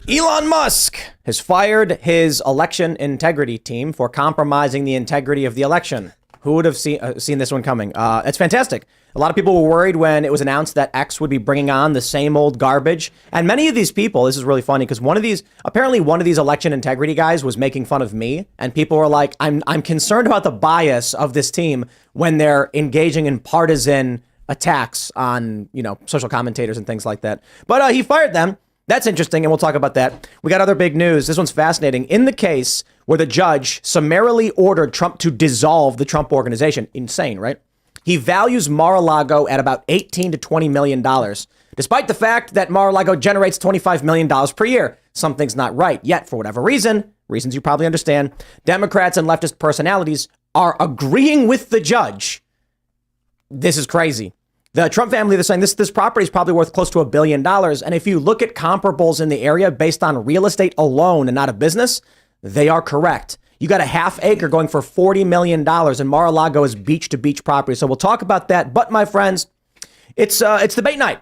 Elon Musk has fired his election integrity team for compromising the integrity of the election. Who would have seen this one coming? It's fantastic. A lot of people were worried when it was announced that X would be bringing on the same old garbage. And many of these people, this is really funny because apparently one of these election integrity guys was making fun of me. And people were like, I'm concerned about the bias of this team when they're engaging in partisan attacks on, social commentators and things like that. But he fired them. That's interesting, and we'll talk about that. We got other big news. This one's fascinating. In the case where the judge summarily ordered Trump to dissolve the Trump organization, insane, right? He values Mar-a-Lago at about $18 to $20 million, despite the fact that Mar-a-Lago generates $25 million per year. Something's not right. Yet, for whatever reasons you probably understand, Democrats and leftist personalities are agreeing with the judge. This is crazy. The Trump family, they're saying this property is probably worth close to $1 billion. And if you look at comparables in the area based on real estate alone and not a business, they are correct. You got a half acre going for $40 million and Mar-a-Lago is beach to beach property. So we'll talk about that. But my friends, it's debate night.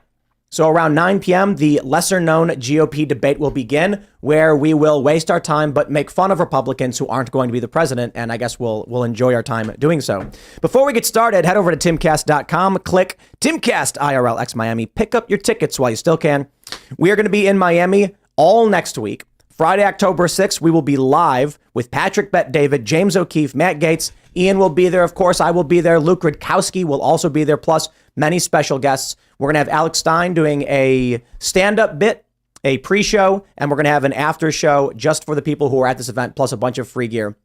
So around 9 p.m., the lesser known GOP debate will begin, where we will waste our time but make fun of Republicans who aren't going to be the president. And I guess we'll enjoy our time doing so. Before we get started, head over to Timcast.com, click Timcast IRL X Miami, pick up your tickets while you still can. We are going to be in Miami all next week. Friday, October 6th, we will be live with Patrick Bet-David, James O'Keefe, Matt Gaetz. Ian will be there, of course. I will be there. Luke Rudkowski will also be there, plus many special guests. We're going to have Alex Stein doing a stand-up bit, a pre-show, and we're going to have an after show just for the people who are at this event, plus a bunch of free gear.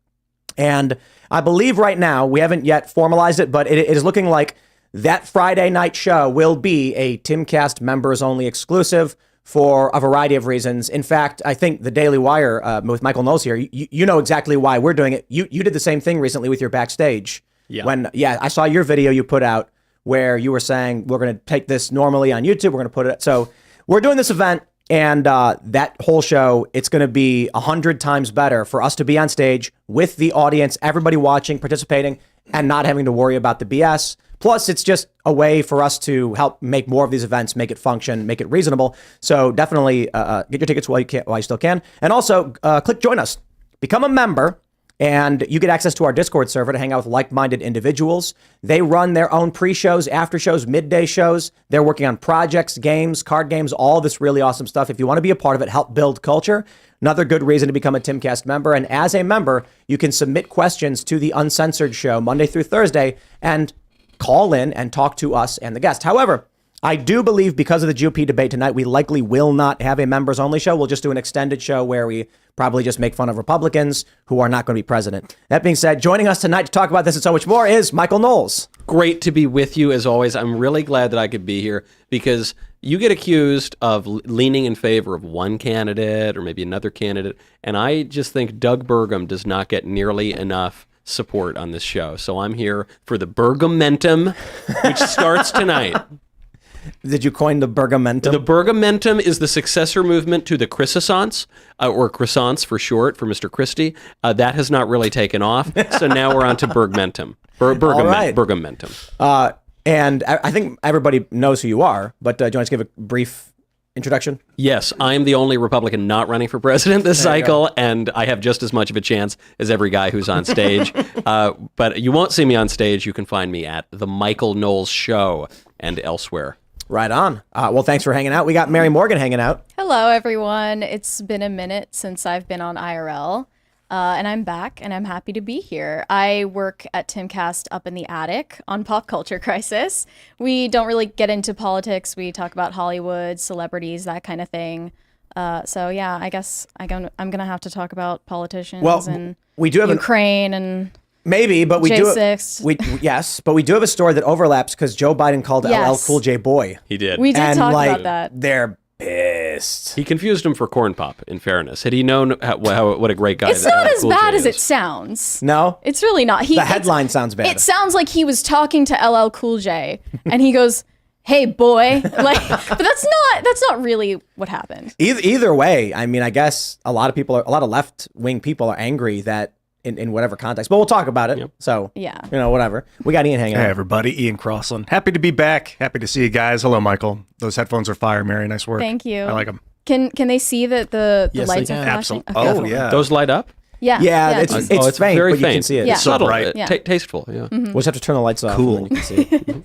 And I believe right now, we haven't yet formalized it, but it is looking like that Friday night show will be a Timcast members-only exclusive for a variety of reasons. In fact, I think the Daily Wire with Michael Knowles here, you know exactly why we're doing it. You did the same thing recently with your backstage. Yeah. I saw your video you put out where you were saying we're going to take this normally on YouTube. We're going to put it. So we're doing this event and that whole show, it's going to be 100 times better for us to be on stage with the audience, everybody watching, participating, and not having to worry about the BS. Plus, it's just a way for us to help make more of these events, make it function, make it reasonable. So definitely get your tickets while you still can. And also click join us, become a member, and you get access to our Discord server to hang out with like-minded individuals. They run their own pre-shows, after shows, midday shows. They're working on projects, games, card games, all this really awesome stuff. If you want to be a part of it, help build culture. Another good reason to become a Timcast member. And as a member, you can submit questions to the Uncensored show Monday through Thursday and call in and talk to us and the guest. However, I do believe because of the GOP debate tonight, we likely will not have a members only show. We'll just do an extended show where we probably just make fun of Republicans who are not going to be president. That being said, joining us tonight to talk about this and so much more is Michael Knowles. Great to be with you as always. I'm really glad that I could be here because you get accused of leaning in favor of one candidate or maybe another candidate. And I just think Doug Burgum does not get nearly enough support on this show. So I'm here for the Burgumentum, which starts tonight. Did you coin the Burgumentum? The Burgumentum is the successor movement to the Croissants, or croissants for short, for Mr. Christie. That has not really taken off. So now we're on to Burgumentum. Burgumentum. And I think everybody knows who you are, but do you want to give a brief introduction? Yes, I'm the only Republican not running for president this cycle, and I have just as much of a chance as every guy who's on stage. But you won't see me on stage. You can find me at The Michael Knowles Show and elsewhere. Right on. Well, thanks for hanging out. We got Mary Morgan hanging out. Hello, everyone. It's been a minute since I've been on IRL, and I'm back, and I'm happy to be here. I work at Timcast up in the attic on Pop Culture Crisis. We don't really get into politics. We talk about Hollywood, celebrities, that kind of thing. So, yeah, I guess I'm going to have to talk about politicians and we do have Ukraine and... Maybe, but we J6. Yes, but we do have a story that overlaps because Joe Biden called LL Cool J boy. He did. We did talk about that. They're pissed. He confused him for Corn Pop, in fairness. Had he known what a great guy it's not as Cool bad J as is. it sounds. No? It's really not. The headline sounds bad. It sounds like he was talking to LL Cool J and he goes, "Hey boy," but that's not really what happened. Either way, I mean, I guess a lot of left-wing people are angry that in whatever context, but we'll talk about it. Yep. So, yeah, whatever. We got Ian hanging out. Hey, everybody. Ian Crossland. Happy to be back. Happy to see you guys. Hello, Michael. Those headphones are fire, Mary. Nice work. Thank you. I like them. Can they see that the Yes, they lights are can. flashing? Absolutely. Oh, yeah. Those light up? Yeah. Yeah, it's It's faint, very but you can faint. see it. Yeah. It's subtle, bright. Yeah. tasteful. Yeah. We'll just have to turn the lights off. Cool. And then you can see.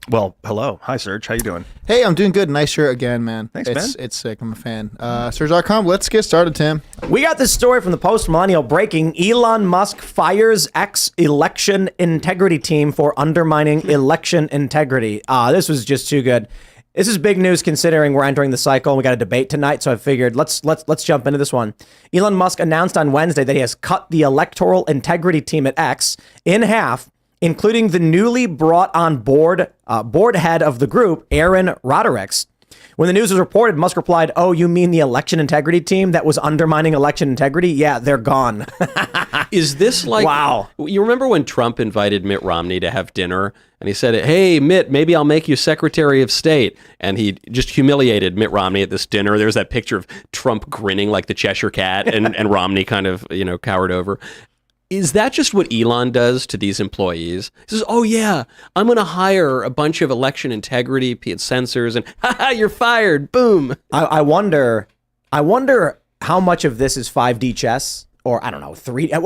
Well, hello. Hi, Serge. How you doing? Hey, I'm doing good. Nice shirt again, man. Thanks, it's, man. It's sick. I'm a fan. Serge.com. Let's get started, Tim. We got this story from the Post-Millennial breaking. Elon Musk fires ex-election integrity team for undermining election integrity. This was just too good. This is big news considering we're entering the cycle and we got a debate tonight, so I figured let's jump into this one. Elon Musk announced on Wednesday that he has cut the electoral integrity team at X in half, including the newly brought on board head of the group, Aaron Roderick's. When the news was reported, Musk replied, "Oh, you mean the election integrity team that was undermining election integrity? Yeah, they're gone." Is this like... Wow. You remember when Trump invited Mitt Romney to have dinner? And he said, "Hey, Mitt, maybe I'll make you Secretary of State." And he just humiliated Mitt Romney at this dinner. There's that picture of Trump grinning like the Cheshire Cat and Romney kind of, cowered over. Is that just what Elon does to these employees? He says, "Oh yeah, I'm going to hire a bunch of election integrity censors and haha, you're fired. Boom." I wonder how much of this is 5D chess, or I don't know,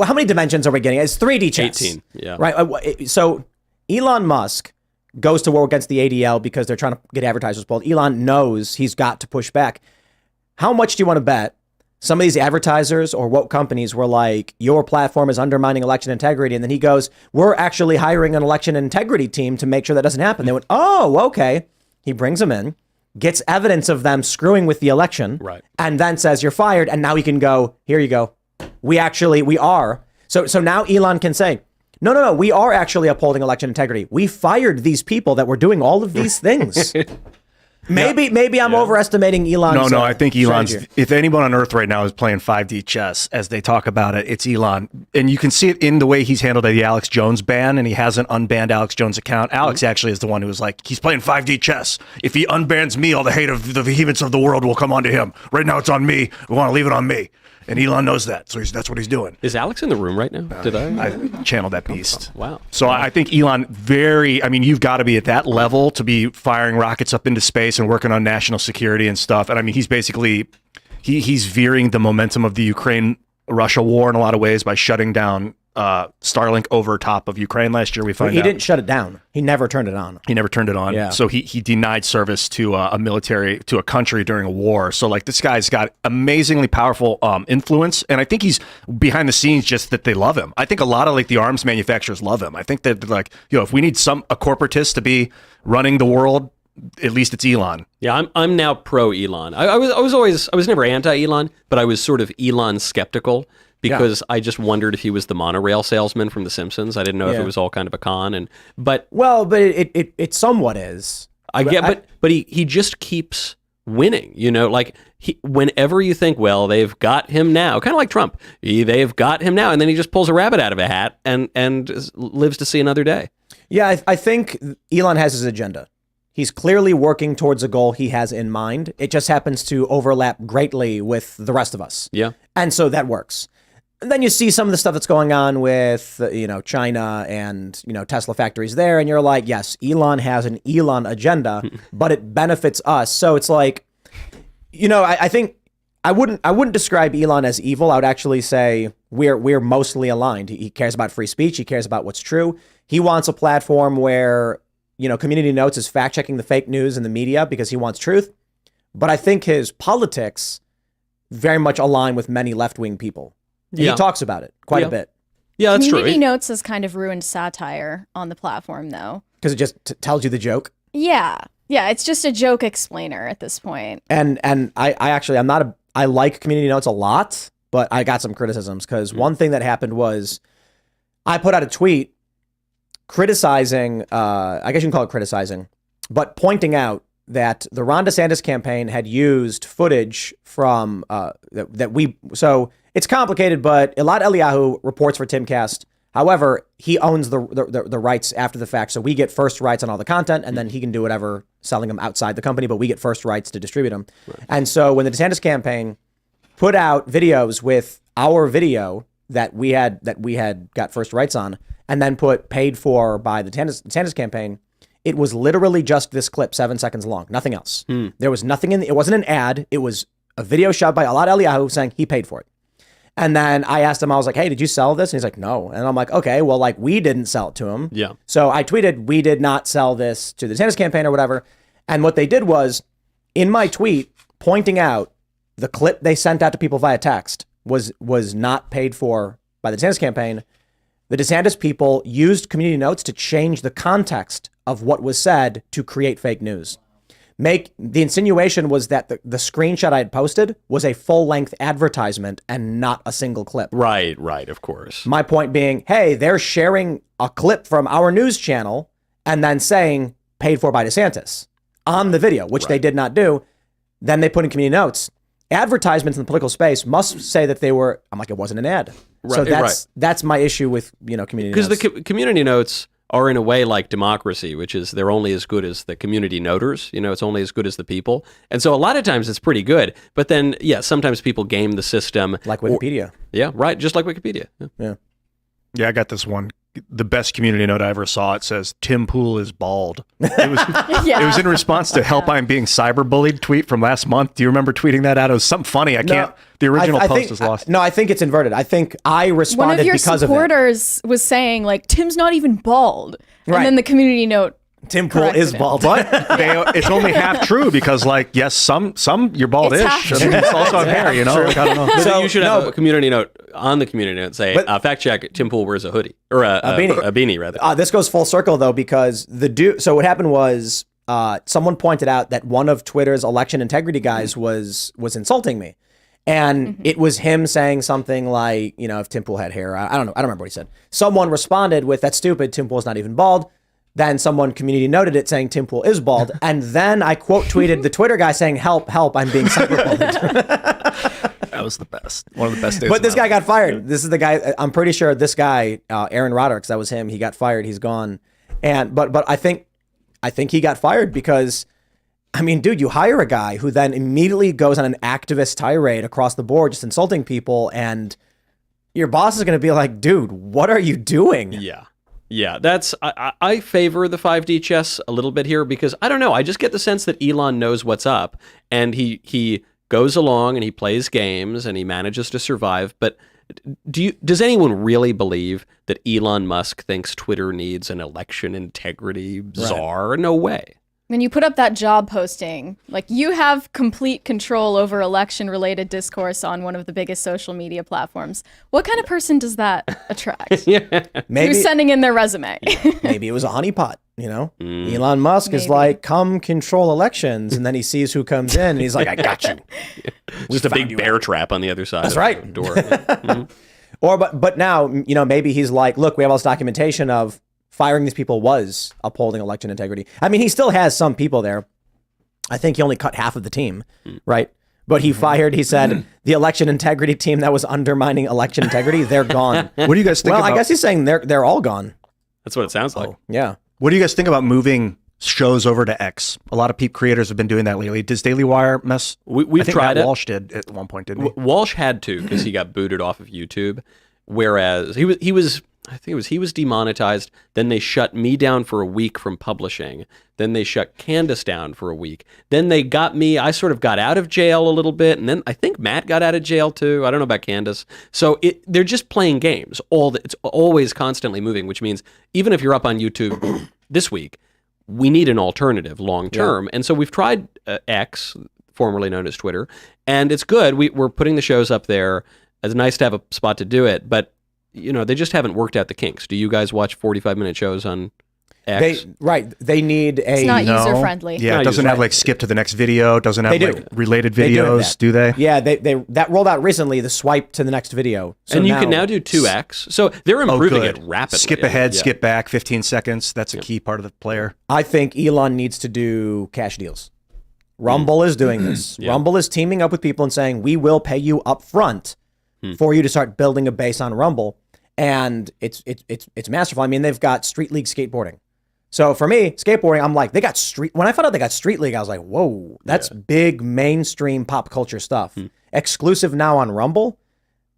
how many dimensions are we getting? It's 3D chess. 18, yeah. Right. So Elon Musk goes to war against the ADL because they're trying to get advertisers pulled. Elon knows he's got to push back. How much do you want to bet some of these advertisers or woke companies were like, your platform is undermining election integrity? And then he goes, "We're actually hiring an election integrity team to make sure that doesn't happen." They went, "Oh, okay." He brings them in, gets evidence of them screwing with the election, Right, and then says, "You're fired." And now he can go, "Here you go. We are." So now Elon can say, no, we are actually upholding election integrity. We fired these people that were doing all of these things. Maybe I'm overestimating Elon's. No, I think Elon's, strategy. if anyone on earth right now is playing 5D chess as they talk about it, it's Elon. And you can see it in the way he's handled the Alex Jones ban, and he hasn't unbanned Alex Jones' account. Alex actually is the one who was like, he's playing 5D chess. If he unbans me, all the hate of the vehemence of the world will come onto him. Right now it's on me. We want to leave it on me. And Elon knows that, so that's what he's doing. Is Alex in the room right now? Did I? I channeled that beast. Wow. So I think Elon you've got to be at that level to be firing rockets up into space and working on national security and stuff. And I mean, he's basically, he's veering the momentum of the Ukraine-Russia war in a lot of ways by shutting down Starlink over top of Ukraine last year. He didn't shut it down. He never turned it on. He never turned it on. Yeah. So he denied service to a country during a war. So like this guy's got amazingly powerful influence. And I think he's behind the scenes just that they love him. I think a lot of like the arms manufacturers love him. I think that like, if we need a corporatist to be running the world, at least it's Elon. Yeah, I'm now pro Elon. I was never anti Elon, but I was sort of Elon skeptical because I just wondered if he was the monorail salesman from The Simpsons. I didn't know if it was all kind of a con. But it somewhat is. But he just keeps winning. Like whenever you think, well, they've got him now, kind of like Trump, they've got him now, and then he just pulls a rabbit out of a hat and lives to see another day. Yeah, I think Elon has his agenda. He's clearly working towards a goal he has in mind. It just happens to overlap greatly with the rest of us. Yeah. And so that works. And then you see some of the stuff that's going on with, China and, Tesla factories there. And you're like, yes, Elon has an Elon agenda, but it benefits us. So it's like, I think I wouldn't describe Elon as evil. I would actually say we're mostly aligned. He cares about free speech. He cares about what's true. He wants a platform where, Community Notes is fact checking the fake news in the media because he wants truth. But I think his politics very much align with many left-wing people. And he talks about it quite a bit. Yeah, that's Community true. Notes has kind of ruined satire on the platform, though. Because it just tells you the joke. Yeah. Yeah, it's just a joke explainer at this point. And I like Community Notes a lot, but I got some criticisms because one thing that happened was I put out a tweet criticizing, I guess you can call it criticizing, but pointing out that the Ron DeSantis campaign had used footage from so it's complicated, but Elad Eliyahu reports for Timcast. However, he owns the rights after the fact, so we get first rights on all the content, and then he can do whatever selling them outside the company, but we get first rights to distribute them. Right. And so when the DeSantis campaign put out videos with our video that we had got first rights on, and then put paid for by the DeSantis campaign, it was literally just this clip, 7 seconds long, nothing else. There was nothing it wasn't an ad. It was a video shot by Alad Eliyahu saying he paid for it. And then I asked him, I was like, hey, did you sell this? And he's like, no. And I'm like, okay, well, like we didn't sell it to him. Yeah. So I tweeted, we did not sell this to the DeSantis campaign or whatever. And what they did was, in my tweet, pointing out the clip they sent out to people via text was not paid for by the DeSantis campaign. The DeSantis people used community notes to change the context of what was said to create fake news. The insinuation was that the screenshot I had posted was a full-length advertisement and not a single clip. Right, of course. My point being, hey, they're sharing a clip from our news channel and then saying paid for by DeSantis on the video, which they did not do. Then they put in community notes. Advertisements in the political space must say that they were, I'm like, it wasn't an ad. So that's my issue with, community notes. Because the community notes are in a way like democracy, which is they're only as good as the community noters. It's only as good as the people. And so a lot of times it's pretty good. But then, sometimes people game the system. Like Wikipedia. Just like Wikipedia. Yeah, I got this one. The best community note I ever saw. It says Tim Pool is bald. It was it was in response to "Help, I'm being cyberbullied" tweet from last month. Do you remember tweeting that out? It was something funny. I can't. The original post is lost. No, I think it's inverted. I think I responded one of your because of it. supporters was saying like Tim's not even bald, and then the community note. Tim Pool is bald. But it's only half true because, yes, some you're baldish. It's also on hair, Like, I don't know. So you should have a community note on the community note say, fact check, Tim Pool wears a hoodie. Or a beanie, rather. This goes full circle, though, because so what happened was someone pointed out that one of Twitter's election integrity guys was insulting me. And it was him saying something like, if Tim Pool had hair, I don't know. I don't remember what he said. Someone responded with, that's stupid. Tim Pool's not even bald. Then someone community noted it saying Tim Pool is bald. And then I quote tweeted the Twitter guy saying, help, I'm being cyberbullied. That was the best. One of the best days. But this guy got fired. This is the guy. I'm pretty sure this guy, Aaron Roderick, that was him. He got fired. He's gone. But I think he got fired because, dude, you hire a guy who then immediately goes on an activist tirade across the board, just insulting people. And your boss is going to be like, dude, what are you doing? Yeah, I favor the 5D chess a little bit here because I don't know. I just get the sense that Elon knows what's up and he goes along and he plays games and he manages to survive. But does anyone really believe that Elon Musk thinks Twitter needs an election integrity czar? No way. When you put up that job posting, you have complete control over election-related discourse on one of the biggest social media platforms. What kind of person does that attract? Who's sending in their resume? Maybe it was a honeypot, Elon Musk is like, come control elections. And then he sees who comes in and he's like, I got you. Just a big bear trap on the other side. That's of right. The door. Or, but now, maybe he's like, look, we have all this documentation of firing these people was upholding election integrity. He still has some people there. I think he only cut half of the team, right? But he said, the election integrity team that was undermining election integrity, they're gone. What do you guys think about? Well, I guess he's saying they're all gone. That's what it sounds like. Yeah. What do you guys think about moving shows over to X? A lot of Peep creators have been doing that lately. Does Daily Wire mess? We've tried it. Walsh did at one point, didn't he? Walsh had to because he got booted off of YouTube, whereas he was he was demonetized. Then they shut me down for a week from publishing. Then they shut Candace down for a week. Then they got me. I sort of got out of jail a little bit, and then I think Matt got out of jail too. I don't know about Candace. So they're just playing games. It's always constantly moving, which means even if you're up on YouTube this week, we need an alternative long term. And so we've tried X, formerly known as Twitter, and it's good. We're putting the shows up there. It's nice to have a spot to do it, but they just haven't worked out the kinks. Do you guys watch 45-minute shows on X? They need a... It's not user-friendly. Yeah, it doesn't have skip to the next video. It doesn't have related videos, do they? Yeah, that rolled out recently, the swipe to the next video. So and you can now do 2X. So they're improving it rapidly. Skip ahead, skip back, 15 seconds. That's a key part of the player. I think Elon needs to do cash deals. Rumble is doing this. Rumble is teaming up with people and saying, we will pay you up front for you to start building a base on Rumble. And it's masterful. They've got Street League skateboarding. So for me, skateboarding, I'm like, when I found out they got Street League, I was like, whoa, that's big mainstream pop culture stuff. Exclusive now on Rumble.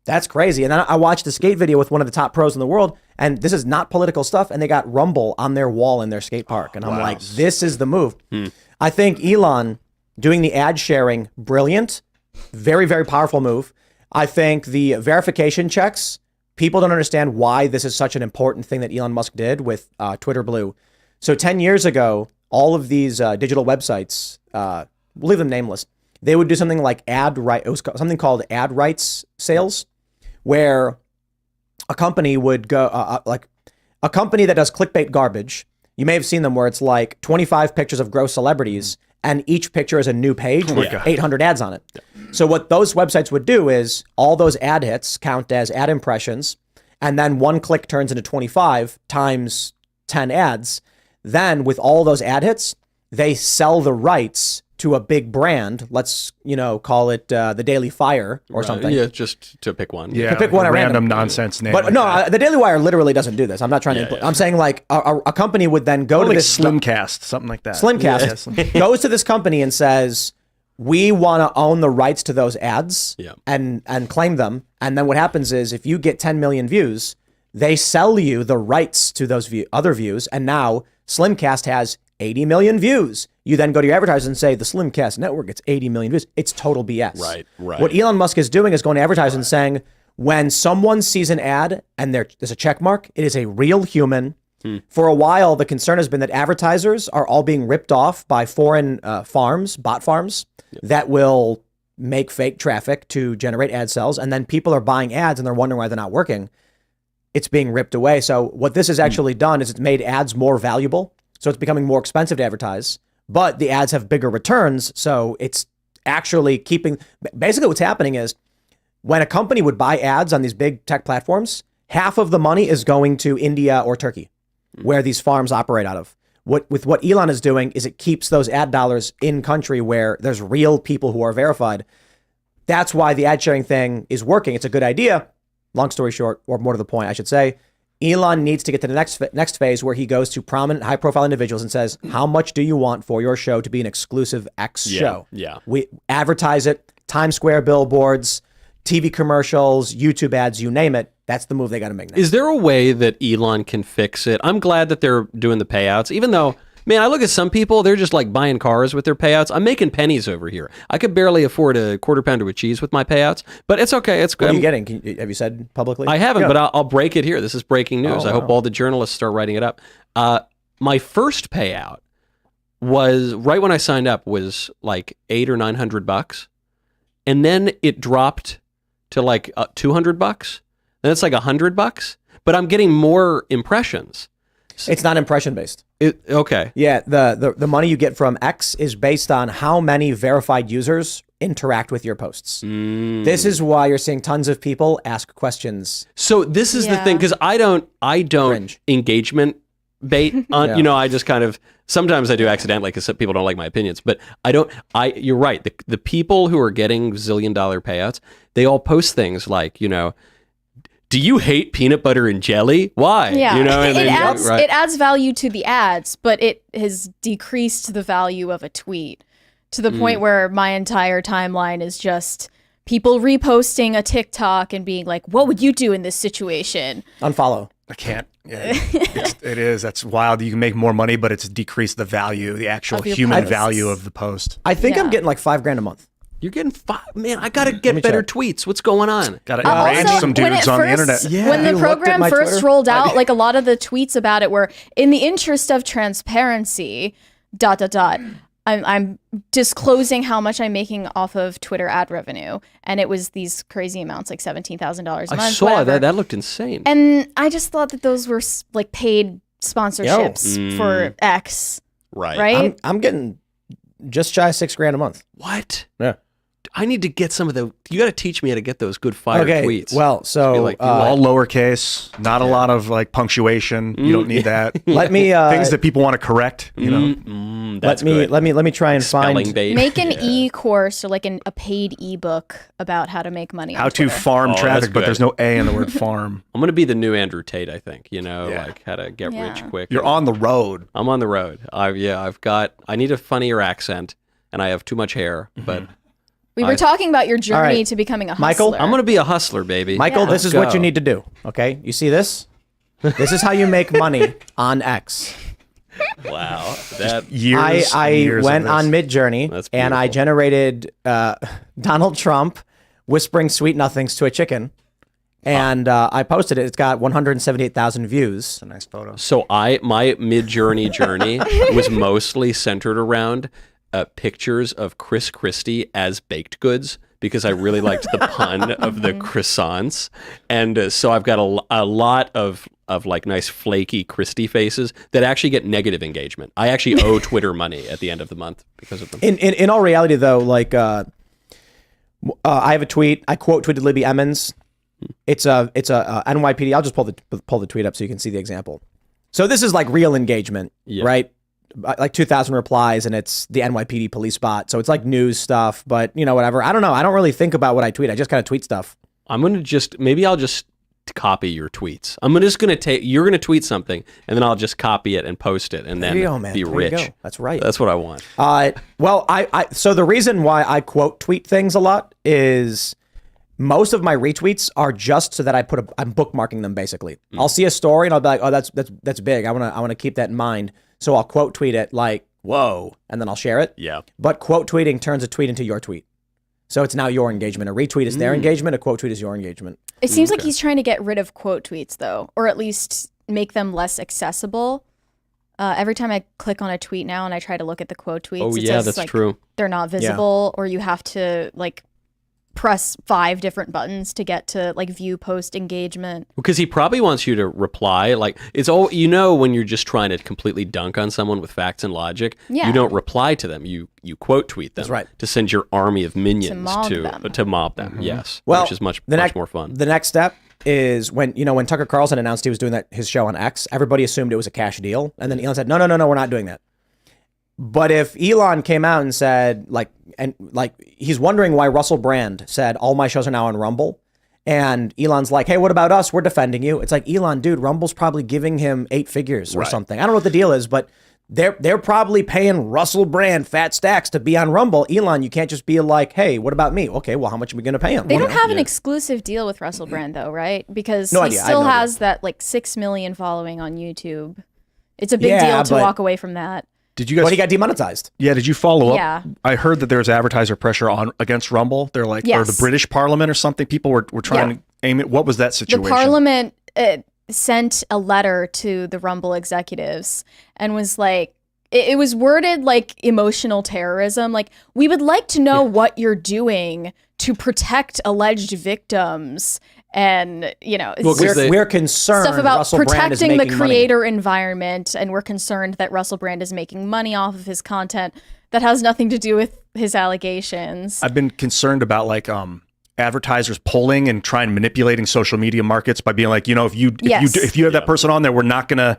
That's crazy. And then I watched a skate video with one of the top pros in the world, and this is not political stuff, and they got Rumble on their wall in their skate park. And I'm like, this is the move. I think Elon doing the ad sharing, brilliant. Very, very powerful move. I think the verification checks, people don't understand why this is such an important thing that Elon Musk did with Twitter Blue. So 10 years ago, all of these digital websites, we'll leave them nameless, they would do something like it was something called ad rights sales, where a company would go, like a company that does clickbait garbage. You may have seen them where it's like 25 pictures of gross celebrities and each picture is a new page with 800 ads on it. So what those websites would do is all those ad hits count as ad impressions, and then one click turns into 25 times 10 ads. Then with all those ad hits, they sell the rights to a big brand. Let's, call it the Daily Fire or something. Yeah, just to pick one. Yeah, To pick one a at random random. nonsense name. But like no, that. the Daily Wire literally doesn't do this. I'm not trying to. I'm saying like a company would then go to like this Slimcast, something like that. Slimcast goes to this company and says, we want to own the rights to those ads and claim them. And then what happens is if you get 10 million views, they sell you the rights to those other views. And now Slimcast has 80 million views. You then go to your advertiser and say, the Slimcast network gets 80 million views. It's total BS. Right. What Elon Musk is doing is going to advertisers and saying, when someone sees an ad and there's a check mark, it is a real human. For a while, the concern has been that advertisers are all being ripped off by foreign farms, bot farms, that will make fake traffic to generate ad sales. And then people are buying ads and they're wondering why they're not working. It's being ripped away. So what this has actually done is it's made ads more valuable. So it's becoming more expensive to advertise, but the ads have bigger returns. So it's actually basically what's happening is when a company would buy ads on these big tech platforms, half of the money is going to India or Turkey, where these farms operate out of. With what Elon is doing is it keeps those ad dollars in country where there's real people who are verified. That's why the ad sharing thing is working. It's a good idea. Long story short, or more to the point, I should say, Elon needs to get to the next phase where he goes to prominent, high-profile individuals and says, how much do you want for your show to be an exclusive X show? Yeah. We advertise it, Times Square billboards, TV commercials, YouTube ads, you name it. That's the move they got to make next. Is there a way that Elon can fix it? I'm glad that they're doing the payouts, even though, man, I look at some people, they're just like buying cars with their payouts. I'm making pennies over here. I could barely afford a quarter pounder with cheese with my payouts, but it's okay. It's good. What are you getting? Have you said publicly? I haven't, but I'll break it here. This is breaking news. I hope all the journalists start writing it up. My first payout was right when I signed up was like $800 or $900, and then it dropped to like $200. Then it's like $100, but I'm getting more impressions. It's not impression based. Okay. Yeah, the money you get from X is based on how many verified users interact with your posts. This is why you're seeing tons of people ask questions. So this is the thing, because I don't Cringe. engagement bait on, I just kind of, sometimes I do accidentally because people don't like my opinions, but you're right. The people who are getting $zillion payouts, they all post things like, do you hate peanut butter and jelly? Why? Yeah, Right. it adds value to the ads, but it has decreased the value of a tweet to the point where my entire timeline is just people reposting a TikTok and being like, what would you do in this situation? Unfollow. I can't. Yeah, it is. That's wild. You can make more money, but it's decreased the value, the actual Of your human posts. value of the post. I think I'm Yeah. getting like $5,000 a month. You're getting man, I got to get better tweets. What's going on? Got to Also, enrage some when dudes it on the first- internet. Yeah. When You the looked at program my first Twitter? rolled out, like a lot of the tweets about it were, in the interest of transparency, ... I'm disclosing how much I'm making off of Twitter ad revenue. And it was these crazy amounts, like $17,000 a month. I saw whatever. that. That looked insane. And I just thought that those were like paid sponsorships for X, right? I'm getting just shy of $6,000 a month. What? Yeah. I need to get some of the. You got to teach me how to get those good fire Okay. tweets. Well, so Be like, All lowercase, not a lot of like punctuation. You don't need that. let me Things that people want to correct. that's let me try and spelling find. bait. Make an e-course or like a paid ebook about how to make money How on to Twitter. farm Oh, that's traffic, but good. there's no A in the word farm. I'm gonna be the new Andrew Tate. I think Yeah. like how to get rich Yeah. quick. You're on the road. I'm on the road. I need a funnier accent, and I have too much hair. But We were talking about your journey right. to becoming a hustler. Michael, I'm gonna be a hustler, baby. Michael, this is Let's what you go. need to do. Okay, you see this? This is how you make money on X. Wow. That Years. I and years went of on this. Midjourney That's and I beautiful. generated Donald Trump whispering sweet nothings to a chicken, and I posted it. It's got 178,000 views. A nice photo. So my mid-journey journey was mostly centered around pictures of Chris Christie as baked goods because I really liked the pun of the croissants, and so I've got a lot of like nice flaky Christie faces that actually get negative engagement. I actually owe Twitter money at the end of the month because of them. In all reality, though, like I have a tweet. I quote tweeted Libby Emmons. It's a NYPD. I'll just pull the tweet up so you can see the example. So this is like real engagement, right? Like 2,000 replies, and it's the NYPD police bot. So it's like news stuff, but whatever. I don't know. I don't really think about what I tweet. I just kind of tweet stuff. Maybe I'll just copy your tweets. You're gonna tweet something, and then I'll just copy it and post it, and then There you go, man. be There you rich. go. That's right. That's what I want. Well, so the reason why I quote tweet things a lot is most of my retweets are just so that I'm bookmarking them basically. I'll see a story and I'll be like, oh, that's big. I want to keep that in mind. So I'll quote tweet it like, whoa, and then I'll share it. Yeah. But quote tweeting turns a tweet into your tweet. So it's now your engagement. A retweet is their engagement. A quote tweet is your engagement. It seems like he's trying to get rid of quote tweets, though, or at least make them less accessible. Every time I click on a tweet now and I try to look at the quote tweets, it says, that's like, true. they're not visible, or you have to like press 5 different buttons to get to like view post engagement. Because he probably wants you to reply. Like it's all when you're just trying to completely dunk on someone with facts and logic. Yeah. You don't reply to them. You quote tweet them. That's right. To send your army of minions To mob them. Yes. Well, which is much more fun. The next step is when Tucker Carlson announced he was doing his show on X, everybody assumed it was a cash deal. And then Elon said, no, we're not doing that. But if Elon came out and said, he's wondering why Russell Brand said, all my shows are now on Rumble. And Elon's like, hey, what about us? We're defending you. It's like, Elon, dude, Rumble's probably giving him 8 figures or something. I don't know what the deal is, but they're probably paying Russell Brand fat stacks to be on Rumble. Elon, you can't just be like, hey, what about me? Okay, well, how much are we going to pay him? They don't have an exclusive deal with Russell Brand, though, right? Because No he idea. I have still no has that like 6 million following on YouTube. It's a big Yeah, deal to but- walk away from that. Did you guys? But he got demonetized. Yeah, did you follow up? Yeah. I heard that there's advertiser pressure against Rumble. They're like, or Yes. the British Parliament or something. People were trying to aim it. What was that situation? The Parliament sent a letter to the Rumble executives and was like, it was worded like emotional terrorism. Like, we would like to know what you're doing to protect alleged victims. And, Well, 'cause We're concerned stuff about Russell Brand is protecting the making money. creator environment, and we're concerned that Russell Brand is making money off of his content that has nothing to do with his allegations. I've been concerned about advertisers polling and trying manipulating social media markets by being like, if you have that person on there, we're not gonna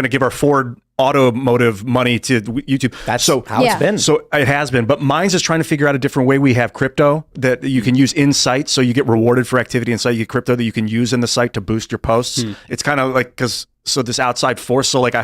give our Ford automotive money to YouTube. That's so how it's been. So it has been, but mine's is trying to figure out a different way. We have crypto that you can use in site, so you get rewarded for activity inside. You get crypto that you can use in the site to boost your posts. It's kind of like this outside force. So I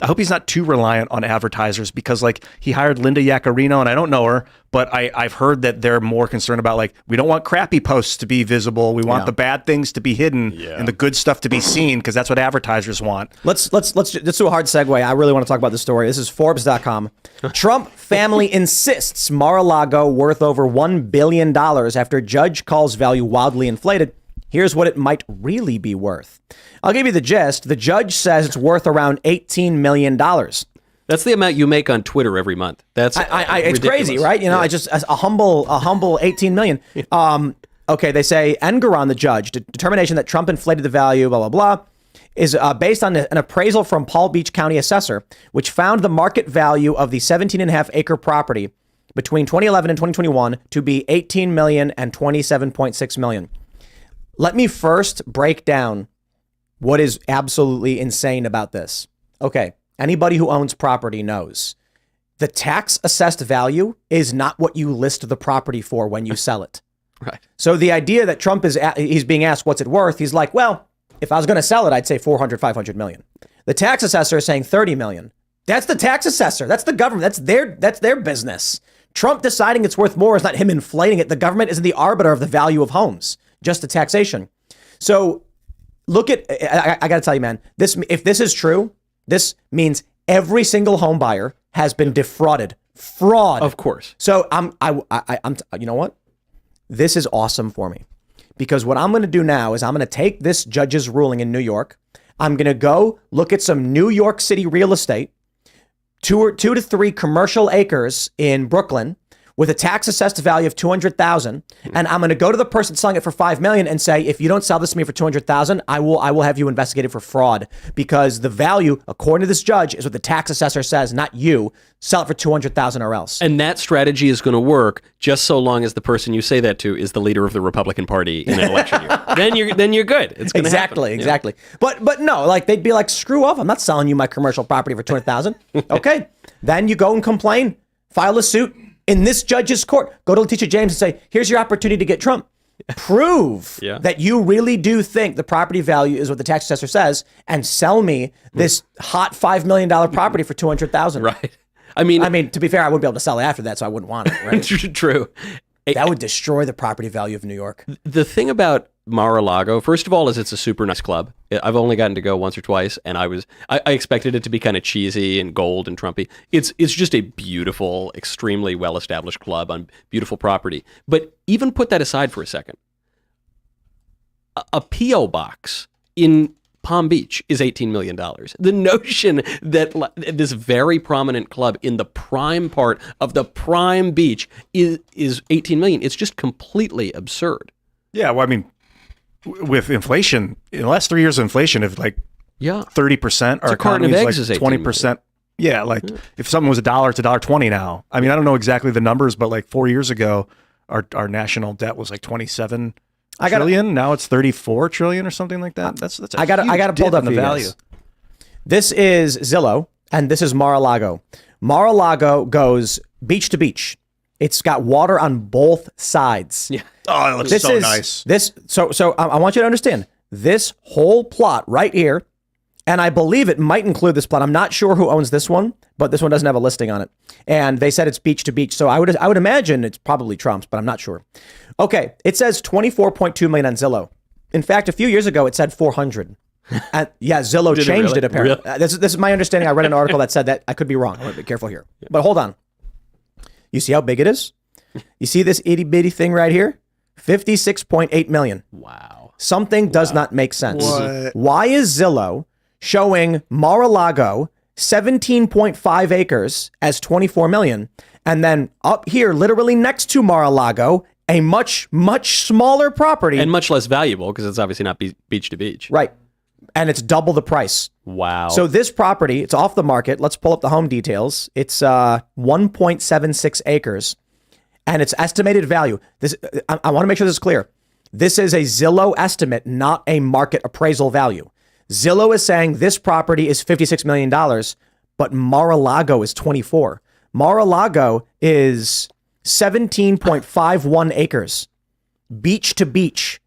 hope he's not too reliant on advertisers because he hired Linda Yaccarino and I don't know her, but I've heard that they're more concerned about we don't want crappy posts to be visible. We want the bad things to be hidden and the good stuff to be seen because that's what advertisers want. Let's do a hard segue. I really want to talk about this story. This is Forbes.com. Trump family insists Mar-a-Lago worth over $1 billion after judge calls value wildly inflated. Here's what it might really be worth. I'll give you the gist. The judge says it's worth around $18 million. That's the amount you make on Twitter every month. That's It's ridiculous. crazy, right? I just a humble 18 million. Okay, they say Engeron, the judge, determination that Trump inflated the value, blah, blah, blah, is based on an appraisal from Palm Beach County assessor, which found the market value of the 17.5 acre property between 2011 and 2021 to be 18 million and 27.6 million. Let me first break down what is absolutely insane about this. Okay, anybody who owns property knows the tax assessed value is not what you list the property for when you sell it. Right. So the idea that Trump he's being asked what's it worth, he's like, well, if I was going to sell it, I'd say 400, 500 million. The tax assessor is saying 30 million. That's the tax assessor. That's the government. That's their business. Trump deciding it's worth more is not him inflating it. The government isn't the arbiter of the value of homes, just the taxation. So look at, I got to tell you, man, if this is true, this means Every single home buyer has been defrauded. Fraud. Of course. So I'm you know what? This is awesome for me, because what I'm going to do now is I'm going to take this judge's ruling in New York. I'm going to go look at some New York City real estate, 2 to 3 commercial acres in Brooklyn with a tax assessed value of 200,000, and I'm going to go to the person selling it for 5 million and say, if you don't sell this to me for 200,000, I will have you investigated for fraud, because the value, according to this judge, is what the tax assessor says, not you. Sell it for 200,000 or else. And that strategy is going to work just so long as the person you say that to is the leader of the Republican Party in an election year. Then you're good. It's going to happen. Exactly. But no, like they'd be like, screw off. I'm not selling you my commercial property for 200,000. Okay. Then you go and complain, file a suit in this judge's court. Go to Letitia James and say, here's your opportunity to get Trump. Prove that you really do think the property value is what the tax assessor says, and sell me this hot $5 million property for 200,000. Right. I mean, to be fair, I wouldn't be able to sell it after that, so I wouldn't want it. Right? True. That would destroy the property value of New York. The thing about Mar-a-Lago, first of all, is it's a super nice club. I've only gotten to go once or twice, and I expected it to be kind of cheesy and gold and Trumpy. It's just a beautiful, extremely well-established club on beautiful property. But even put that aside for a second. A P.O. box in Palm Beach is $18 million. The notion that this very prominent club in the prime part of the prime beach is $18 million. It's just completely absurd. Yeah, well, I mean, with inflation, in the last 3 years of inflation, if like 30%, our economy is like 20%. Yeah, like if something was $1, it's $1.20 now. I mean, I don't know exactly the numbers, but like 4 years ago, our national debt was like 27 trillion. Now it's 34 trillion or something like that. That's I got to pull up the value. This is Zillow, and this is Mar-a-Lago. Mar-a-Lago goes beach to beach. It's got water on both sides. Yeah. Oh, it looks nice. So I want you to understand this whole plot right here, and I believe it might include this plot. I'm not sure who owns this one, but this one doesn't have a listing on it. And they said it's beach to beach. So I would imagine it's probably Trump's, but I'm not sure. Okay, it says 24.2 million on Zillow. In fact, a few years ago, it said 400. Zillow changed it apparently. Really? This is my understanding. I read an article that said that. I could be wrong. I want to be careful here. But hold on. You see how big it is? You see this itty bitty thing right here? 56.8 million. Wow. Something does not make sense. What? Why is Zillow showing Mar-a-Lago 17.5 acres as 24 million, and then up here, literally next to Mar-a-Lago, a much, much smaller property. And much less valuable because it's obviously not beach to beach. Right. And it's double the price. Wow. So this property, it's off the market. Let's pull up the home details. It's 1.76 acres, and its estimated value. I want to make sure this is clear. This is a Zillow estimate, not a market appraisal value. Zillow is saying this property is $56 million, but Mar-a-Lago is 24. Mar-a-Lago is 17.51 acres, beach to beach.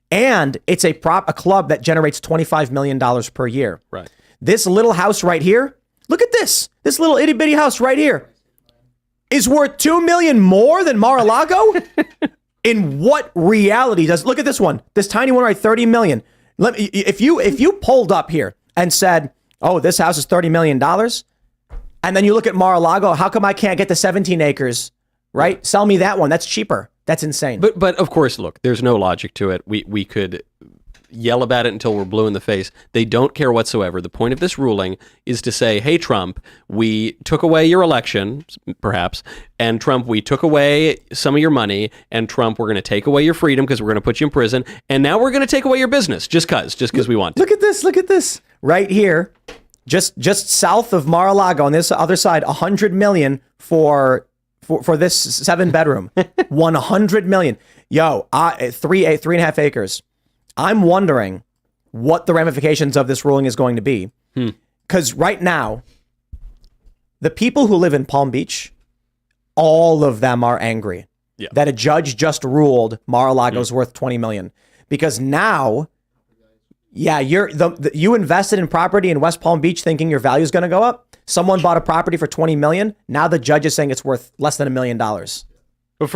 And it's a club that generates $25 million per year. Right. This little house right here, look at this. This little itty bitty house right here is worth $2 million more than Mar-a-Lago? In what reality look at this one, this tiny one right, 30 million. If you pulled up here and said, oh, this house is $30 million, and then you look at Mar-a-Lago, how come I can't get the 17 acres, right? Sell me that one. That's cheaper. That's insane. But of course, look, there's no logic to it. We could yell about it until we're blue in the face. They don't care whatsoever. The point of this ruling is to say, hey, Trump, we took away your election, perhaps, and Trump, we took away some of your money, and Trump, we're going to take away your freedom because we're going to put you in prison, and now we're going to take away your business just because we want to. Look at this. Right here, just south of Mar-a-Lago on this other side, 100 million for this 7-bedroom, 100 million. Yo, 3.5 acres. I'm wondering what the ramifications of this ruling is going to be. Because right now, the people who live in Palm Beach, all of them are angry that a judge just ruled Mar-a-Lago's worth 20 million. Because now, you invested in property in West Palm Beach thinking your value is going to go up. Someone bought a property for 20 million. Now the judge is saying it's worth less than $1 million. But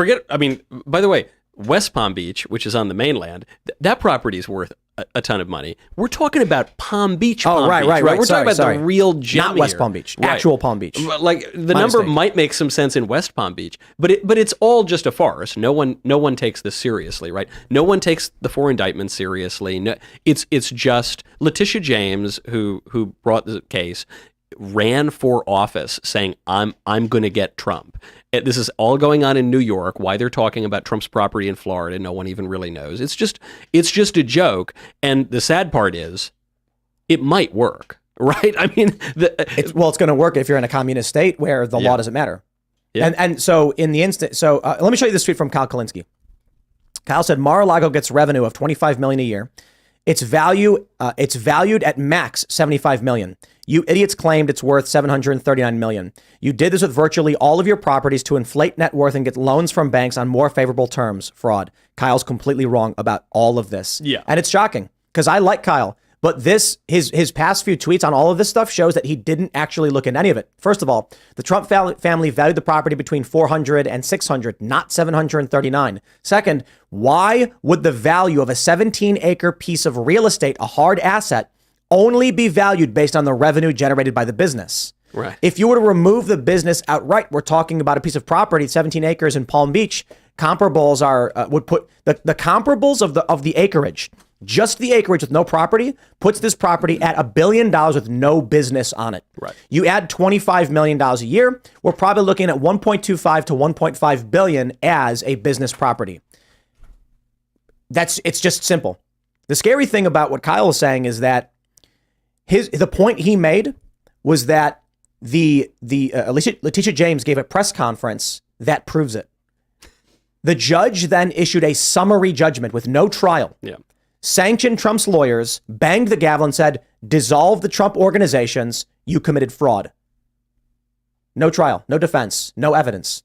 by the way, West Palm Beach, which is on the mainland, that property is worth a ton of money. We're talking about Palm Beach. Oh, Palm right, Beach, right, right. We're Sorry, talking about sorry. the real gem Not West here. Palm Beach. Right. Actual Palm Beach. Like the My number mistake. might make some sense in West Palm Beach, but it's all just a farce. No one takes this seriously, right? No one takes the 4 indictments seriously. No, it's just Letitia James who brought the case, ran for office saying I'm going to get Trump. This is all going on in New York. Why they're talking about Trump's property in Florida, no one even really knows. It's just a joke. And the sad part is, it might work, right? I mean, It's going to work if you're in a communist state where the law doesn't matter. Yeah. And so in the instant, let me show you this tweet from Kyle Kalinske. Kyle said Mar-a-Lago gets revenue of $25 million a year. It's valued at max $75 million. You idiots claimed it's worth $739 million. You did this with virtually all of your properties to inflate net worth and get loans from banks on more favorable terms. Fraud. Kyle's completely wrong about all of this. Yeah. And it's shocking because I like Kyle, but his past few tweets on all of this stuff shows that he didn't actually look at any of it. First of all, the Trump family valued the property between 400 and 600, not 739. Second, why would the value of a 17-acre piece of real estate, a hard asset, only be valued based on the revenue generated by the business? Right. If you were to remove the business outright, we're talking about a piece of property, 17 acres in Palm Beach. Comparables would put the comparables of the acreage, just the acreage with no property, puts this property at $1 billion with no business on it. Right. You add $25 million a year, we're probably looking at 1.25 to 1.5 billion as a business property. It's just simple. The scary thing about what Kyle is saying is that the point he made was that Letitia James gave a press conference that proves it. The judge then issued a summary judgment with no trial. Yeah. Sanctioned Trump's lawyers, banged the gavel and said, dissolve the Trump organizations, you committed fraud. No trial, no defense, no evidence.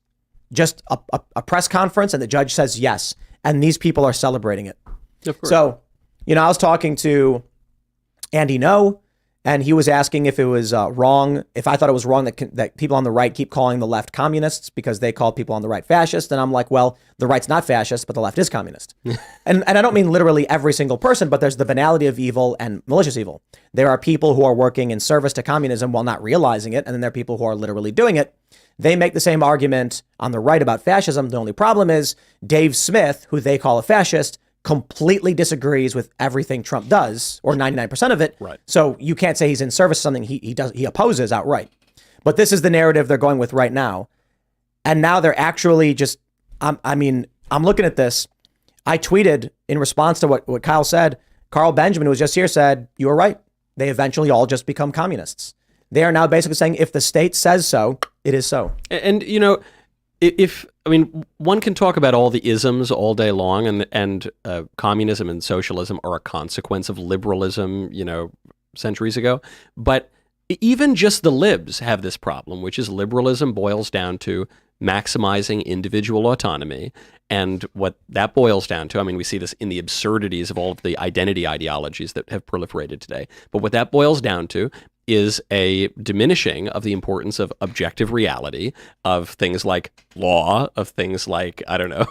Just a press conference and the judge says yes. And these people are celebrating it. Of course. So, I was talking to Andy No, and he was asking if it was wrong, if I thought it was wrong that people on the right keep calling the left communists because they call people on the right fascist. And I'm like, well, the right's not fascist, but the left is communist. and I don't mean literally every single person, but there's the banality of evil and malicious evil. There are people who are working in service to communism while not realizing it. And then there are people who are literally doing it. They make the same argument on the right about fascism. The only problem is Dave Smith, who they call a fascist, completely disagrees with everything Trump does, or 99% of it. Right. So you can't say he's in service to something he opposes outright. But this is the narrative they're going with right now. And now they're actually just, I'm looking at this. I tweeted in response to what Kyle said. Carl Benjamin, who was just here, said, you were right. They eventually all just become communists. They are now basically saying if the state says so, it is so. And one can talk about all the isms all day long, and communism and socialism are a consequence of liberalism, centuries ago. But even just the libs have this problem, which is liberalism boils down to maximizing individual autonomy. And what that boils down to, we see this in the absurdities of all of the identity ideologies that have proliferated today. But what that boils down to is a diminishing of the importance of objective reality, of things like law, of things like, I don't know,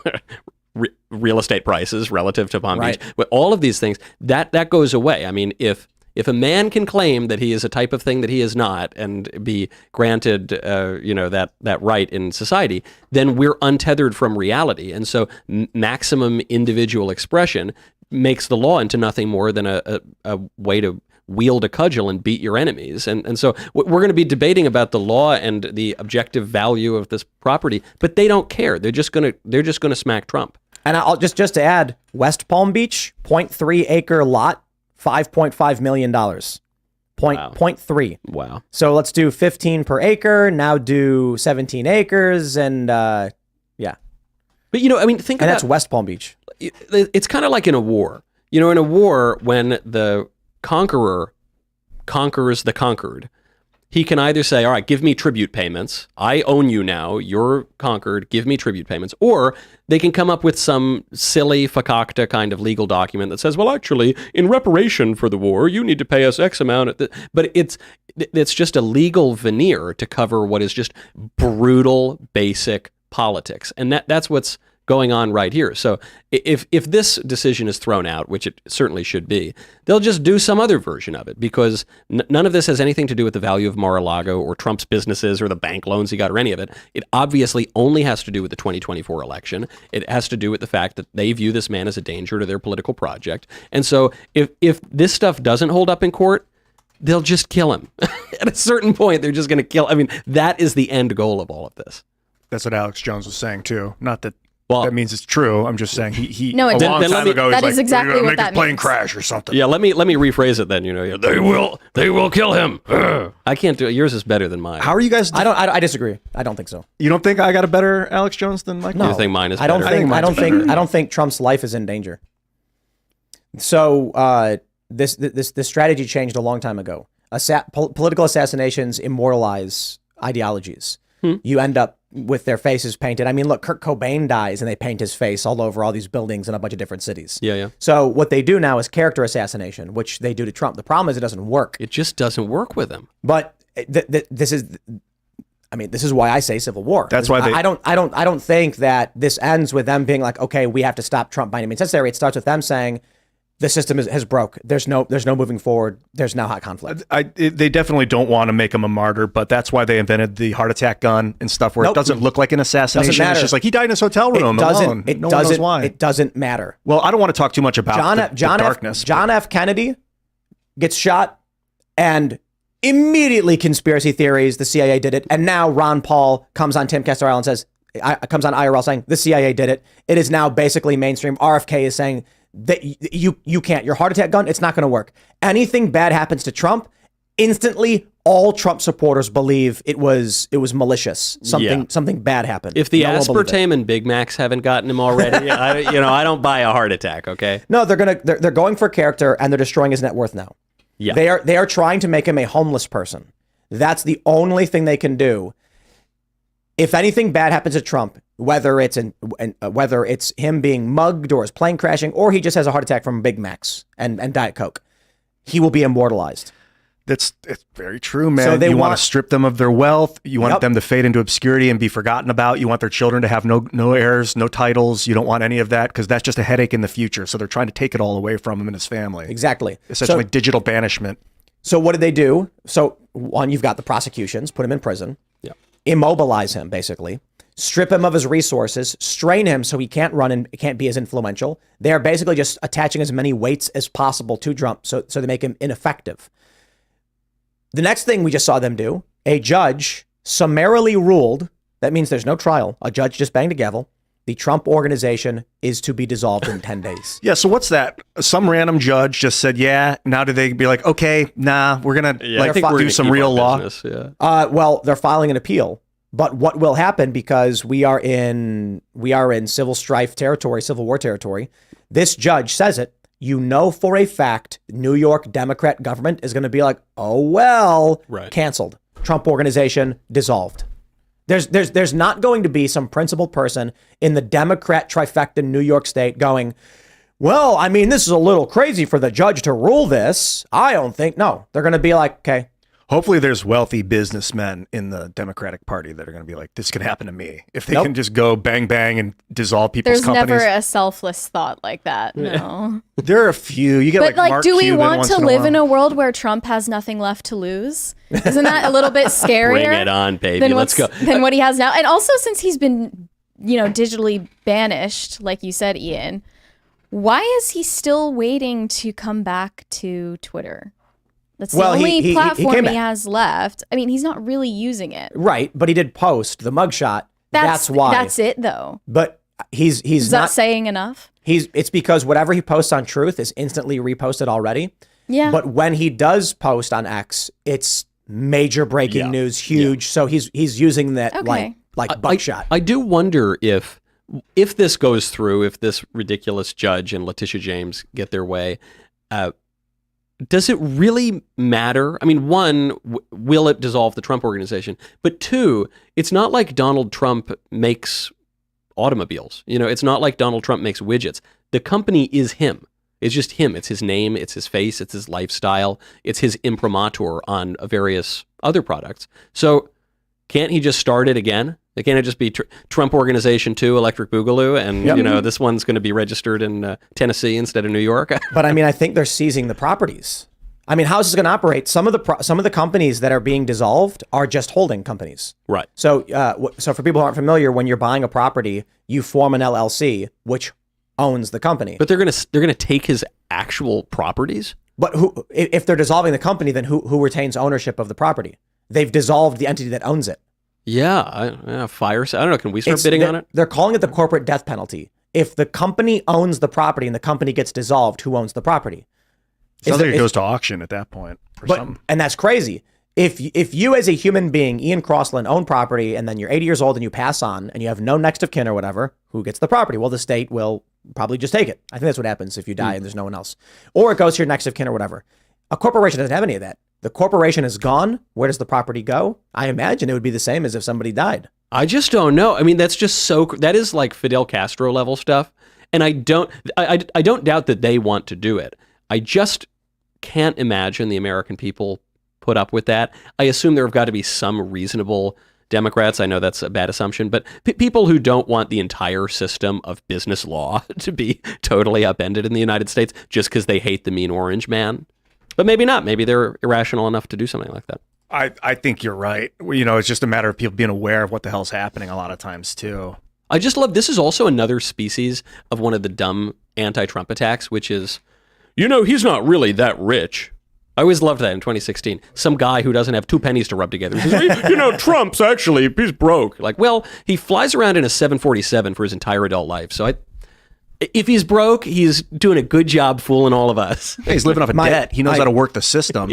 real estate prices relative to Palm Beach. But all of these things, that goes away. If a man can claim that he is a type of thing that he is not and be granted, that right in society, then we're untethered from reality. And so maximum individual expression makes the law into nothing more than a way to wield a cudgel and beat your enemies. And so we're going to be debating about the law and the objective value of this property, but they don't care. They're just going to smack Trump. And I'll just to add, West Palm Beach, 0.3 acre lot, $5.5 million. Wow. 0.3. Wow. So let's do 15 per acre. Now do 17 acres. And yeah. But, think and about... that's West Palm Beach. It's kind of like in a war. In a war, when the conqueror conquers the conquered, he can either say, all right, give me tribute payments. I own you now. You're conquered. Give me tribute payments. Or they can come up with some silly fakakta kind of legal document that says, well, actually, in reparation for the war, you need to pay us X amount. But it's just a legal veneer to cover what is just brutal, basic politics. And that's what's going on right here. So if this decision is thrown out, which it certainly should be, they'll just do some other version of it, because none of this has anything to do with the value of Mar-a-Lago or Trump's businesses or the bank loans he got or any of it. It obviously only has to do with the 2024 election. It has to do with the fact that they view this man as a danger to their political project. And so if this stuff doesn't hold up in court, they'll just kill him. At a certain point, they're just going to kill. I mean, that is the end goal of all of this. That's what Alex Jones was saying too. Not that Well, that means it's true. I'm just saying he No, it a didn't. long Then let time me- ago, that he's is like, exactly "We're gonna what make that his plane means." crash or something. Yeah, let me rephrase it then. They will kill him. I can't do it. Yours is better than mine. How are you guys? I disagree. I don't think so. You don't think I got a better Alex Jones than Mike? You think mine is I don't better? think. I don't mine's better. think. I don't think Trump's life is in danger. So this strategy changed a long time ago. Political assassinations immortalize ideologies. You end up with their faces painted. I mean, look, Kurt Cobain dies and they paint his face all over all these buildings in a bunch of different cities. Yeah. So what they do now is character assassination, which they do to Trump. The problem is it doesn't work. It just doesn't work with him. But this is why I say civil war. That's why I don't think that this ends with them being like, okay, we have to stop Trump by any means necessary. It starts with them saying the system has broke. There's no moving forward. There's now hot conflict. They definitely don't want to make him a martyr, but that's why they invented the heart attack gun and stuff, where Nope. it doesn't look like an assassination. Doesn't matter. It's just like he died in his hotel room alone. It no one knows doesn't. why. It doesn't matter. Well, I don't want to talk too much about the darkness. John F. Kennedy gets shot, and immediately conspiracy theories, the CIA did it. And now Ron Paul comes on Timcast IRL and says, comes on IRL saying the CIA did it. It is now basically mainstream. RFK is saying that you can't. Your heart attack gun, it's not going to work. Anything bad happens to Trump, instantly all Trump supporters believe it was malicious. Something bad happened. If the No one believed it. aspartame and Big Macs haven't gotten him already, I don't buy a heart attack. Okay. No, they're going for character, and they're destroying his net worth now. Yeah. They are trying to make him a homeless person. That's the only thing they can do. If anything bad happens to Trump, whether it's him being mugged or his plane crashing, or he just has a heart attack from Big Macs and Diet Coke, he will be immortalized. It's very true, man. So they you want want- to strip them of their wealth. You want Yep. them to fade into obscurity and be forgotten about. You want their children to have no heirs, no titles. You don't want any of that, because that's just a headache in the future. So they're trying to take it all away from him and his family. Exactly. Essentially digital banishment. So what did they do? So one, you've got the prosecutions, put him in prison, immobilize him, basically, strip him of his resources, strain him so he can't run and can't be as influential. They are basically just attaching as many weights as possible to Trump, so they make him ineffective. The next thing we just saw them do, a judge summarily ruled, that means there's no trial, a judge just banged a gavel, the Trump organization is to be dissolved in 10 days. Yeah, so what's that? Some random judge just said, yeah. Now do they be like, okay, nah, we're going to I think we're do gonna some keep real our law? business, yeah. Well, they're filing an appeal. But what will happen, because we are in civil strife territory, civil war territory, this judge says it, you know for a fact, New York Democrat government is going to be like, oh, well, Right. canceled. Trump organization dissolved. There's not going to be some principled person in the Democrat trifecta New York State going, well, I mean, this is a little crazy for the judge to rule this. I don't think. No, they're going to be like, okay. Hopefully there's wealthy businessmen in the Democratic Party that are going to be like, this could happen to me. If they can just go bang, bang and dissolve people's There's companies. never a selfless thought like that. No. There are a few. You get But like Mark do we Cuban want once to in a live while. in a world where Trump has nothing left to lose? Isn't that a little bit scarier? Bring it on, baby. Than Let's go. than what he has now. And also, since he's been, digitally banished, like you said, Ian, why is he still waiting to come back to Twitter? That's the Well, only platform came he back. has left. I mean, he's not really using it. Right, but he did post the mugshot. That's why. That's it, though. But he's Is not that saying enough? it's because whatever he posts on Truth is instantly reposted already. Yeah. But when he does post on X, it's major breaking news, huge. So he's using that Okay. like buckshot. I do wonder if this goes through, if this ridiculous judge and Letitia James get their way, does it really matter? I mean, one, will it dissolve the Trump organization? But two, it's not like Donald Trump makes automobiles. It's not like Donald Trump makes widgets. The company is him. It's just him. It's his name. It's his face. It's his lifestyle. It's his imprimatur on various other products. So can't he just start it again? Can't it just be Trump Organization 2, Electric Boogaloo, and this one's going to be registered in Tennessee instead of New York? But I mean, I think they're seizing the properties. I mean, how is this going to operate? Some of the companies that are being dissolved are just holding companies. Right. So, so for people who aren't familiar, when you're buying a property, you form an LLC, which owns the company. But they're gonna take his actual properties. But if they're dissolving the company, then who retains ownership of the property? They've dissolved the entity that owns it. Yeah, fire. I don't know. Can we start bidding on it? They're calling it the corporate death penalty. If the company owns the property and the company gets dissolved, who owns the property? Sounds like it goes to auction at that point. And that's crazy. If you as a human being, Ian Crossland, own property and then you're 80 years old and you pass on and you have no next of kin or whatever, who gets the property? Well, the state will probably just take it. I think that's what happens if you die and there's no one else. Or it goes to your next of kin or whatever. A corporation doesn't have any of that. The corporation is gone. Where does the property go? I imagine it would be the same as if somebody died. I just don't know. I mean, that's just that is like Fidel Castro level stuff. And I don't doubt that they want to do it. I just can't imagine the American people put up with that. I assume there have got to be some reasonable Democrats. I know that's a bad assumption, but people who don't want the entire system of business law to be totally upended in the United States just because they hate the mean orange man. But maybe not. Maybe they're irrational enough to do something like that. I think you're right. It's just a matter of people being aware of what the hell's happening a lot of times too. I just love, this is also another species of one of the dumb anti-Trump attacks, which is, he's not really that rich. I always loved that in 2016. Some guy who doesn't have 2 pennies to rub together. He says, Trump's actually, he's broke. Like, well, he flies around in a 747 for his entire adult life. So if he's broke, he's doing a good job fooling all of us. He's living off of debt. He knows how to work the system.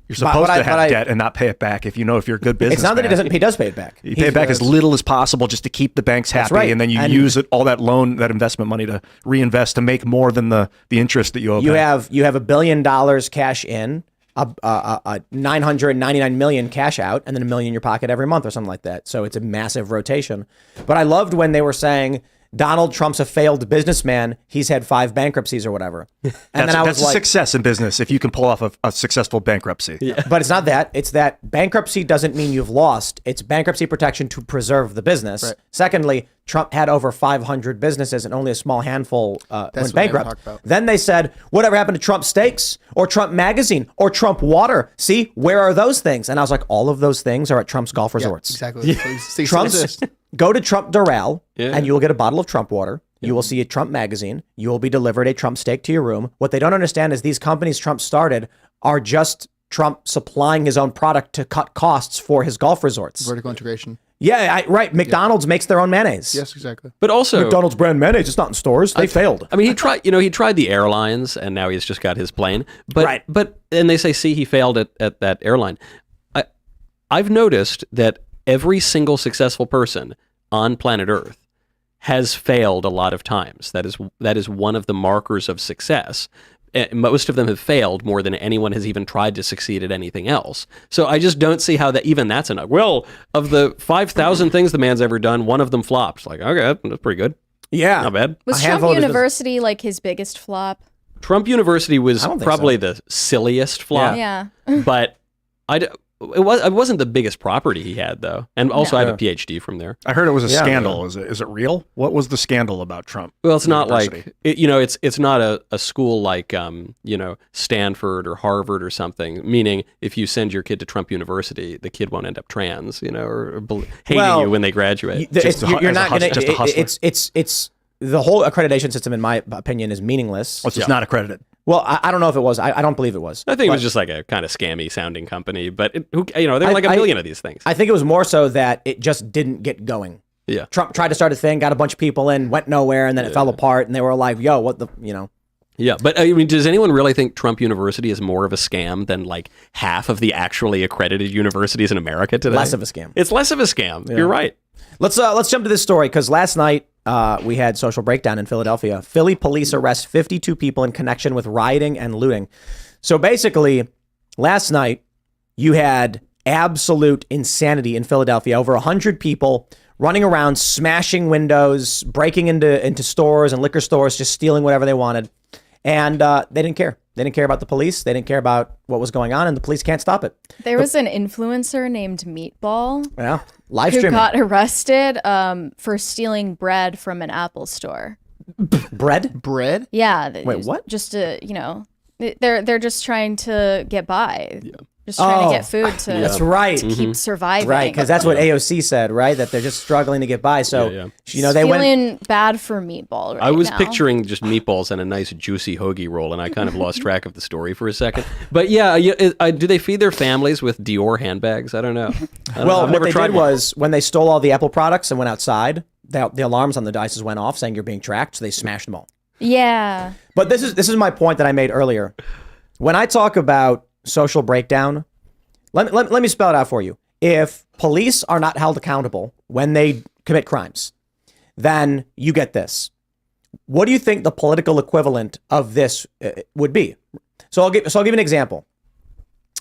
You're supposed to have debt and not pay it back if you're a good businessman. It's not that he doesn't. He does pay it back. You pay it back as little as possible just to keep the banks happy, right. And then you use all that that investment money to reinvest to make more than the interest that you owe. You have $1 billion cash in, a 999 million cash out, and then $1 million in your pocket every month or something like that. So it's a massive rotation. But I loved when they were saying Donald Trump's a failed businessman. He's had 5 bankruptcies or whatever. And that's a success in business if you can pull off a successful bankruptcy. Yeah. But it's not that. It's that bankruptcy doesn't mean you've lost. It's bankruptcy protection to preserve the business. Right. Secondly, Trump had over 500 businesses and only a small handful went bankrupt. Then they said, whatever happened to Trump Steaks or Trump Magazine or Trump Water? See, where are those things? And I was like, all of those things are at Trump's golf resorts. Exactly. Yeah. Trump's... Go to Trump Doral and you will get a bottle of Trump water. You will see a Trump magazine. You will be delivered a Trump steak to your room. What they don't understand is these companies Trump started are just Trump supplying his own product to cut costs for his golf resorts. Vertical integration. Yeah, right. McDonald's makes their own mayonnaise. Yes, exactly. But also McDonald's brand mayonnaise, it's not in stores. They failed. I mean, he tried the airlines and now he's just got his plane. But right. And they say, see, he failed at that airline. I've noticed that every single successful person on planet Earth has failed a lot of times. That is one of the markers of success. Most of them have failed more than anyone has even tried to succeed at anything else. So I just don't see how that's enough. Well, of the 5,000 things the man's ever done, one of them flopped. Like, okay, that's pretty good. Yeah. Not bad. Was Trump University like his biggest flop? Trump University was probably the silliest flop. Yeah. But it wasn't the biggest property he had, though. And also, I have a PhD from there. I heard it was a scandal. Is it real? What was the scandal about Trump? Well, it's not like, it's not a school like, Stanford or Harvard or something, meaning if you send your kid to Trump University, the kid won't end up trans, or hating you when they graduate. You're not going to, it's the whole accreditation system, in my opinion, is meaningless. It's not accredited. Well, I don't know if it was. I don't believe it was. I think it was just like a kind of scammy sounding company, but there are like a million of these things. I think it was more so that it just didn't get going. Yeah. Trump tried to start a thing, got a bunch of people in, went nowhere, and then it fell apart, and they were like, yo, what the, Yeah, but I mean, does anyone really think Trump University is more of a scam than like half of the actually accredited universities in America today? Less of a scam. It's less of a scam. Yeah. You're right. Let's jump to this story, because last night, we had social breakdown in Philadelphia. Philly police arrest 52 people in connection with rioting and looting. So basically, last night, you had absolute insanity in Philadelphia. Over 100 people running around, smashing windows, breaking into stores and liquor stores, just stealing whatever they wanted. And they didn't care. They didn't care about the police. They didn't care about what was going on, and the police can't stop it. There was an influencer named Meatball Yeah, live who streaming. got arrested for stealing bread from an Apple store. Bread? Bread? Wait, what? Just to, they're just trying to get by. Just trying to get food to That's right. keep surviving. Right, because that's what AOC said, right? That they're just struggling to get by. So, they went. Feeling bad for Meatball right I was now. picturing just meatballs and a nice juicy hoagie roll, and I kind of lost track of the story for a second. But do they feed their families with Dior handbags? I don't know. Well, I've what never they tried did one. was when they stole all the Apple products and went outside, the alarms on the devices went off saying you're being tracked. So they smashed them all. Yeah. But this is my point that I made earlier. When I talk about social breakdown, let me spell it out for you. If police are not held accountable when they commit crimes, then you get this. What do you think the political equivalent of this would be? So I'll give you an example.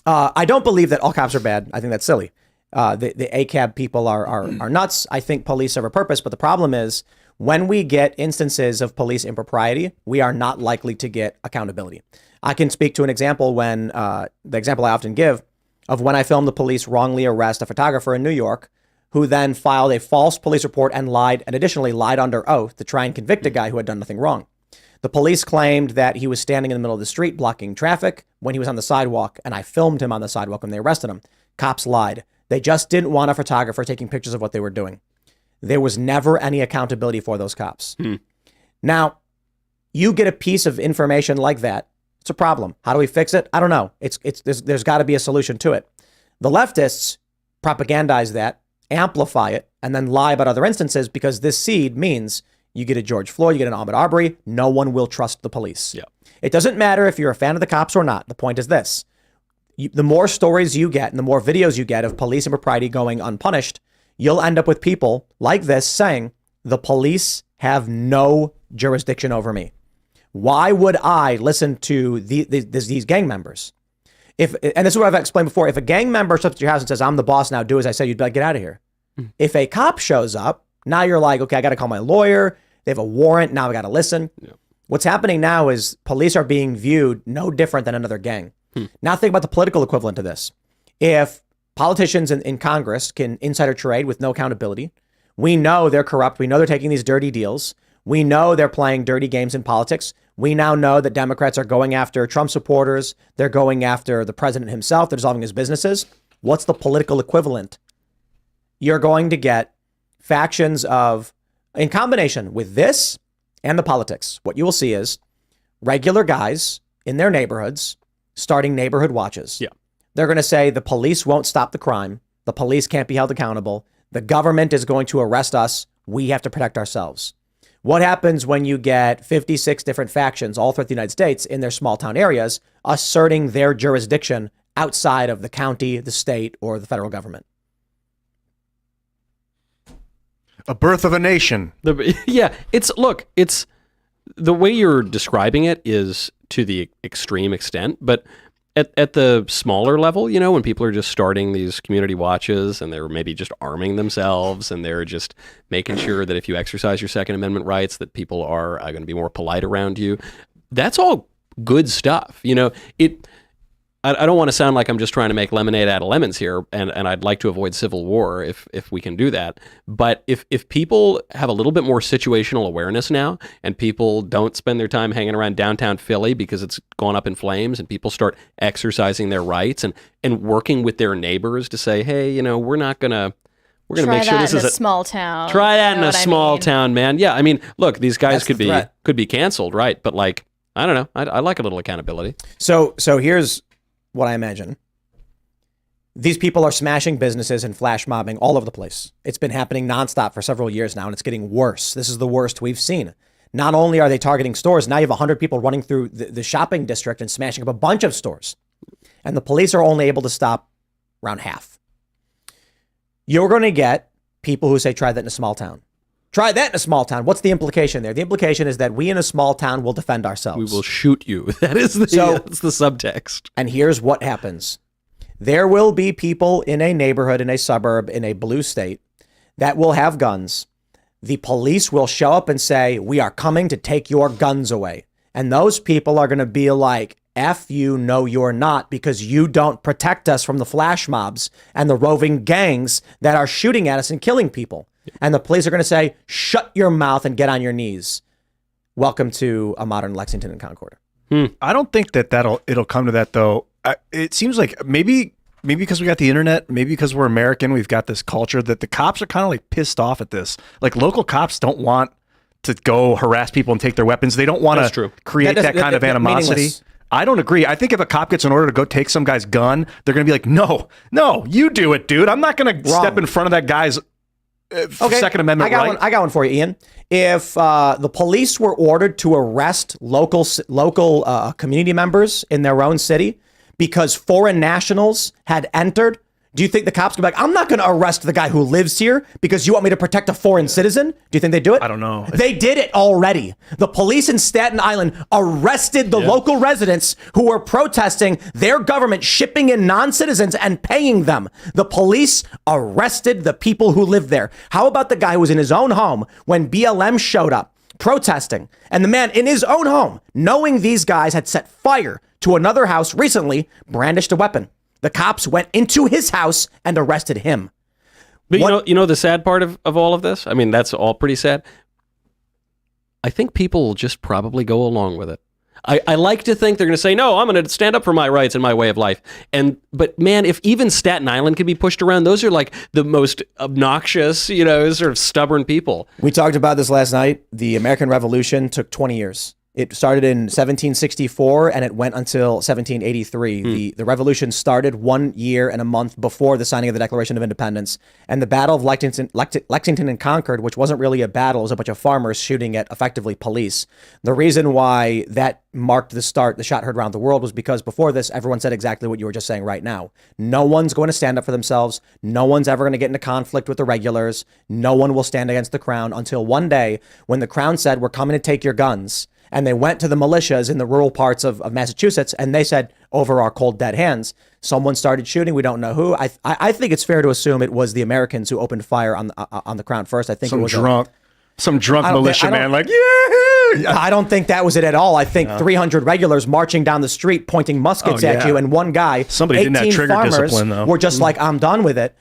I don't believe that all cops are bad. I think that's silly. The ACAB people are nuts. I think police serve a purpose, but the problem is when we get instances of police impropriety, we are not likely to get accountability. I can speak to an example when the example I often give of when I filmed the police wrongly arrest a photographer in New York who then filed a false police report and additionally lied under oath to try and convict a guy who had done nothing wrong. The police claimed that he was standing in the middle of the street blocking traffic when he was on the sidewalk, and I filmed him on the sidewalk when they arrested him. Cops lied. They just didn't want a photographer taking pictures of what they were doing. There was never any accountability for those cops. Now, you get a piece of information like that. It's a problem. How do we fix it? I don't know. There's got to be a solution to it. The leftists propagandize that, amplify it, and then lie about other instances because this seed means you get a George Floyd, you get an Ahmaud Arbery, no one will trust the police. Yeah. It doesn't matter if you're a fan of the cops or not. The point is this. The more stories you get and the more videos you get of police impropriety going unpunished, you'll end up with people like this saying, the police have no jurisdiction over me. Why would I listen to these gang members? And this is what I've explained before. If a gang member shows up to your house and says, I'm the boss now, do as I said, you'd be like, get out of here. If a cop shows up, now you're like, okay, I got to call my lawyer. They have a warrant. Now I got to listen. Yeah. What's happening now is police are being viewed no different than another gang. Now think about the political equivalent to this. If politicians in Congress can insider trade with no accountability, we know they're corrupt. We know they're taking these dirty deals. We know they're playing dirty games in politics. We now know that Democrats are going after Trump supporters. They're going after the president himself. They're dissolving his businesses. What's the political equivalent? You're going to get factions in combination with this and the politics. What you will see is regular guys in their neighborhoods starting neighborhood watches. Yeah. They're going to say the police won't stop the crime. The police can't be held accountable. The government is going to arrest us. We have to protect ourselves. What happens when you get 56 different factions all throughout the United States in their small town areas asserting their jurisdiction outside of the county, the state, or the federal government? A birth of a nation. It's the way you're describing it is to the extreme extent, but at the smaller level, when people are just starting these community watches and they're maybe just arming themselves and they're just making sure that if you exercise your Second Amendment rights, that people are going to be more polite around you. That's all good stuff. I don't want to sound like I'm just trying to make lemonade out of lemons here, and I'd like to avoid civil war if we can do that. But if people have a little bit more situational awareness now, and people don't spend their time hanging around downtown Philly because it's gone up in flames, and people start exercising their rights and working with their neighbors to say, hey, we're going to make sure this is a small town. Try that in a small town, man. Yeah, I mean, look, these guys That's the could be canceled, right? But I don't know. I like a little accountability. So here's what I imagine. These people are smashing businesses and flash mobbing all over the place. It's been happening nonstop for several years now, and it's getting worse. This is the worst we've seen. Not only are they targeting stores, now you have 100 people running through the shopping district and smashing up a bunch of stores. And the police are only able to stop around half. You're going to get people who say, try that in a small town. Try that in a small town. What's the implication there? The implication is that we in a small town will defend ourselves. We will shoot you. That's the subtext. And here's what happens. There will be people in a neighborhood, in a suburb, in a blue state that will have guns. The police will show up and say, we are coming to take your guns away. And those people are going to be like, F you, no, you're not, because you don't protect us from the flash mobs and the roving gangs that are shooting at us and killing people. And the police are going to say, shut your mouth and get on your knees. Welcome to a modern Lexington and Concord. I don't think it'll come to that, though. It seems like maybe because we got the internet, maybe because we're American, we've got this culture that the cops are kind of like pissed off at this. Like local cops don't want to go harass people and take their weapons. They don't want to create that kind of animosity. Meaningless. I don't agree. I think if a cop gets an order to go take some guy's gun, they're going to be like, no, you do it, dude. I'm not going to step in front of that guy's Second Amendment right. I got one for you, Ian. If the police were ordered to arrest local community members in their own city because foreign nationals had entered, do you think the cops could be like, I'm not going to arrest the guy who lives here because you want me to protect a foreign citizen? Do you think they do it? I don't know. They did it already. The police in Staten Island arrested the local residents who were protesting their government shipping in non-citizens and paying them. The police arrested the people who lived there. How about the guy who was in his own home when BLM showed up protesting? And the man in his own home, knowing these guys had set fire to another house recently, brandished a weapon. The cops went into his house and arrested him. But you know the sad part of all of this? I mean, that's all pretty sad. I think people will just probably go along with it. I like to think they're going to say, no, I'm going to stand up for my rights and my way of life. But man, if even Staten Island can be pushed around, those are like the most obnoxious, sort of stubborn people. We talked about this last night. The American Revolution took 20 years. It started in 1764 and it went until 1783. The revolution started 1 year and a month before the signing of the Declaration of Independence. And the Battle of Lexington and Concord, which wasn't really a battle, it was a bunch of farmers shooting at effectively police. The reason why that marked the start, the shot heard around the world, was because before this, everyone said exactly what you were just saying right now. No one's going to stand up for themselves. No one's ever going to get into conflict with the regulars. No one will stand against the crown until one day when the crown said, we're coming to take your guns. And they went to the militias in the rural parts of Massachusetts, and they said, over our cold, dead hands. Someone started shooting. We don't know who. I think it's fair to assume it was the Americans who opened fire on the crown first. I think it was some drunk militia man like, yeah. I don't think that was it at all. I think 300 regulars marching down the street pointing muskets at you, and one guy, somebody didn't have trigger discipline, though. Were just like, I'm done with it.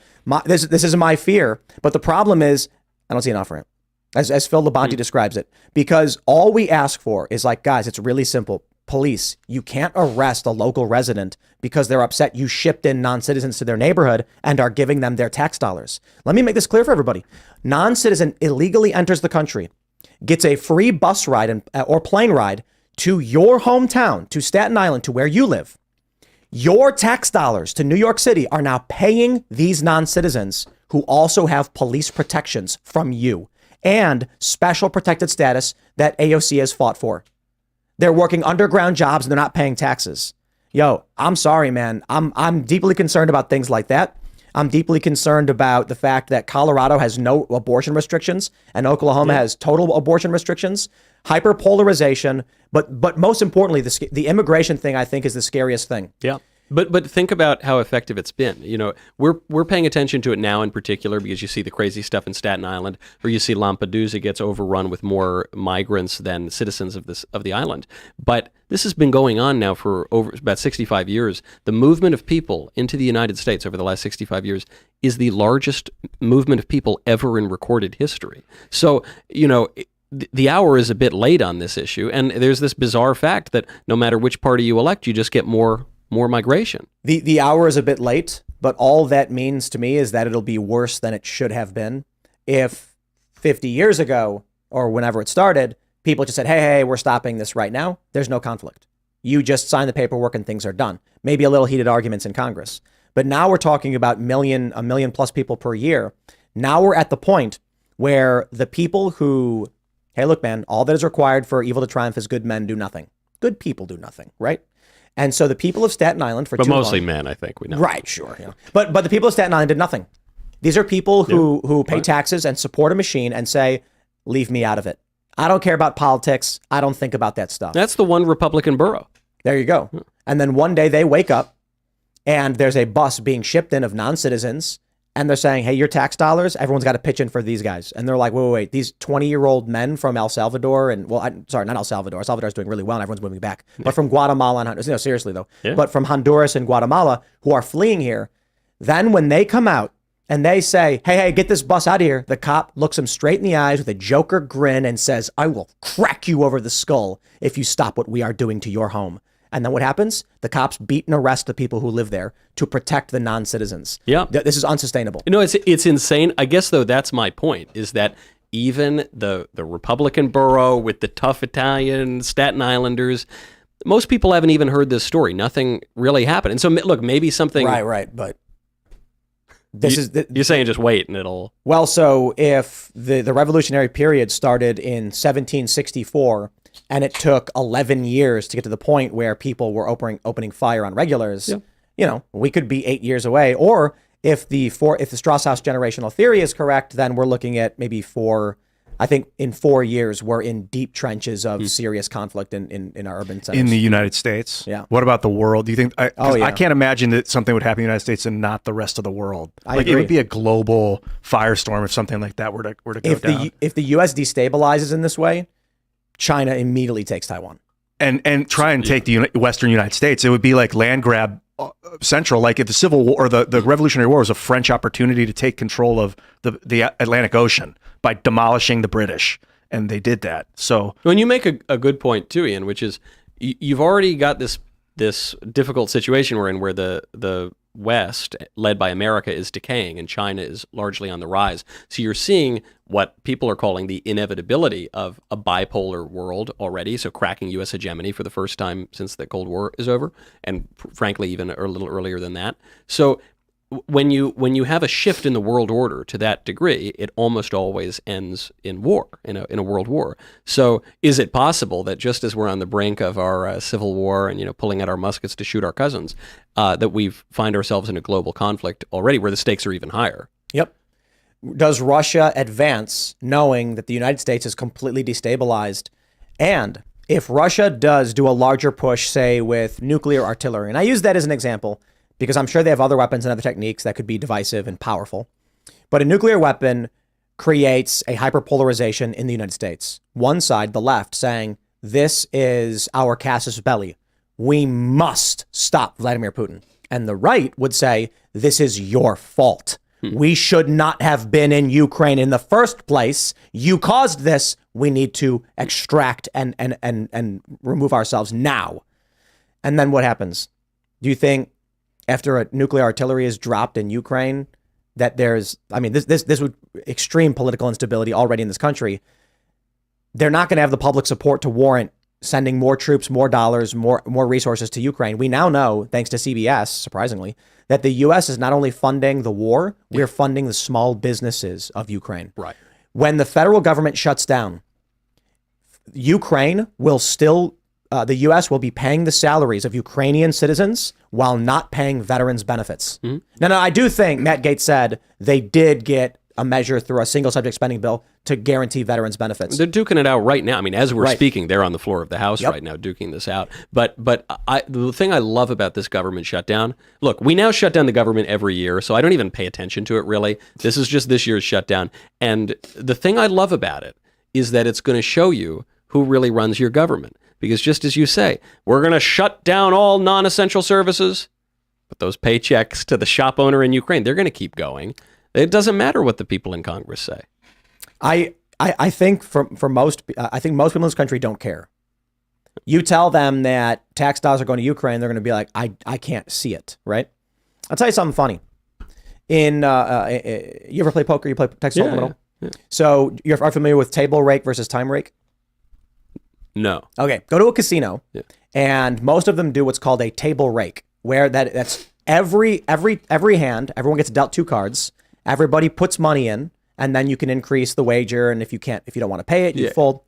This is my fear. But the problem is, I don't see an off-ramp. As Phil Labonte describes it, because all we ask for is like, guys, it's really simple. Police, you can't arrest a local resident because they're upset you shipped in non-citizens to their neighborhood and are giving them their tax dollars. Let me make this clear for everybody. Non-citizen illegally enters the country, gets a free bus ride or plane ride to your hometown, to Staten Island, to where you live. Your tax dollars to New York City are now paying these non-citizens who also have police protections from you and special protected status that AOC has fought for. They're working underground jobs and they're not paying taxes. Yo, I'm sorry, man. I'm deeply concerned about things like that. I'm deeply concerned about the fact that Colorado has no abortion restrictions and Oklahoma has total abortion restrictions, hyperpolarization, but most importantly, the immigration thing, I think, is the scariest thing. Yeah. But think about how effective it's been. We're paying attention to it now in particular because you see the crazy stuff in Staten Island, where you see Lampedusa gets overrun with more migrants than citizens of the island. But this has been going on now for over about 65 years. The movement of people into the United States over the last 65 years is the largest movement of people ever in recorded history. So, the hour is a bit late on this issue, and there's this bizarre fact that no matter which party you elect, you just get more migration. The hour is a bit late, but all that means to me is that it'll be worse than it should have been. If 50 years ago or whenever it started, people just said, hey, we're stopping this right now, there's no conflict. You just sign the paperwork and things are done. Maybe a little heated arguments in Congress. But now we're talking about a million plus people per year. Now we're at the point where the people who, hey, look, man, all that is required for evil to triumph is good men do nothing. Good people do nothing, right? And so the people of Staten Island but mostly men, I think we know. Right, sure. Yeah. But the people of Staten Island did nothing. These are people who pay taxes and support a machine and say, leave me out of it. I don't care about politics. I don't think about that stuff. That's the one Republican borough. There you go. And then one day they wake up and there's a bus being shipped in of non-citizens and they're saying, hey, your tax dollars, everyone's got to pitch in for these guys. And they're like, wait, these 20-year-old men from El Salvador sorry, not El Salvador. El Salvador's doing really well and everyone's moving back. But from Guatemala and Honduras, no, seriously though, but from Honduras and Guatemala who are fleeing here, then when they come out and they say, hey, get this bus out of here, the cop looks them straight in the eyes with a Joker grin and says, I will crack you over the skull if you stop what we are doing to your home. And then what happens? The cops beat and arrest the people who live there to protect the non-citizens. Yeah. This is unsustainable. It's insane. I guess, though, that's my point, is that even the Republican borough with the tough Italian Staten Islanders, most people haven't even heard this story. Nothing really happened. And so, look, maybe something... Right. But you're saying just wait and it'll... Well, so if the revolutionary period started in 1764... and it took 11 years to get to the point where people were opening fire on regulars, we could be 8 years away. Or if the Strauss-House generational theory is correct, then we're looking at maybe in 4 years, we're in deep trenches of serious conflict in our urban centers. In the United States? Yeah. What about the world? Do you think, yeah. I can't imagine that something would happen in the United States and not the rest of the world. I It agree. would be a global firestorm if something like that were to go down. If the U.S. destabilizes in this way, China immediately takes Taiwan. And try and take the Western United States. It would be like land grab central. Like if the Civil War or the Revolutionary War was a French opportunity to take control of the Atlantic Ocean by demolishing the British. And they did that. So when you make a good point too, Ian, which is you've already got this difficult situation we're in where the West, led by America, is decaying and China is largely on the rise. So you're seeing what people are calling the inevitability of a bipolar world already, so cracking U.S. hegemony for the first time since the Cold War is over, and frankly even a little earlier than that. So when you have a shift in the world order to that degree, it almost always ends in war, in a world war. So is it possible that just as we're on the brink of our civil war and pulling out our muskets to shoot our cousins, that we find ourselves in a global conflict already where the stakes are even higher? Yep. Does Russia advance knowing that the United States is completely destabilized? And if Russia does do a larger push, say with nuclear artillery, and I use that as an example because I'm sure they have other weapons and other techniques that could be divisive and powerful. But a nuclear weapon creates a hyperpolarization in the United States. One side, the left, saying, this is our casus belli. We must stop Vladimir Putin. And the right would say, this is your fault. We should not have been in Ukraine in the first place. You caused this. We need to extract and remove ourselves now. And then what happens? Do you think after a nuclear artillery is dropped in Ukraine, that this would extreme political instability already in this country. They're not going to have the public support to warrant sending more troops, more dollars, more resources to Ukraine. We now know, thanks to CBS, surprisingly, that the U.S. is not only funding the war, we're funding the small businesses of Ukraine. Right. When the federal government shuts down, Ukraine will still, the U.S. will be paying the salaries of Ukrainian citizens while not paying veterans benefits. Mm-hmm. Now, I do think Matt Gaetz said they did get a measure through a single subject spending bill to guarantee veterans benefits. They're duking it out right now. I mean, as we're speaking, they're on the floor of the House right now duking this out. But the thing I love about this government shutdown, look, we now shut down the government every year, so I don't even pay attention to it really. This is just this year's shutdown. And the thing I love about it is that it's going to show you who really runs your government. Because just as you say, we're going to shut down all non-essential services, but those paychecks to the shop owner in Ukraine, they're going to keep going. It doesn't matter what the people in Congress say. I think for most, I think most people in this country don't care. You tell them that tax dollars are going to Ukraine, they're going to be like, I can't see it, right? I'll tell you something funny. You ever play poker? You play Texas Hold'em at all? Yeah. So are familiar with table rake versus time rake? No. Okay, go to a casino, and most of them do what's called a table rake, where that's every hand, everyone gets dealt 2 cards. Everybody puts money in, and then you can increase the wager. And if you don't want to pay it, you fold.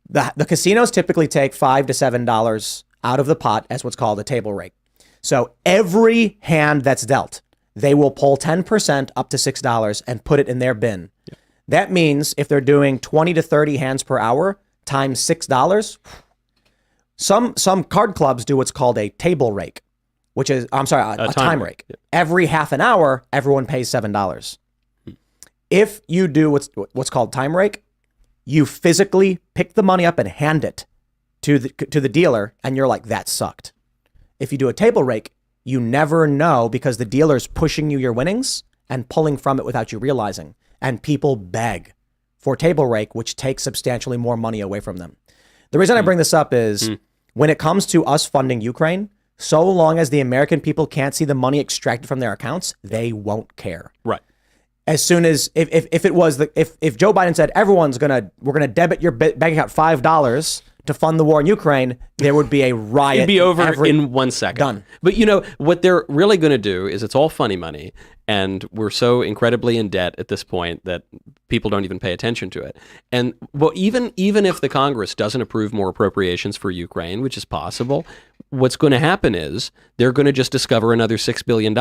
The casinos typically take $5 to $7 out of the pot as what's called a table rake. So every hand that's dealt, they will pull 10% up to $6 and put it in their bin. Yeah. That means if they're doing 20 to 30 hands per hour times $6, some card clubs do what's called a table rake. which is, I'm sorry, a time rake. Yeah. Every half an hour, everyone pays $7. If you do what's called time rake, you physically pick the money up and hand it to the dealer, and you're like, that sucked. If you do a table rake, you never know because the dealer's pushing you your winnings and pulling from it without you realizing. And people beg for table rake, which takes substantially more money away from them. The reason I bring this up is when it comes to us funding Ukraine, so long as the American people can't see the money extracted from their accounts, they won't care. Right. As soon as if it was if Joe Biden said we're gonna debit your bank account $5 to fund the war in Ukraine, there would be a riot. It'd be over in 1 second. Done. But you know, what they're really going to do is it's all funny money. And we're so incredibly in debt at this point that people don't even pay attention to it. And well, even if the Congress doesn't approve more appropriations for Ukraine, which is possible, what's going to happen is they're going to just discover another $6 billion.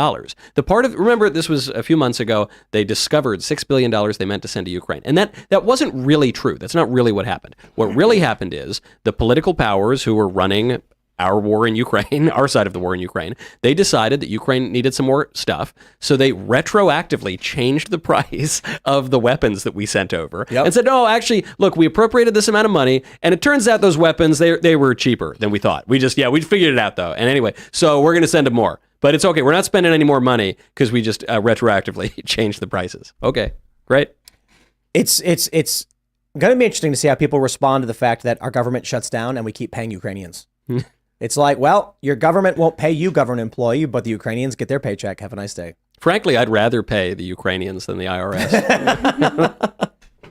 Remember, this was a few months ago, they discovered $6 billion they meant to send to Ukraine. And that wasn't really true. That's not really what happened. What really happened is the political powers who were running our war in Ukraine, our side of the war in Ukraine, they decided that Ukraine needed some more stuff. So they retroactively changed the price of the weapons that we sent over and said, no, actually, look, we appropriated this amount of money. And it turns out those weapons, they were cheaper than we thought. We figured it out, though. And anyway, so we're going to send them more. But it's okay. We're not spending any more money because we just retroactively changed the prices. Okay, great. It's going to be interesting to see how people respond to the fact that our government shuts down and we keep paying Ukrainians. It's like, well, your government won't pay you, government employee, but the Ukrainians get their paycheck. Have a nice day. Frankly, I'd rather pay the Ukrainians than the IRS.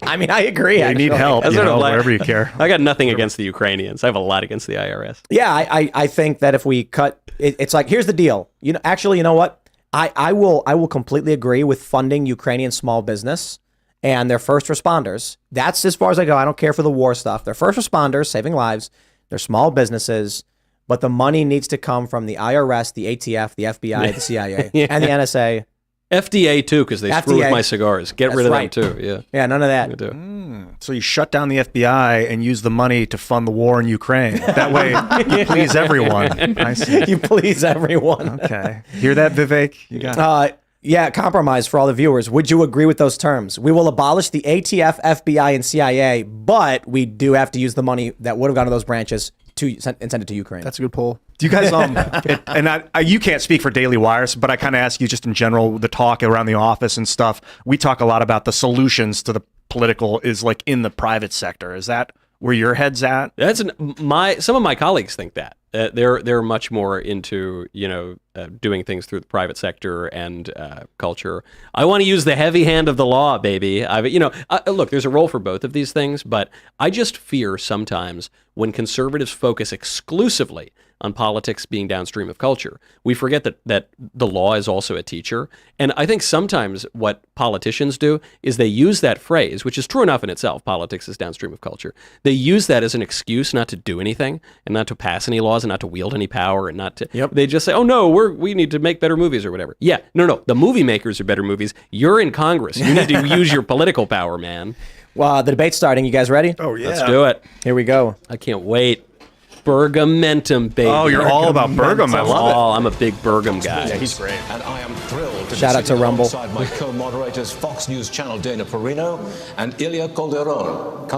I mean, I agree. They need help, wherever you care. I got nothing against the Ukrainians. I have a lot against the IRS. Yeah, I think that if we cut, it's like, here's the deal. You know what? I will completely agree with funding Ukrainian small business and their first responders. That's as far as I go. I don't care for the war stuff. They're first responders, saving lives. They're small businesses. But the money needs to come from the IRS, the ATF, the FBI, the CIA, and the NSA. FDA, too, because they screw with my cigars. Get rid of them, too. Yeah, yeah, none of that. So you shut down the FBI and use the money to fund the war in Ukraine. That way you please everyone. I see. You please everyone. Okay. Hear that, Vivek? You got it. Yeah, compromise for all the viewers. Would you agree with those terms? We will abolish the ATF, FBI, and CIA, but we do have to use the money that would have gone to those branches and send it to Ukraine. That's a good poll. Do you guys, you can't speak for Daily Wires, but I kind of ask you just in general, the talk around the office and stuff, we talk a lot about the solutions to the political is like in the private sector. Is that where your head's at? Some of my colleagues think that. They're much more into doing things through the private sector and culture. I want to use the heavy hand of the law, baby. Look, there's a role for both of these things, but I just fear sometimes when conservatives focus exclusively on politics being downstream of culture, we forget that the law is also a teacher. And I think sometimes what politicians do is they use that phrase, which is true enough in itself, politics is downstream of culture. They use that as an excuse not to do anything and not to pass any laws and not to wield any power and not to, they just say, oh no, we need to make better movies or whatever. Yeah, no, the movie makers are better movies. You're in Congress. You need to use your political power, man. Well, the debate's starting. You guys ready? Oh yeah. Let's do it. Here we go. I can't wait. Bergamentum, baby. Oh, you're all about Bergam. I love it. I'm a big Bergam guy. Yeah, he's great. And I am thrilled to Shout out to Rumble. alongside my co-moderators, Fox News Channel Dana Perino and Ilya Calderon.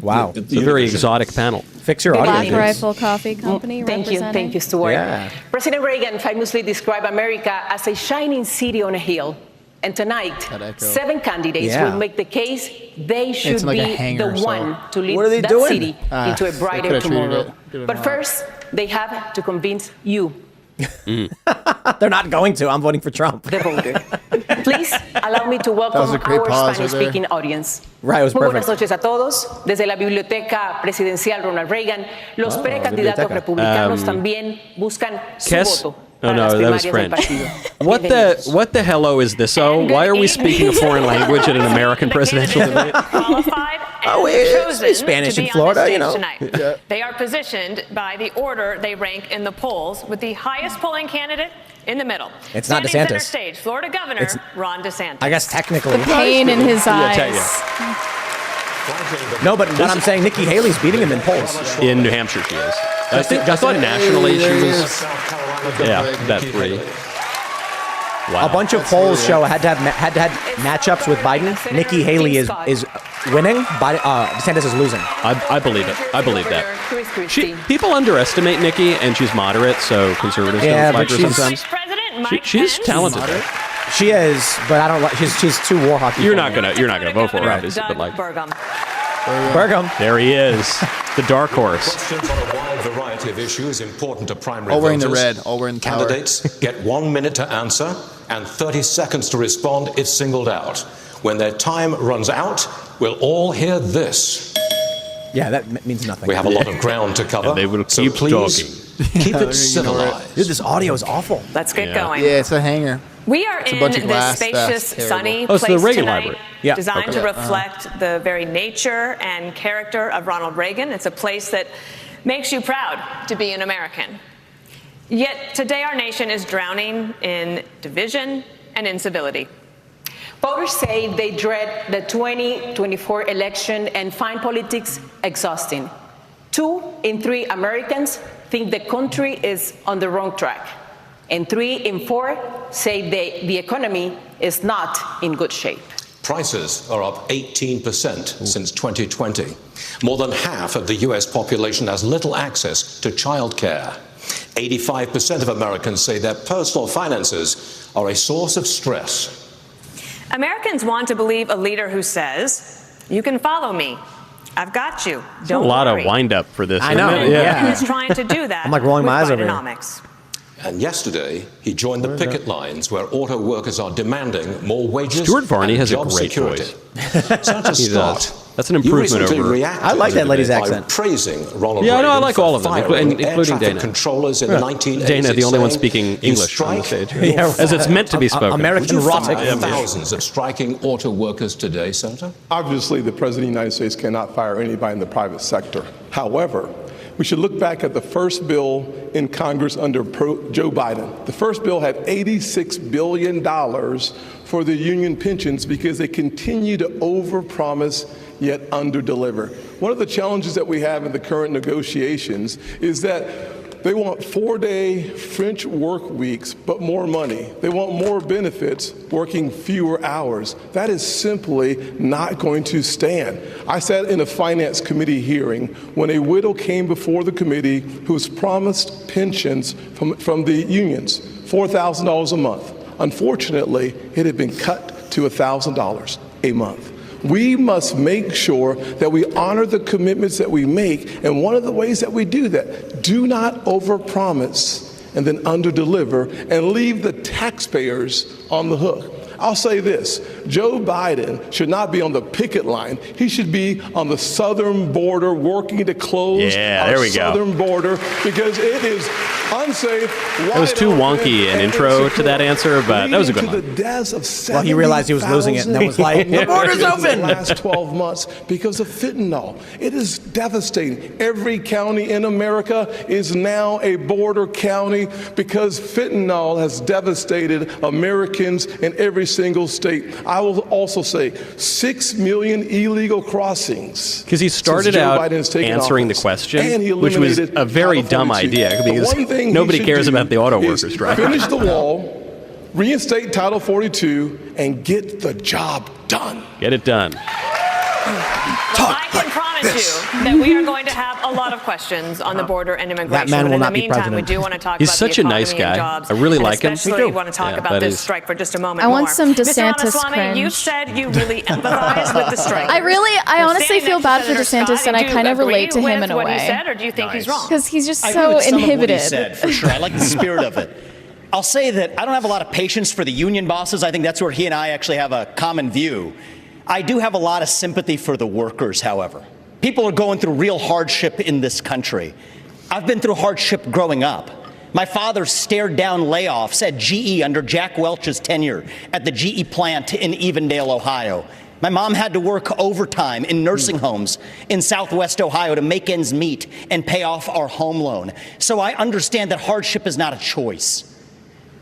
Wow. It's a very exotic panel. Fix your Black audio. Rifle Coffee Company. Thank you, Stuart. Yeah. President Reagan famously described America as a shining city on a hill. And tonight, 7 candidates will make the case they should like a be hanger, the so- one to lead What are they that doing? city into a they brighter could've treated tomorrow. it But first, they have to convince you, They're not going to. I'm voting for Trump. the voter. Please allow me to welcome was a great our pause right Spanish-speaking audience. Right, it was Muy perfect. buenas noches a todos. Desde la Biblioteca Presidencial Ronald Reagan, los precandidatos biblioteca. republicanos también buscan su Kes? voto. Oh para no, las that was primarias del French. partido. What the hello is this? Oh, why are we speaking a foreign language at an American presidential debate? Qualified and Oh, it's chosen Spanish to in be Florida, on this you know. stage tonight. They are positioned by the order they rank in the polls, with the highest polling candidate in the middle. It's not Standing DeSantis. center stage, Florida Governor Ron DeSantis. I guess technically. Pain in his eyes. Yeah. No, but I'm saying Nikki Haley's beating him in polls. In New Hampshire, she is. I thought nationally she was. South Carolina. Yeah, that three. Wow. A bunch of polls show had to have matchups with Biden. Nikki Haley is winning. DeSantis is losing. I believe it. I believe that. People underestimate Nikki, and she's moderate, so conservatives don't like her sometimes. She's talented. She is, but I don't like. She's too war hawky. You're not gonna vote for her, obviously, but like Burgum. there he is, the dark horse. Questions on a wide variety of issues important to primary All wearing the voters. red, all wearing the tower. Candidates get 1 minute to answer and 30 seconds to respond if singled out. When their time runs out, we'll all hear this. Yeah, that means nothing. We have a lot of ground to cover, And they will so keep please keep it civilized. Dude, this audio is awful. Let's get going. Yeah, it's a hanger. We are a in bunch of this glass. spacious, That's sunny terrible. Oh, it's place the Reagan tonight, Library. Yeah. designed Okay. to reflect the very nature and character of Ronald Reagan. It's a place that makes you proud to be an American. Yet today our nation is drowning in division and incivility. Voters say they dread the 2024 election and find politics exhausting. 2 in 3 Americans think the country is on the wrong track. And 3 in 4 say the economy is not in good shape. Prices are up 18% since 2020. More than half of the U.S. population has little access to childcare. 85% of Americans say their personal finances are a source of stress. Americans want to believe a leader who says, "You can follow me. I've got you. Don't a lot worry." of wind up for this. I isn't know, it? yeah. And is trying to do that I'm like rolling with my eyes over here. Bidenomics. And yesterday, he joined the picket lines where auto workers are demanding more wages. Stuart Varney and has a job great security. voice. Senator He Scott, does. That's an you improvement recently over- reacted I like that lady's by accent. praising Ronald Yeah, I know, I Reagan like for all of them, firing air including traffic Dana. controllers in the 1980s. Dana, the only one saying, speaking "You English on the strike, stage, Yeah, as it's meant to be spoken. American Would you erotic. fire thousands of striking auto workers today, Senator? Obviously, the President of the United States cannot fire anybody in the private sector. However, we should look back at the first bill in Congress under Joe Biden. The first bill had $86 billion for the union pensions because they continue to overpromise yet underdeliver. One of the challenges that we have in the current negotiations is that they want 4-day French work weeks, but more money. They want more benefits, working fewer hours. That is simply not going to stand. I sat in a finance committee hearing when a widow came before the committee who was promised pensions from the unions, $4,000 a month. Unfortunately, it had been cut to $1,000 a month. We must make sure that we honor the commitments that we make, and one of the ways that we do that, do not overpromise and then underdeliver and leave the taxpayers on the hook. I'll say this, Joe Biden should not be on the picket line. He should be on the southern border working to close our southern border because it is unsafe. It was too wonky an intro to that answer, but that was a good one. Well, he realized he was losing it and then was like, the border's open! The last 12 months because of fentanyl. It is devastating. Every county in America is now a border county because fentanyl has devastated Americans in every single state. I will also say 6 million illegal crossings. Because he started out answering the question, which was a very dumb idea because nobody cares about the auto workers strike. Finish the wall, reinstate Title 42, and get the job done. Get it done. Well, I can promise you that we are going to have a lot of questions on the border and immigration. That man but will in the not be meantime, we president. do want to talk He's about such the a nice economy and guy. jobs. I really and like him. especially want to talk about this strike for just a moment I want more. some Mr. DeSantis Ramaswamy, you cringe. said you really empathize with the strike. I honestly feel bad for DeSantis, and I kind of relate to him in a what he way. said, or do you think he's wrong? Because he's just I agree so with some of what he inhibited. said, for sure. I like the spirit of it. I'll say that I don't have a lot of patience for the union bosses. I think that's where he and I actually have a common view. I do have a lot of sympathy for the workers, however. People are going through real hardship in this country. I've been through hardship growing up. My father stared down layoffs at GE under Jack Welch's tenure at the GE plant in Evendale, Ohio. My mom had to work overtime in nursing homes in Southwest Ohio to make ends meet and pay off our home loan. So I understand that hardship is not a choice.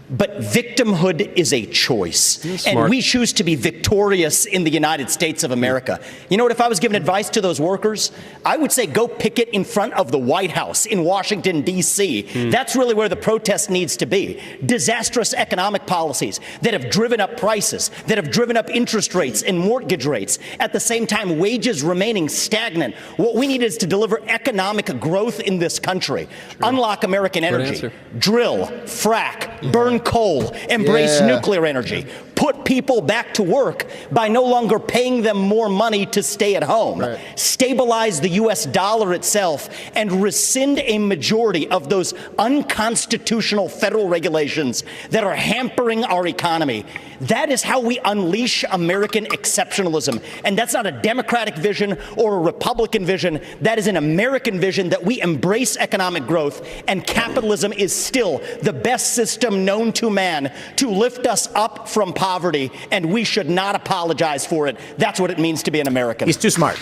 But victimhood is a choice. And we choose to be victorious in the United States of America. You know what? If I was giving advice to those workers, I would say go picket in front of the White House in Washington, D.C. That's really where the protest needs to be. Disastrous economic policies that have driven up prices, that have driven up interest rates and mortgage rates. At the same time, wages remaining stagnant. What we need is to deliver economic growth in this country. Unlock American energy. Drill, frack, burn coal, embrace nuclear energy, put people back to work by no longer paying them more money to stay at home, stabilize the U.S. dollar itself, and rescind a majority of those unconstitutional federal regulations that are hampering our economy. That is how we unleash American exceptionalism. And that's not a Democratic vision or a Republican vision. That is an American vision that we embrace economic growth, and capitalism is still the best system known to man to lift us up from poverty, and we should not apologize for it. That's what it means to be an American. He's too smart.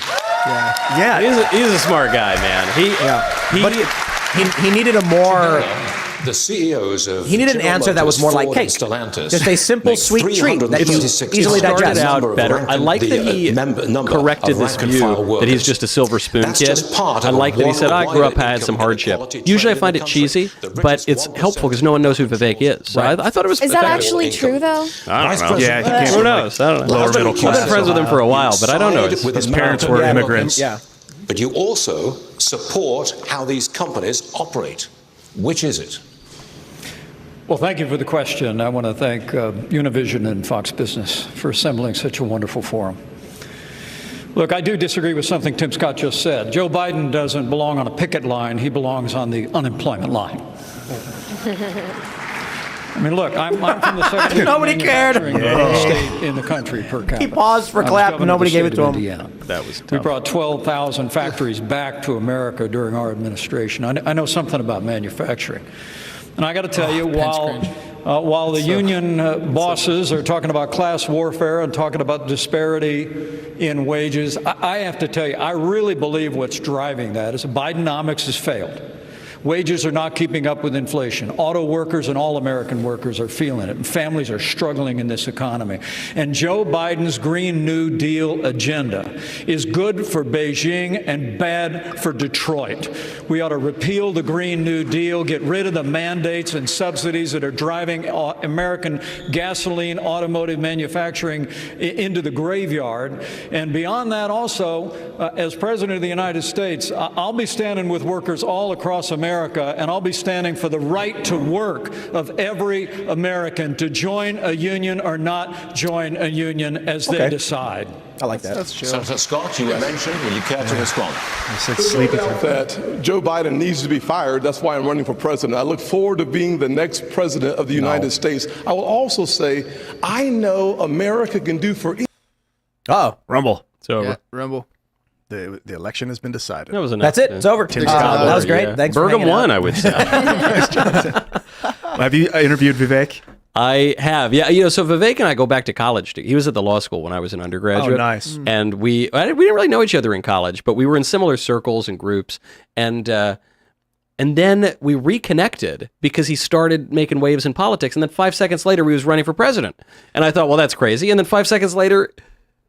Yeah. He's a smart guy, man. He needed a more... The CEOs of he needed an answer that was more like cake. Just a simple, sweet treat that you easily digest. Out better. I like that he corrected this view that he's just a silver spoon kid. I like that he said, I grew up, had some hardship. Usually I find it cheesy, but it's helpful because no one knows who Vivek is. So I thought it was... Is that actually true, though? I don't know. Yeah, who knows? I don't know. Lower middle class. I've been friends with him for a while, but I don't know. His parents were immigrants. Yeah. But you also support how these companies operate. Which is it? Well, thank you for the question. I want to thank Univision and Fox Business for assembling such a wonderful forum. Look, I do disagree with something Tim Scott just said. Joe Biden doesn't belong on a picket line. He belongs on the unemployment line. I mean, look, I'm from the second Nobody cared. state in the country per capita. He paused for clap, and nobody gave it to him. Indiana. That was tough. We brought 12,000 factories back to America during our administration. I know something about manufacturing. And I got to tell you, while the union bosses are talking about class warfare and talking about disparity in wages, I have to tell you, I really believe what's driving that is Bidenomics has failed. Wages are not keeping up with inflation. Auto workers and all American workers are feeling it, and families are struggling in this economy. And Joe Biden's Green New Deal agenda is good for Beijing and bad for Detroit. We ought to repeal the Green New Deal, get rid of the mandates and subsidies that are driving American gasoline automotive manufacturing into the graveyard. And beyond that, also, as President of the United States, I'll be standing with workers all across America, and I'll be standing for the right to work of every American to join a union or not join a union as they decide. I like that. That's true. Senator Scott, you were mentioned. Will you care to respond? I said sleep That Joe Biden needs to be fired. That's why I'm running for president. I look forward to being the next president of the United States. I will also say, I know America can do for... Oh, Rumble. It's over. Yeah, Rumble. The election has been decided. That was enough. that's it. It's over. That was great. Yeah. Thanks for Burgum hanging out. won, I would say. Have you interviewed Vivek? I have. Yeah, so Vivek and I go back to college. He was at the law school when I was an undergraduate. Oh, nice. And we didn't really know each other in college, but we were in similar circles and groups. And then we reconnected because he started making waves in politics. And then 5 seconds later, he was running for president. And I thought, well, that's crazy. And then 5 seconds later,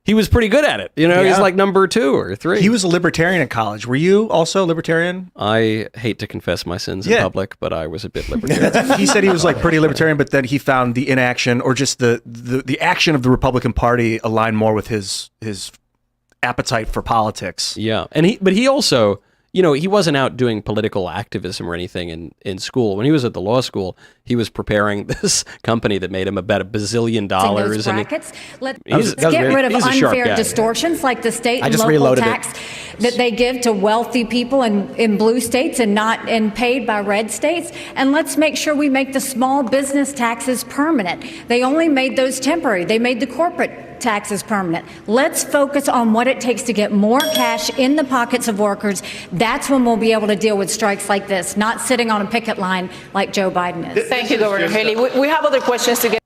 he was pretty good at it. You know, he's like number 2 or 3. He was a libertarian in college. Were you also a libertarian? I hate to confess my sins in public, but I was a bit libertarian. He said he was like pretty libertarian, but then he found the inaction or just the action of the Republican Party aligned more with his appetite for politics. Yeah, and he also, you know, he wasn't out doing political activism or anything in school. When he was at the law school, he was preparing this company that made him about $1 bazillion. Those brackets. Let's get rid of unfair distortions like the state and local tax that they give to wealthy people in blue states and paid by red states. And let's make sure we make the small business taxes permanent. They only made those temporary. They made the corporate taxes permanent. Let's focus on what it takes to get more cash in the pockets of workers. That's when we'll be able to deal with strikes like this, not sitting on a picket line like Joe Biden is. Thank you, Governor Haley. We have other questions to get.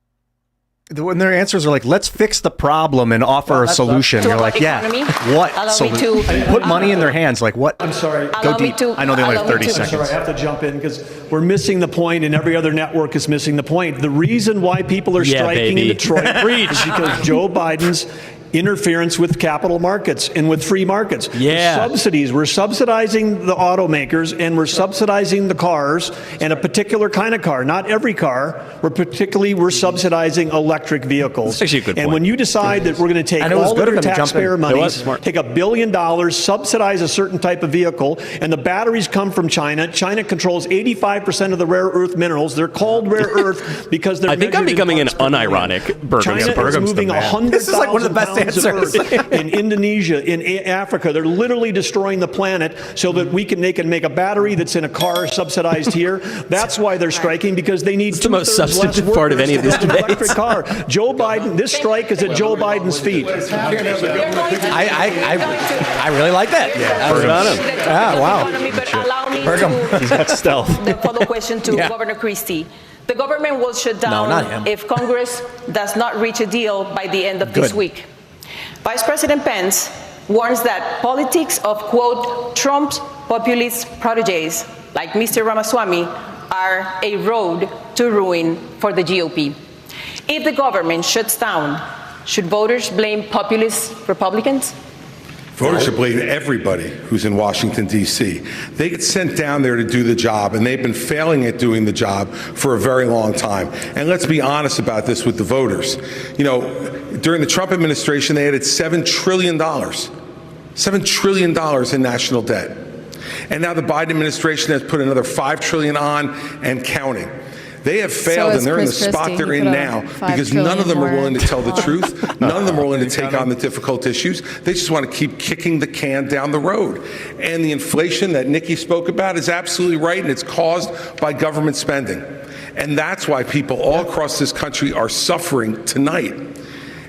when their answers are like, let's fix the problem and offer a solution. You're like, what solution? Put money in their hands. Like, what? I'm sorry. Go deep. I know they only have 30 seconds. I'm sorry, I have to jump in because we're missing the point, and every other network is missing the point. The reason why people are striking in Detroit is because Joe Biden's interference with capital markets and with free markets. Yeah. The subsidies. We're subsidizing the automakers, and we're subsidizing the cars, and a particular kind of car. Not every car. We're subsidizing electric vehicles. That's actually a good point. And when you decide that we're going to take all of your taxpayer money, take $1 billion, subsidize a certain type of vehicle, and the batteries come from China. China controls 85% of the rare earth minerals. They're called rare earth because they're I think I'm becoming an unironic Bergam. China is moving 100,000 This is like one of the best answers. in Indonesia, in Africa. They're literally destroying the planet so that they can make a battery that's in a car subsidized here. That's why they're striking, because they need the most substantive part of any of these debates. Electric car. Joe Biden, this strike is at Joe Biden's feet. I really like that. Wow. Allow me He's got stealth. the follow question to Governor Christie. The government will shut down if Congress does not reach a deal by the end of this week. Vice President Pence warns that politics of, quote, Trump's populist proteges, like Mr. Ramaswamy, are a road to ruin for the GOP. If the government shuts down, should voters blame populist Republicans? Voters should blame everybody who's in Washington, D.C. They get sent down there to do the job, and they've been failing at doing the job for a very long time. And let's be honest about this with the voters. You know, during the Trump administration, they added $7 trillion. $7 trillion in national debt. And now the Biden administration has put another $5 trillion on and counting. They have failed, and they're in the spot they're in now because none of them are willing to tell the truth. None of them are willing to take on the difficult issues. They just want to keep kicking the can down the road. And the inflation that Nikki spoke about is absolutely right, and it's caused by government spending. And that's why people all across this country are suffering tonight.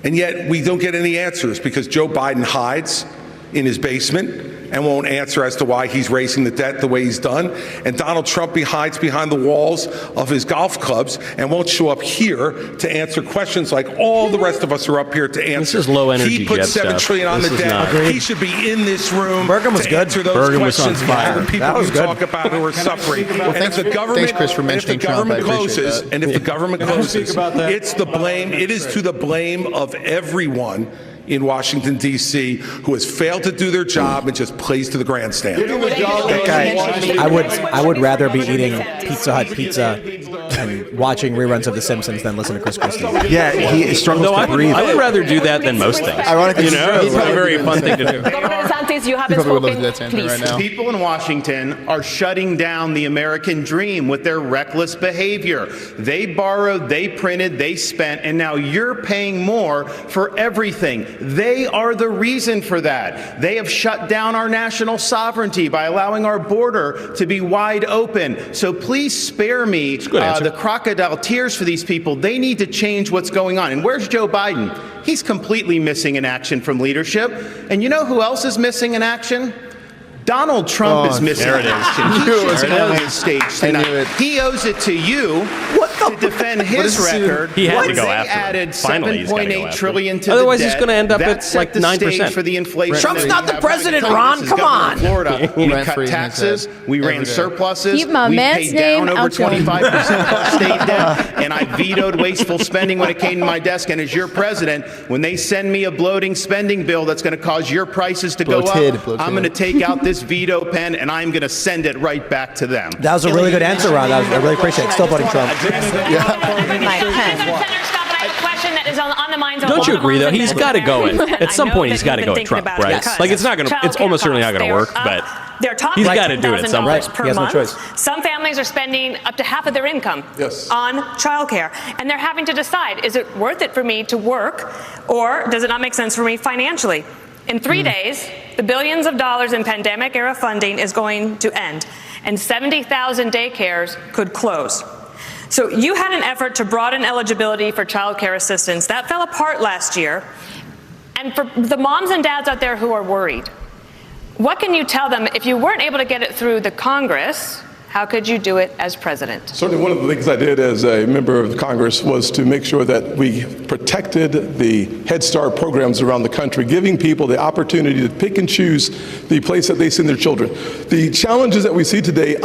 And yet we don't get any answers because Joe Biden hides in his basement and won't answer as to why he's raising the debt the way he's done. And Donald Trump hides behind the walls of his golf clubs and won't show up here to answer questions like all the rest of us are up here to answer. This is low energy. He put $7 trillion on the debt. He should be in this room to answer those questions for people who talk about who are suffering. Well, thanks, Chris, for mentioning Trump. I appreciate that. And if the government closes, it's the blame. It is to the blame of everyone in Washington, D.C., who has failed to do their job and just plays to the grandstand. I would rather be eating Pizza Hut pizza and watching reruns of The Simpsons than listen to Chris Christie. Yeah, he struggles to breathe. I would rather do that than most things. Ironically, it's a very fun thing to do. Governor DeSantis, you haven't spoken, please. Right now. People in Washington are shutting down the American dream with their reckless behavior. They borrowed, they printed, they spent, and now you're paying more for everything. They are the reason for that. They have shut down our national sovereignty by allowing our border to be wide open. So please spare me the crocodile tears for these people. They need to change what's going on. And where's Joe Biden? He's completely missing in action from leadership. And you know who else is missing in action? Donald Trump is missing in action. He should be on the stage tonight. He owes it to you to defend his record. He had to go after added $7.8 trillion to Otherwise, the debt. he's going to end up at like 9% for the inflation. Trump's not the president, Ron. Come on. Florida. We cut taxes. We ran surpluses. Keep my we man's paid down name over out your 25% of our state debt. And I vetoed wasteful spending when it came to my desk. And as your president, when they send me a bloating spending bill that's going to cause your prices to go up, I'm going to take out this veto pen and I'm going to send it right back to them. That was a really good answer, Ron. I really appreciate it. Still voting Trump. Don't you agree, though? He's got to go in. At some point, he's got to go at Trump, right? Like, it's not going to, it's almost certainly not going to work, but he's got to do it at some point. Per month. Some families are spending up to half of their income on childcare, and they're having to decide, is it worth it for me to work, or does it not make sense for me financially? In 3 days, the billions of dollars in pandemic-era funding is going to end, and 70,000 daycares could close. So you had an effort to broaden eligibility for child care assistance. That fell apart last year. And for the moms and dads out there who are worried, what can you tell them if you weren't able to get it through the Congress How could you do it as president? Certainly one of the things I did as a member of Congress was to make sure that we protected the Head Start programs around the country, giving people the opportunity to pick and choose the place that they send their children. The challenges that we see today.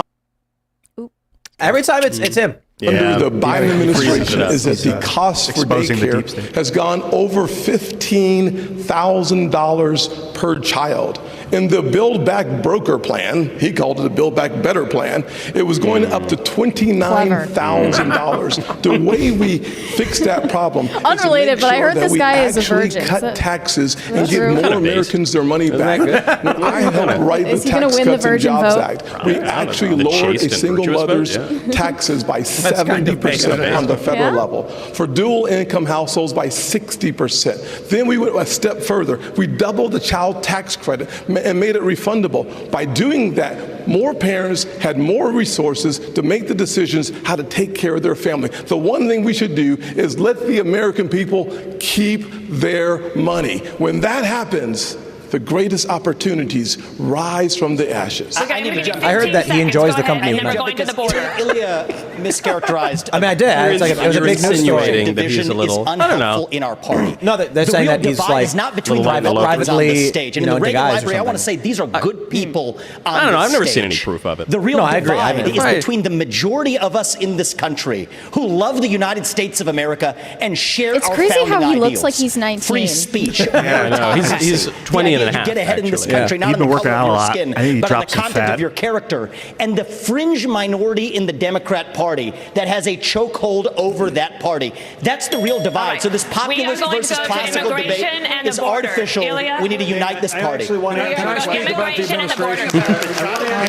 Every time it's him. Under the Biden administration is that the cost for daycare has gone over $15,000 per child. In the Build Back Broker plan, he called it a Build Back Better plan, it was going up to $29,000. The way we fix that problem Unrelated, but I heard this guy is a virgin. Cut taxes and give more Americans their money back. When I helped write the Tax Cuts and Jobs Act, we actually lowered a single mother's taxes by 70% on the federal level. For dual income households by 60%. Then we went a step further. We doubled the child tax credit and made it refundable. By doing that, more parents had more resources to make the decisions how to take care of their family. The one thing we should do is let the American people keep their money. When that happens, the greatest opportunities rise from the ashes. I need to jump. I heard that he enjoys the company of men. Ilya mischaracterized. I mean, I did. It was a big news story. That he's a little, I don't know, in our party. No, they're saying that he's like is not between privately on the stage. And in the Reagan Library, I want to say these are good people on I don't know. I've never stage. seen any proof of it. The real divide is Right. between the majority of us in this country who love the United States of America and share It's our crazy founding how he ideals. looks like he's 19. Free speech. I know. He's 20 and a half. Get ahead in this actually. country, not He's in the been working color out of a your lot. skin, I think he but on the dropped some content fat. of your character. And the fringe minority in the Democrat Party that has a chokehold over that party. That's the real divide. Right. So this We are populist going to versus go to classical debate immigration and the is border. artificial. Ilya? We need to unite this party. Can I speak about the administration?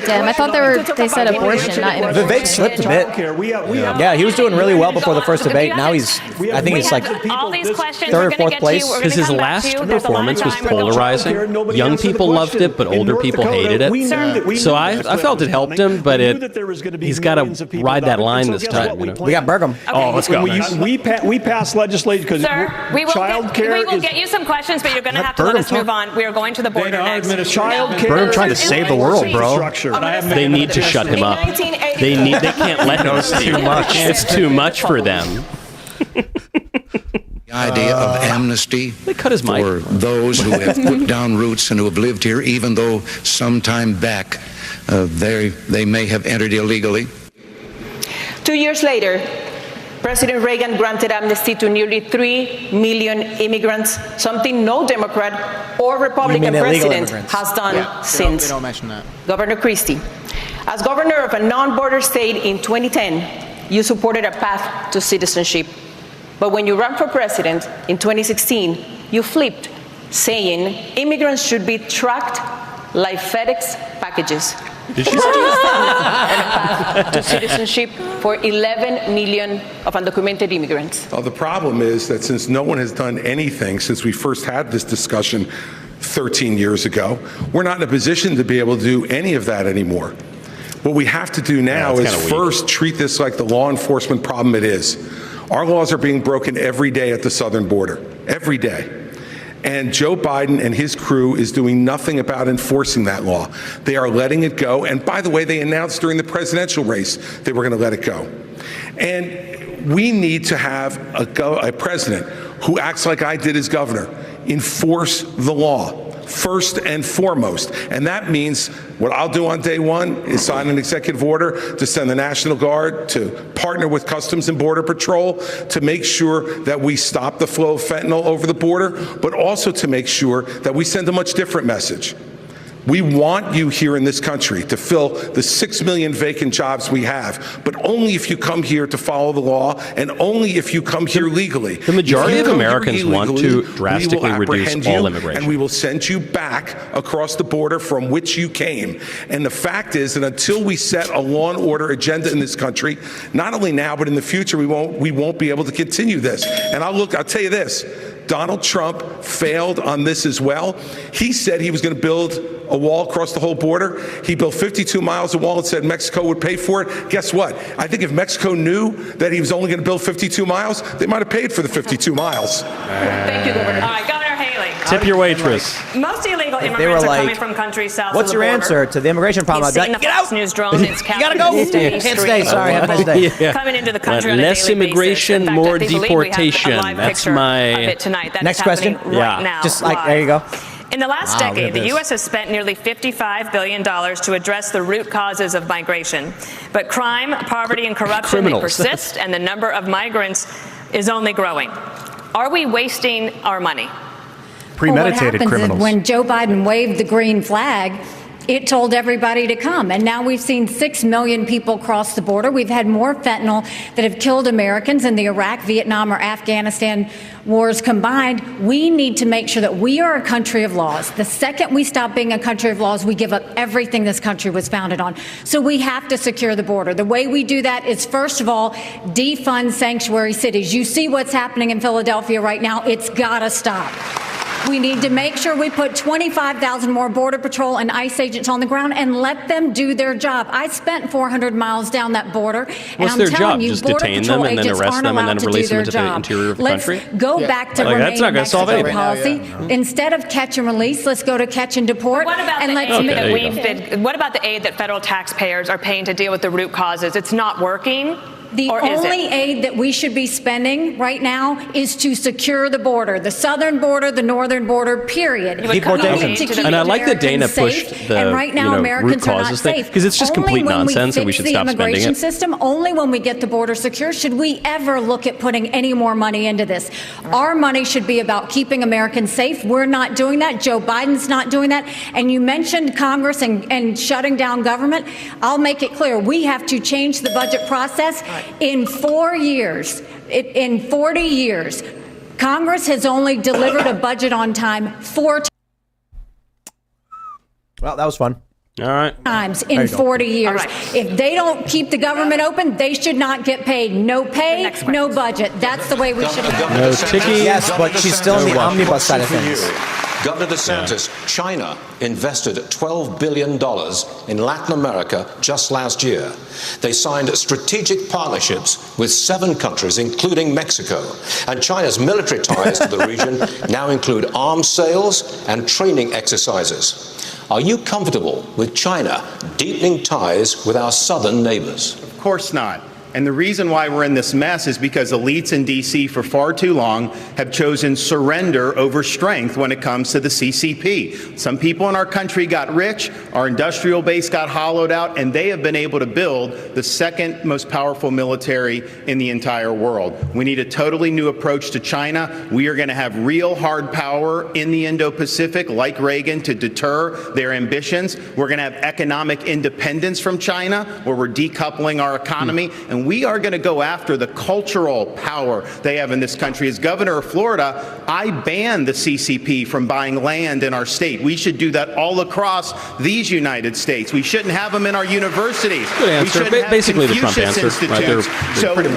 Damn, I thought they said abortion, not immigration. Vivek slipped a bit. Yeah, he was doing really well before the first debate. Now he's, I think he's like all these questions third or we're gonna fourth get place. to. We're Because gonna his come back last to you. There's a lot of performance was time. We're gonna- polarizing. Young people loved it, but older people hated it. So I felt it helped him, but he's got to ride that line this time. You know? We got Bergam. Oh, let's go. We passed legislation because Sir, we child will get you some questions, but you're going to have to let us move on. We are going to the border next. child care. Bergam trying to save the world, bro. They need to shut him up. They can't let him speak. Too much. It's too much for them. The idea of amnesty They cut his mic. for those who have put down roots and who have lived here, even though some time back they may have entered illegally. 2 years later, President Reagan granted amnesty to nearly 3 million immigrants, something no Democrat or Republican president has done since. They don't mention that. Governor Christie, as governor of a non-border state in 2010, you supported a path to citizenship. But when you ran for president in 2016, you flipped, saying immigrants should be tracked like FedEx packages. Did she say that? To citizenship for 11 million of undocumented immigrants. The problem is that since no one has done anything since we first had this discussion 13 years ago, we're not in a position to be able to do any of that anymore. What we have to do now is first treat this like the law enforcement problem it is. Our laws are being broken every day at the southern border, every day. And Joe Biden and his crew is doing nothing about enforcing that law. They are letting it go. And by the way, they announced during the presidential race they were going to let it go. And we need to have a president who acts like I did as governor, enforce the law. First and foremost. And that means what I'll do on day one is sign an executive order to send the National Guard to partner with Customs and Border Patrol to make sure that we stop the flow of fentanyl over the border, but also to make sure that we send a much different message. We want you here in this country to fill the 6 million vacant jobs we have, but only if you come here to follow the law and only if you come here legally. The majority of Americans want to drastically reduce all immigration. And we will send you back across the border from which you came. And the fact is that until we set a law and order agenda in this country, not only now, but in the future, we won't be able to continue this. And I'll tell you this. Donald Trump failed on this as well. He said he was going to build a wall across the whole border. He built 52 miles of wall and said Mexico would pay for it. Guess what? I think if Mexico knew that he was only going to build 52 miles, they might have paid for the 52 miles. Thank you, Governor. All right, Governor Haley. Tip your waitress. Most illegal they were immigrants are like, coming from countries south what's of the your border. answer to the immigration problem? He's I'd be seen like, the get Fox out. News drone. It's You gotta go. Can't stay. Sorry, have a nice day. Coming into the country on a Less daily immigration, basis. In fact, more they believe we have a deportation. live That's picture my of it tonight. That next is question. happening right now. Just like live. there you go. In the last Wow, decade, look at the this. U.S. has spent nearly $55 billion to address the root causes of migration. But crime, poverty, and corruption they persist, and the number of migrants is only growing. Are we wasting our money? Premeditated what criminals. Is when Joe Biden waved the green flag, it told everybody to come. And now we've seen 6 million people cross the border. We've had more fentanyl that have killed Americans in the Iraq, Vietnam, or Afghanistan wars combined. We need to make sure that we are a country of laws. The second we stop being a country of laws, we give up everything this country was founded on. So we have to secure the border. The way we do that is, first of all, defund sanctuary cities. You see what's happening in Philadelphia right now. It's got to stop. We need to make sure we put 25,000 more Border Patrol and ICE agents on the ground and let them do their job. I spent 400 miles down that border, and What's I'm their telling job? you, Just Border detain Patrol them and then agents arrest aren't them and allowed then to release do them their into the job. interior of the Let's country? go back to Like, that's Remain not in gonna solve Mexico anything. policy. Instead of catch and release, let's go to catch and deport. What about and the let's aid make- that we've been, what about the aid that federal taxpayers are paying to deal with the root causes? It's not working. The Or is only it? aid that we should be spending right now is to secure the border, the southern border, the northern border, period. Deportation. We need to keep And I like that Dana Americans safe, pushed the and right now root Americans are not causes thing, safe. because it's just Only complete when nonsense and we fix should the stop spending immigration it. system, only when we get the border secure should we ever look at putting any more money into this. Our money should be about keeping Americans safe. We're not doing that. Joe Biden's not doing that. And you mentioned Congress and shutting down government. I'll make it clear. We have to change the budget process in 4 years. In 40 years, Congress has only delivered a budget on time 4 Well, that was fun. All right. times in 40 years. If they don't keep the government open, they should not get paid. No pay, no budget. That's the way we should have No ticky. Yes, but she's still in the omnibus side of things. Governor DeSantis, China invested $12 billion in Latin America just last year. They signed strategic partnerships with 7 countries, including Mexico. And China's military ties to the region now include arms sales and training exercises. Are you comfortable with China deepening ties with our southern neighbors? Of course not. And the reason why we're in this mess is because elites in D.C. for far too long have chosen surrender over strength when it comes to the CCP. Some people in our country got rich, our industrial base got hollowed out, and they have been able to build the second most powerful military in the entire world. We need a totally new approach to China. We are going to have real hard power in the Indo-Pacific, like Reagan, to deter their ambitions. We're going to have economic independence from China, where we're decoupling our economy, and we are going to go after the cultural power they have in this country. As governor of Florida, I banned the CCP from buying land in our state. We should do that all across these United States. We shouldn't have them in our universities. Good answer. We shouldn't have Basically the Trump Confucius answer. Right there. institutes. So Pretty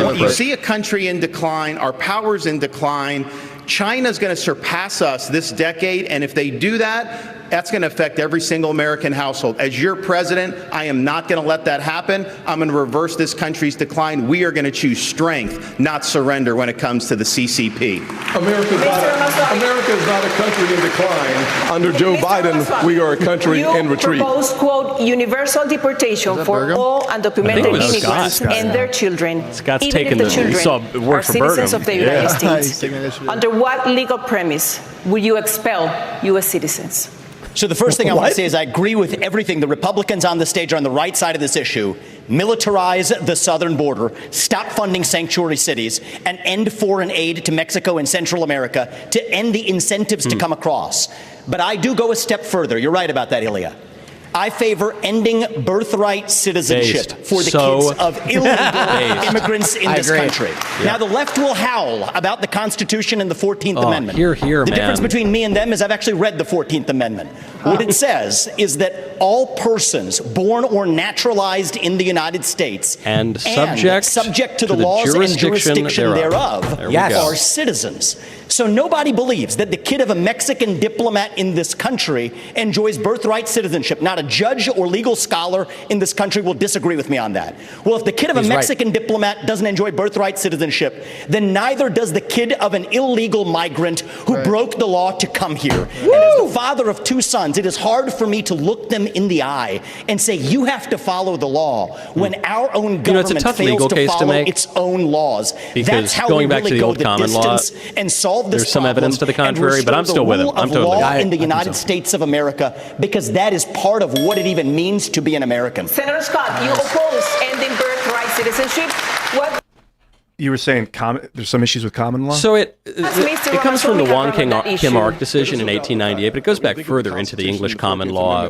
when you see a country in decline, our power's in decline, China's going to surpass us this decade, and if they do that, that's going to affect every single American household. As your president, I am not going to let that happen. I'm going to reverse this country's decline. We are going to choose strength, not surrender when it comes to the CCP. America is not a country in decline. Under Joe Biden, we are a country in retreat. You propose, quote, universal deportation for all undocumented immigrants and their children, Scott's even taking if the the- you saw children it work are for citizens Burgum. of the United States. Under what legal premise would you expel U.S. citizens? So the first thing I want to say is I agree with everything. The Republicans on the stage are on the right side of this issue. Militarize the southern border, stop funding sanctuary cities, and end foreign aid to Mexico and Central America to end the incentives to come across. But I do go a step further. You're right about that, Ilya. I favor ending birthright citizenship for the kids of illegal immigrants in this country. Yeah. Now, the left will howl about the Constitution and the 14th Amendment. Here, the man. difference between me and them is I've actually read the 14th Amendment. What it says is that all persons born or naturalized in the United States and subject to the laws and jurisdiction jurisdiction thereof There we go. are citizens. So nobody believes that the kid of a Mexican diplomat in this country enjoys birthright citizenship. Not a judge or legal scholar in this country will disagree with me on that. Well, if the kid of a Mexican diplomat doesn't enjoy birthright citizenship, then neither does the kid of an illegal migrant who broke the law to come here. And as the father of 2 sons, it is hard for me to look them in the eye and say, you have to follow the law when our own government fails to follow its own laws. Because that's how going we back really to the go old the common law, distance and solve this there's some problem evidence to the contrary, and but I'm still with him. I'm restore the totally rule of with law him. in the United States of America, because that is part of what it even means to be an American. Senator Scott, you oppose ending birthright citizenship. What? You were saying there's some issues with common law? So it comes from the Wong Kim Ark decision in 1898, but it goes back further into the English common law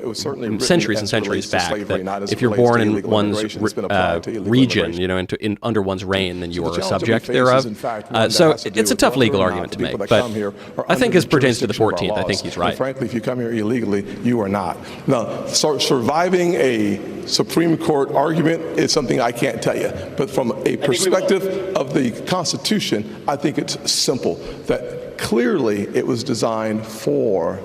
centuries and centuries back, that if you're born in one's region, under one's reign, then you are a subject thereof. So it's a tough legal argument to make, but I think as pertains to the 14th, I think he's right. Frankly, if you come here illegally, you are not. Now, surviving a Supreme Court argument is something I can't tell you, but from a perspective of the Constitution, I think it's simple that clearly it was designed for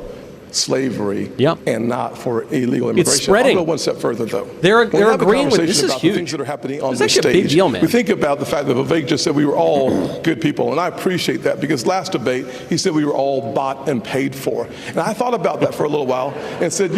slavery and not for illegal immigration. It's spreading. I'll go one step further, though. They're agreeing with this is about huge. The things that are happening on It's the actually stage. a big deal, man. We think about the fact that Vivek just said we were all good people, and I appreciate that, because last debate he said we were all bought and paid for. And I thought about that for a little while and said,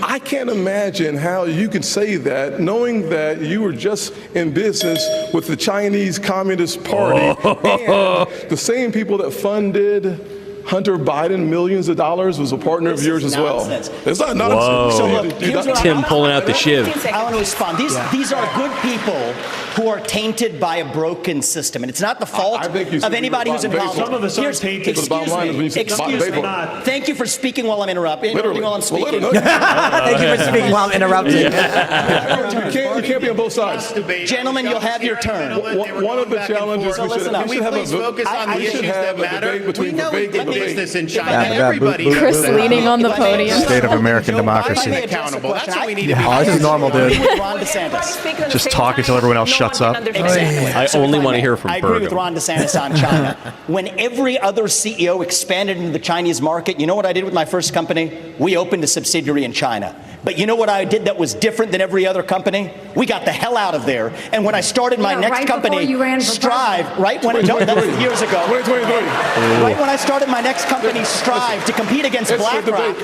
I can't imagine how you can say that knowing that you were just in business with the Chinese Communist Party and the same people that funded Hunter Biden millions of dollars was a partner of yours as well. It's not nonsense. So look, Tim pulling out the shiv. I want to respond. These are good people who are tainted by a broken system, and it's not the fault of anybody who's involved. Some of us are tainted. Excuse me. Thank you for speaking while I'm interrupting. While I'm speaking. Thank you for speaking while I'm interrupting. You can't be on both sides. Gentlemen, you'll have your turn. One of the challenges we should have please focus on the issues that matter. We know we did business in China. Everybody Chris leaning on the podium. State of American democracy. accountable. That's what we need to Oh, this is normal, dude. Ron DeSantis. Just talk until everyone else shuts up. I only want to hear from I agree with Burgum. Ron DeSantis on China. When every other CEO expanded into the Chinese market, you know what I did with my first company? We opened a subsidiary in China. But you know what I did that was different than every other company? We got the hell out of there. And when I started my next company, Strive, that was years ago. Right when I started my next company, Strive, to compete against BlackRock,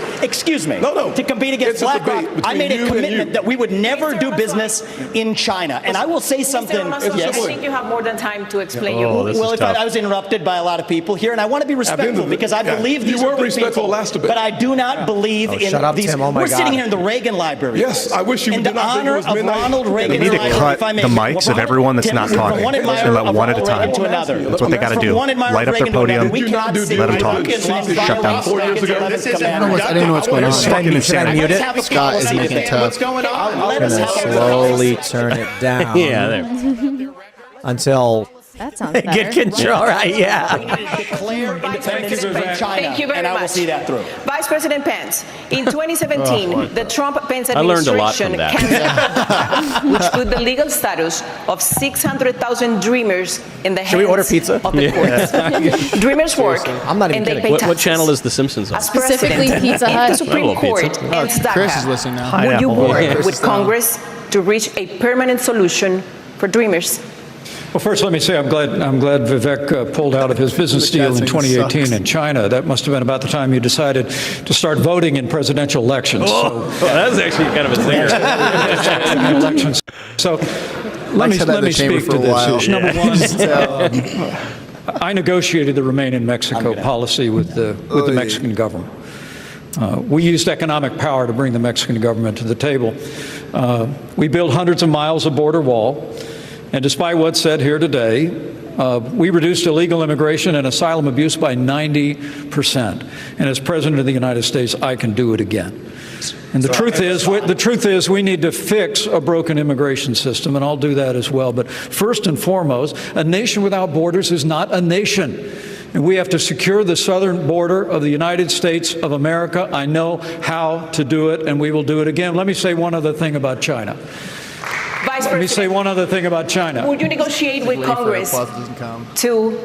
to compete against BlackRock, I made a commitment that we would never do business in China. And I will say something. I think you have more than time to explain your Well, if I was interrupted by a lot of people here, and I want to be respectful because I believe these are good people, but I do not believe in these. We're sitting here in the Reagan Library. Yes, I wish you in did the not think it honor was of midnight. Ronald Reagan. They need to cut the mics of everyone that's not talking. They let one at a time. That's what they got to do. Light up their podium. Let them talk. Shut down. I didn't know what's going on. Fucking insanity. Mute it? Scott is making it tough. What's going on? I'm going to slowly turn it down. Until that sounds better. get control, right? Yeah. We need to declare independence from China, Thank you very and I will much. see that through. Vice President Pence, in 2017, the Trump-Pence I learned a lot from administration canceled, which put the legal status of 600,000 dreamers in the hands Should we order pizza? of the courts. Dreamers work, I'm not even and they kidding. pay taxes. What channel is The Simpsons on? As president, Specifically Pizza Hut. if the Supreme Court ends Chris is DACA, listening now. would you work Chris with is down. Congress to reach a permanent solution for dreamers? Well, first, let me say I'm glad Vivek pulled out of his business deal in 2018 in China. That must have been about the time you decided to start voting in presidential elections. That was actually kind of a zinger. Elections. So let me speak to this issue. Number one, I negotiated the Remain in Mexico policy with the Mexican government. We used economic power to bring the Mexican government to the table. We built hundreds of miles of border wall. And despite what's said here today, we reduced illegal immigration and asylum abuse by 90%. And as President of the United States, I can do it again. And the truth is we need to fix a broken immigration system, and I'll do that as well. But first and foremost, a nation without borders is not a nation. And we have to secure the southern border of the United States of America. I know how to do it, and we will do it again. Let me say one other thing about China. Vice Let me say President, one other thing about China. would you negotiate with Congress to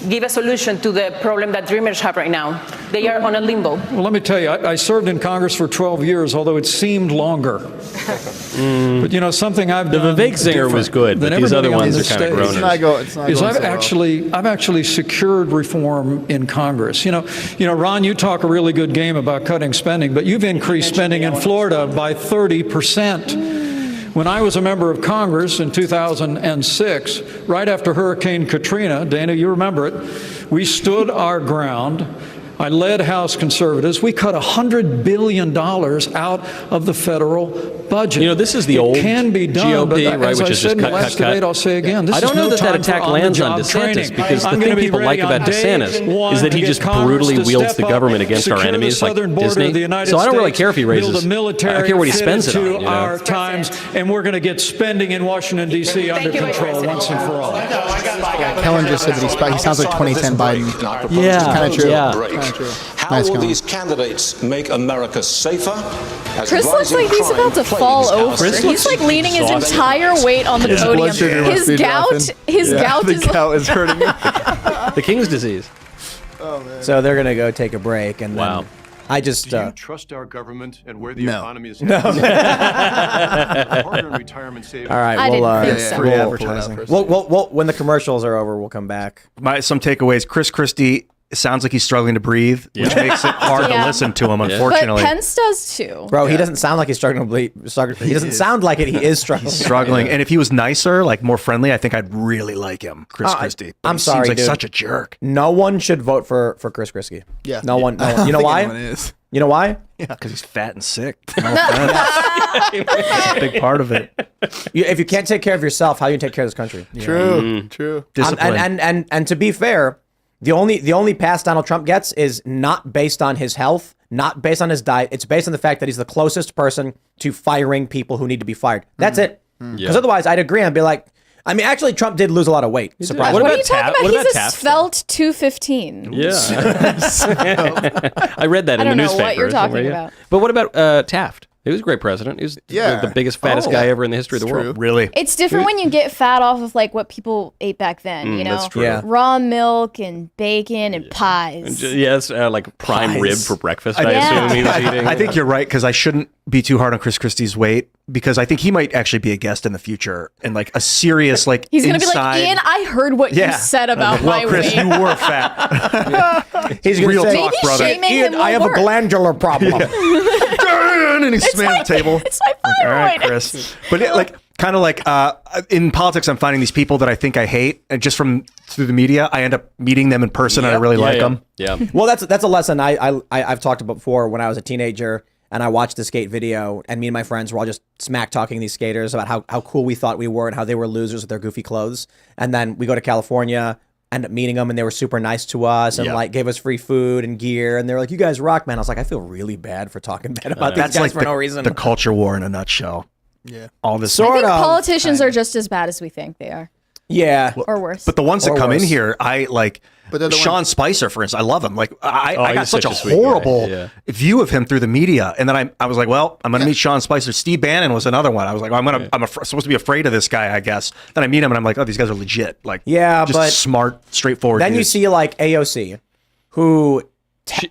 give a solution to the problem that dreamers have right now. They are on a limbo. Well, let me tell you, I served in Congress for 12 years, although it seemed longer. But you know, something I've done. The Vivek singer was good, but these other ones are kind of groaners. I've actually secured reform in Congress. You know, Ron, you talk a really good game about cutting spending, but you've increased spending in Florida by 30%. When I was a member of Congress in 2006, right after Hurricane Katrina, Dana, you remember it, we stood our ground. I led House conservatives. We cut $100 billion out of the federal budget. You know, this is the old can be done, GOP, but right, as which I is said just in the cut, last debate, I'll say again, this I don't is know no that time attack for lands on on-the-job DeSantis training. because the I'm thing gonna be people like ready about on day DeSantis is that to he get just Congress brutally to wields step the up, government against our secure the enemies like southern border of Disney. the United So I don't really States, care if he raises. build a military I don't care what he fitted spends it on. to You know? our times, and we're going to get spending in Washington, D.C. under control once and for all. Kellen just said that he sounds like 2010 Biden. Yeah, kind of true. yeah. Kinda true. How Nice will comment. these candidates make America safer? As Chris looks rising like he's crime about to plagues fall our over. city. He's like leaning his Exhausted. entire weight on the podium. blood sugar must His be gout, dropping. his gout the is gout is hurting him. The King's disease. Oh, man. So they're gonna go take a break, and Wow. then I just Do you trust our government and where the No. economy is No. headed? Hard-earned retirement savings. all right. I We'll didn't think so. Free we'll- advertising. We'll when the commercials are over, we'll come back. Some takeaways. Chris Christie sounds like he's struggling to breathe, which makes it hard Yeah. to listen to him, But unfortunately. Pence does too. Bro, he doesn't sound like he's struggling to bleed. He doesn't sound like it. He is struggling. He's struggling. And if he was nicer, like more friendly, I think I'd really like him, Chris Christie. But I'm he sorry, seems like dude. such a jerk. No one should vote for Chris Christie. Yeah. No one. I don't You know think why? anyone is. You know why? Yeah, because he's fat and sick. No offense. That's a big part of it. If you can't take care of yourself, how you take care of this country? True. True. Discipline. And to be fair, the only pass Donald Trump gets is not based on his health, not based on his diet. It's based on the fact that he's the closest person to firing people who need to be fired. That's it. Because otherwise, I'd agree and be like, I mean, actually, Trump did lose a lot of weight. Surprisingly. What are you talking about? What He's about a Taft? svelte 215. Yeah. I read that in the I don't know newspaper. what you're talking about. But what about Taft? He was a great president. He was the biggest, fattest guy ever in the history of the world. Really? It's different when you get fat off of like what people ate back then, you know? That's true. Yeah. Raw milk and bacon and pies. Yes, like prime Pies. rib for breakfast, I Yeah. assume he was eating. I think you're right, because I shouldn't be too hard on Chris Christie's weight, because I think he might actually be a guest in the future and like a serious like He's going to be inside- like, Ian, I heard what you said about my well, Chris, weight. you were fat. He's going Real to say, talk, Maybe brother. shaming Ian, him I will have work. a glandular problem. And he slammed the table. It's my All thyroid. right, Chris. But kind of like in politics, I'm finding these people that I think I hate, and just through the media, I end up meeting them in person, and I really like them. Yeah. Well, that's a lesson I've talked about before. When I was a teenager and I watched the skate video, and me and my friends were all just smack talking these skaters about how cool we thought we were and how they were losers with their goofy clothes. And then we go to California, end up meeting them, and they were super nice to us and like gave us free food and gear. And they were like, "You guys rock, man." I was like, I feel really bad for talking bad about these That's guys like for no reason. the culture war in a nutshell. Yeah. All this I Sort think of. politicians are just as bad as we think they are. Yeah. Or worse. But the ones that Or come in worse. here, I like. But they're the Sean ones- Spicer, for instance, I love him. Like I got he's such a such a sweet guy. horrible Yeah. view of him through the media, and then I was like, well, I'm going to meet Sean Spicer. Steve Bannon was another one. I was like, I'm supposed to be afraid of this guy, I guess. Then I meet him, and I'm like, oh, these guys are legit. Like, Yeah, just but smart, straightforward. Then you dudes. see like AOC, who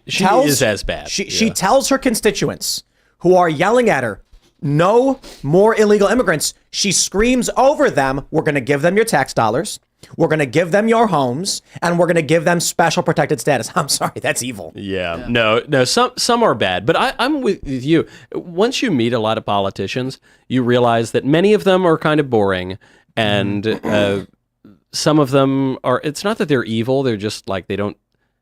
She tells, is as bad. She tells her constituents who are yelling at her, no more illegal immigrants. She screams over them, we're going to give them your tax dollars. We're going to give them your homes, and we're going to give them special protected status. I'm sorry, that's evil. Yeah. No, some are bad, but I'm with you. Once you meet a lot of politicians, you realize that many of them are kind of boring, and some of them are, it's not that they're evil, they're just like, they don't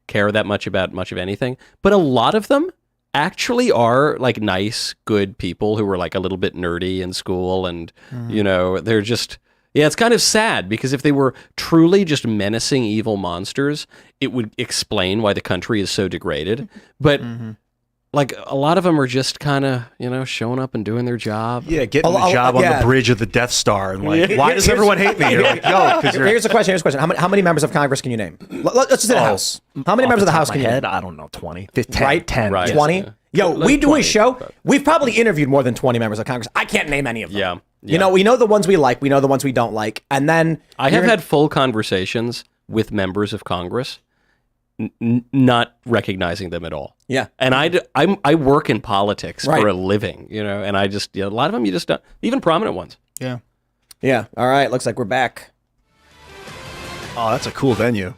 care that much about much of anything, but a lot of them actually are like nice, good people who were like a little bit nerdy in school, and you know, they're just, yeah, it's kind of sad, because if they were truly just menacing evil monsters, it would explain why the country is so degraded. But like a lot of them are just kind of, you know, showing up and doing their job. Yeah, getting the job on the bridge of the Death Star, and like, why does everyone hate me? You're like, yo, because Here's a question. How many members of Congress can you name? Let's just say the House. How many members of the House can you name? I don't know, 20, 15, Right? 10, Right. 20? Yeah. Yo, we do 20, a show. We've probably interviewed more than 20 members of Congress. I can't name any of them. Yeah. You know, we know the ones we like. We know the ones we don't like. And then I have had full conversations with members of Congress not recognizing them at all. Yeah. And I work in politics for a living, and I just, a lot of them you just don't, even prominent ones. Yeah. Yeah. All right. Looks like we're back. Oh, that's a cool venue.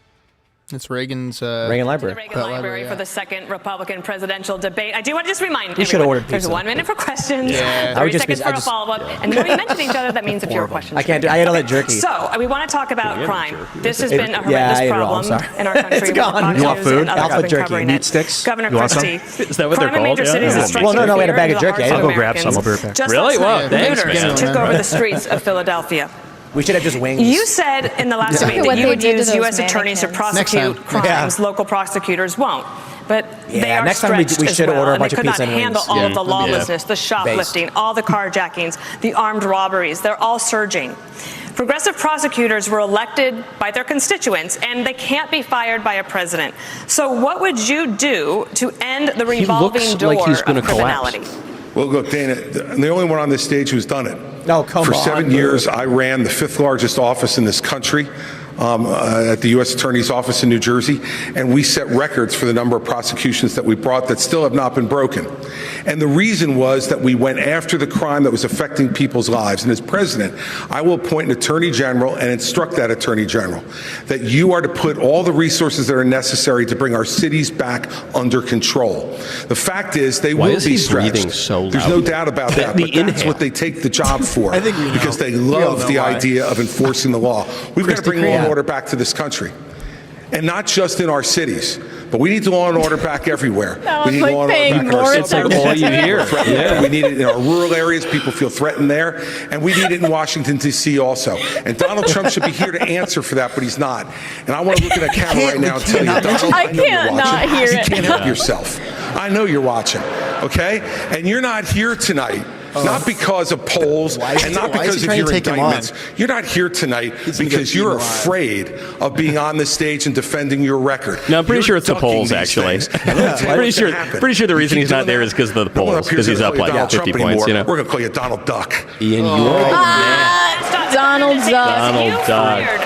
It's Reagan's Reagan Library. The Reagan Library for the second Republican presidential debate. I do want to just remind We should have everyone, ordered there's pizza. 1 minute for questions, Yeah. 30 seconds for a follow-up, and when we mention each other, that means a fewer questions. I can't do. I ate all that jerky. So we want to talk about crime. This has Ate been it. a horrendous Yeah, I ate it all. I'm problem sorry. in our country. It's gone. You want food? Alpha jerky. Meat sticks? Governor You want some? Christie. Is that what they're Crime in major called? cities Yeah. is striking Well, no, we had a bag of fear jerky. into the I'll hearts go grab of some. I'll be right Americans. back. Just Really? last Wow, night, thanks, looters man. took over the streets of Philadelphia. We should have just wings. You said in the last debate What that you they would did to use those U.S. attorneys to mannequins. Next prosecute time. crimes local prosecutors won't. But they are next time we stretched as should well, order a and they bunch of could not pizza and handle wings. all Yeah. of the lawlessness, the shoplifting, all the carjackings, the armed robberies. They're all surging. Progressive prosecutors were elected by their constituents, and they can't be fired by a president. So what would you do to end the revolving door like he's gonna of criminality? Well, look, Dana, I'm the only one on this stage who's done it. No, come For on. 7 years, I ran the 5th largest office in this country. At the U.S. Attorney's Office in New Jersey, and we set records for the number of prosecutions that we brought that still have not been broken. And the reason was that we went after the crime that was affecting people's lives. And as president, I will appoint an attorney general and instruct that attorney general that you are to put all the resources that are necessary to bring our cities back under control. The fact is, they Why will is be he stretched. breathing so There's no loud? doubt about that, The but that's inhale. what they take the job for. I think we know. Because they We all love know the why. idea of enforcing the law. We've got to bring law and order back to this country. And not just in our cities, but we need law and order back everywhere. We need law and order back in our It's like all you hear. Yeah. We need it in our rural areas. People feel threatened there. And we need it in Washington, D.C. also. And Donald Trump should be here to answer for that, but he's not. And I want to look at that camera right now and tell you, Donald, I know you're can't watching. not hear You it. can't help yourself. I know you're watching, okay? And you're not here tonight. Not because of polls and not because of your indictments. You're not here tonight because you're afraid of being on the stage and defending your record. No, I'm pretty You're sure it's the ducking polls, these actually. things. And let me tell you what's gonna happen. Pretty sure the reason You he's keep not doing there that, is because of the no one polls, up here because is he's gonna up call you like Donald 50 Trump points, anymore. you know? We're going to call you Donald Duck. Ian, you're Donald Duck. Donald You Duck. fired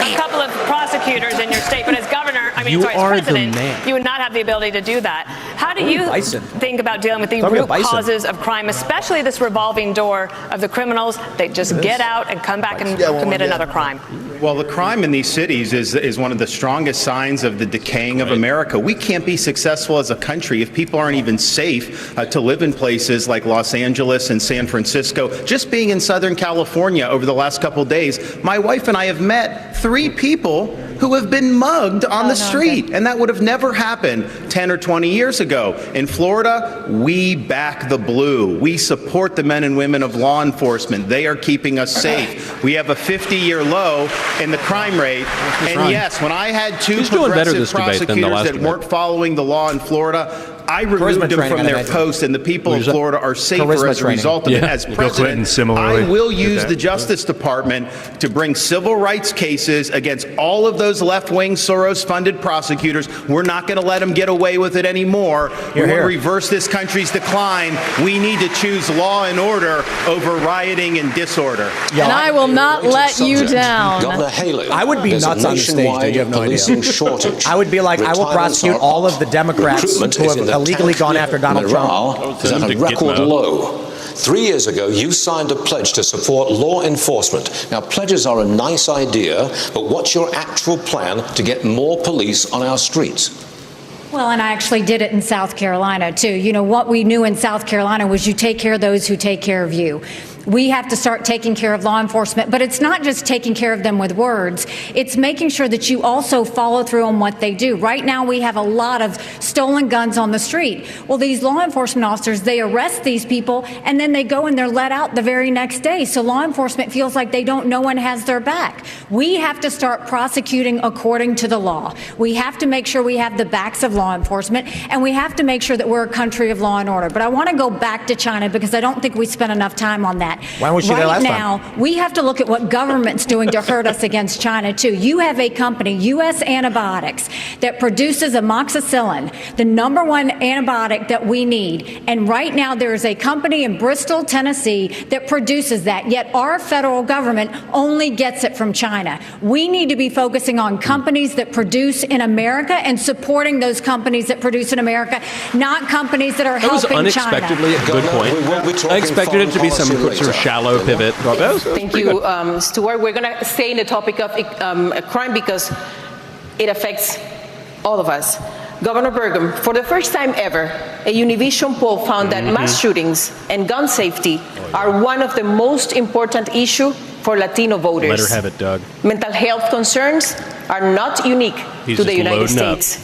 a couple of prosecutors in your state, but as governor, You as are the president, man. you would not have the ability to do that. How do you bison. think about dealing with the Talking root about bison. causes of crime, especially this revolving door of the criminals? They just get out and come back and commit another crime. Well, the crime in these cities is one of the strongest signs of the decaying of America. We can't be successful as a country if people aren't even safe to live in places like Los Angeles and San Francisco. Just being in Southern California over the last couple of days, my wife and I have met 3 people who have been mugged on the street, and that would have never happened 10 or 20 years ago. In Florida, we back the blue. We support the men and women of law enforcement. They are keeping us safe. We have a 50-year low in the crime rate. And yes, when I had 2 Who's doing better progressive this debate than the prosecutors last that debate? weren't following the law in Florida, I removed them training, from I their imagine. post, and the people of Florida are safer Charisma as a training. result of it. Yeah. As Bill Clinton, president, similarly, I will did use that. the Justice Department to bring civil rights cases against all of those left-wing Soros-funded prosecutors. We're not going to let them get away with it anymore. We want to reverse this country's decline. We need to choose law and order over rioting and disorder. And I will not let you down. Governor Haley. I would be there's a nuts on the stage, nationwide dude. You have no policing idea. shortage. I would be like, I will Retirements prosecute are all up. of the Democrats Recruitment who is have in the illegally tank. gone after Donald Trump. Morale is at a record low. 3 years ago, you signed a pledge to support law enforcement. Now, pledges are a nice idea, but what's your actual plan to get more police on our streets? Well, and I actually did it in South Carolina, too. You know, what we knew in South Carolina was you take care of those who take care of you. We have to start taking care of law enforcement, but it's not just taking care of them with words. It's making sure that you also follow through on what they do. Right now, we have a lot of stolen guns on the street. Well, these law enforcement officers, they arrest these people, and then they go and they're let out the very next day. So law enforcement feels like no one has their back. We have to start prosecuting according to the law. We have to make sure we have the backs of law enforcement, and we have to make sure that we're a country of law and order. But I want to go back to China because I don't think we spent enough time on that. that. Why was she there last time? Right now, we have to look at what government's doing to hurt us against China, too. You have a company, U.S. Antibiotics, that produces amoxicillin, the number one antibiotic that we need. And right now, there is a company in Bristol, Tennessee, that produces that. Yet our federal government only gets it from China. We need to be focusing on companies that produce in America and supporting those companies that produce in America, not companies that are helping China. That was unexpectedly a good point. I expected it to be some sort of shallow pivot. Thank you, Stuart. We're going to stay in the topic of crime because it affects all of us. Governor Burgum, for the first time ever, a Univision poll found that mass shootings and gun safety are one of the most important issues for Latino voters. Let her have it, Doug. Mental health concerns are not unique to the United States,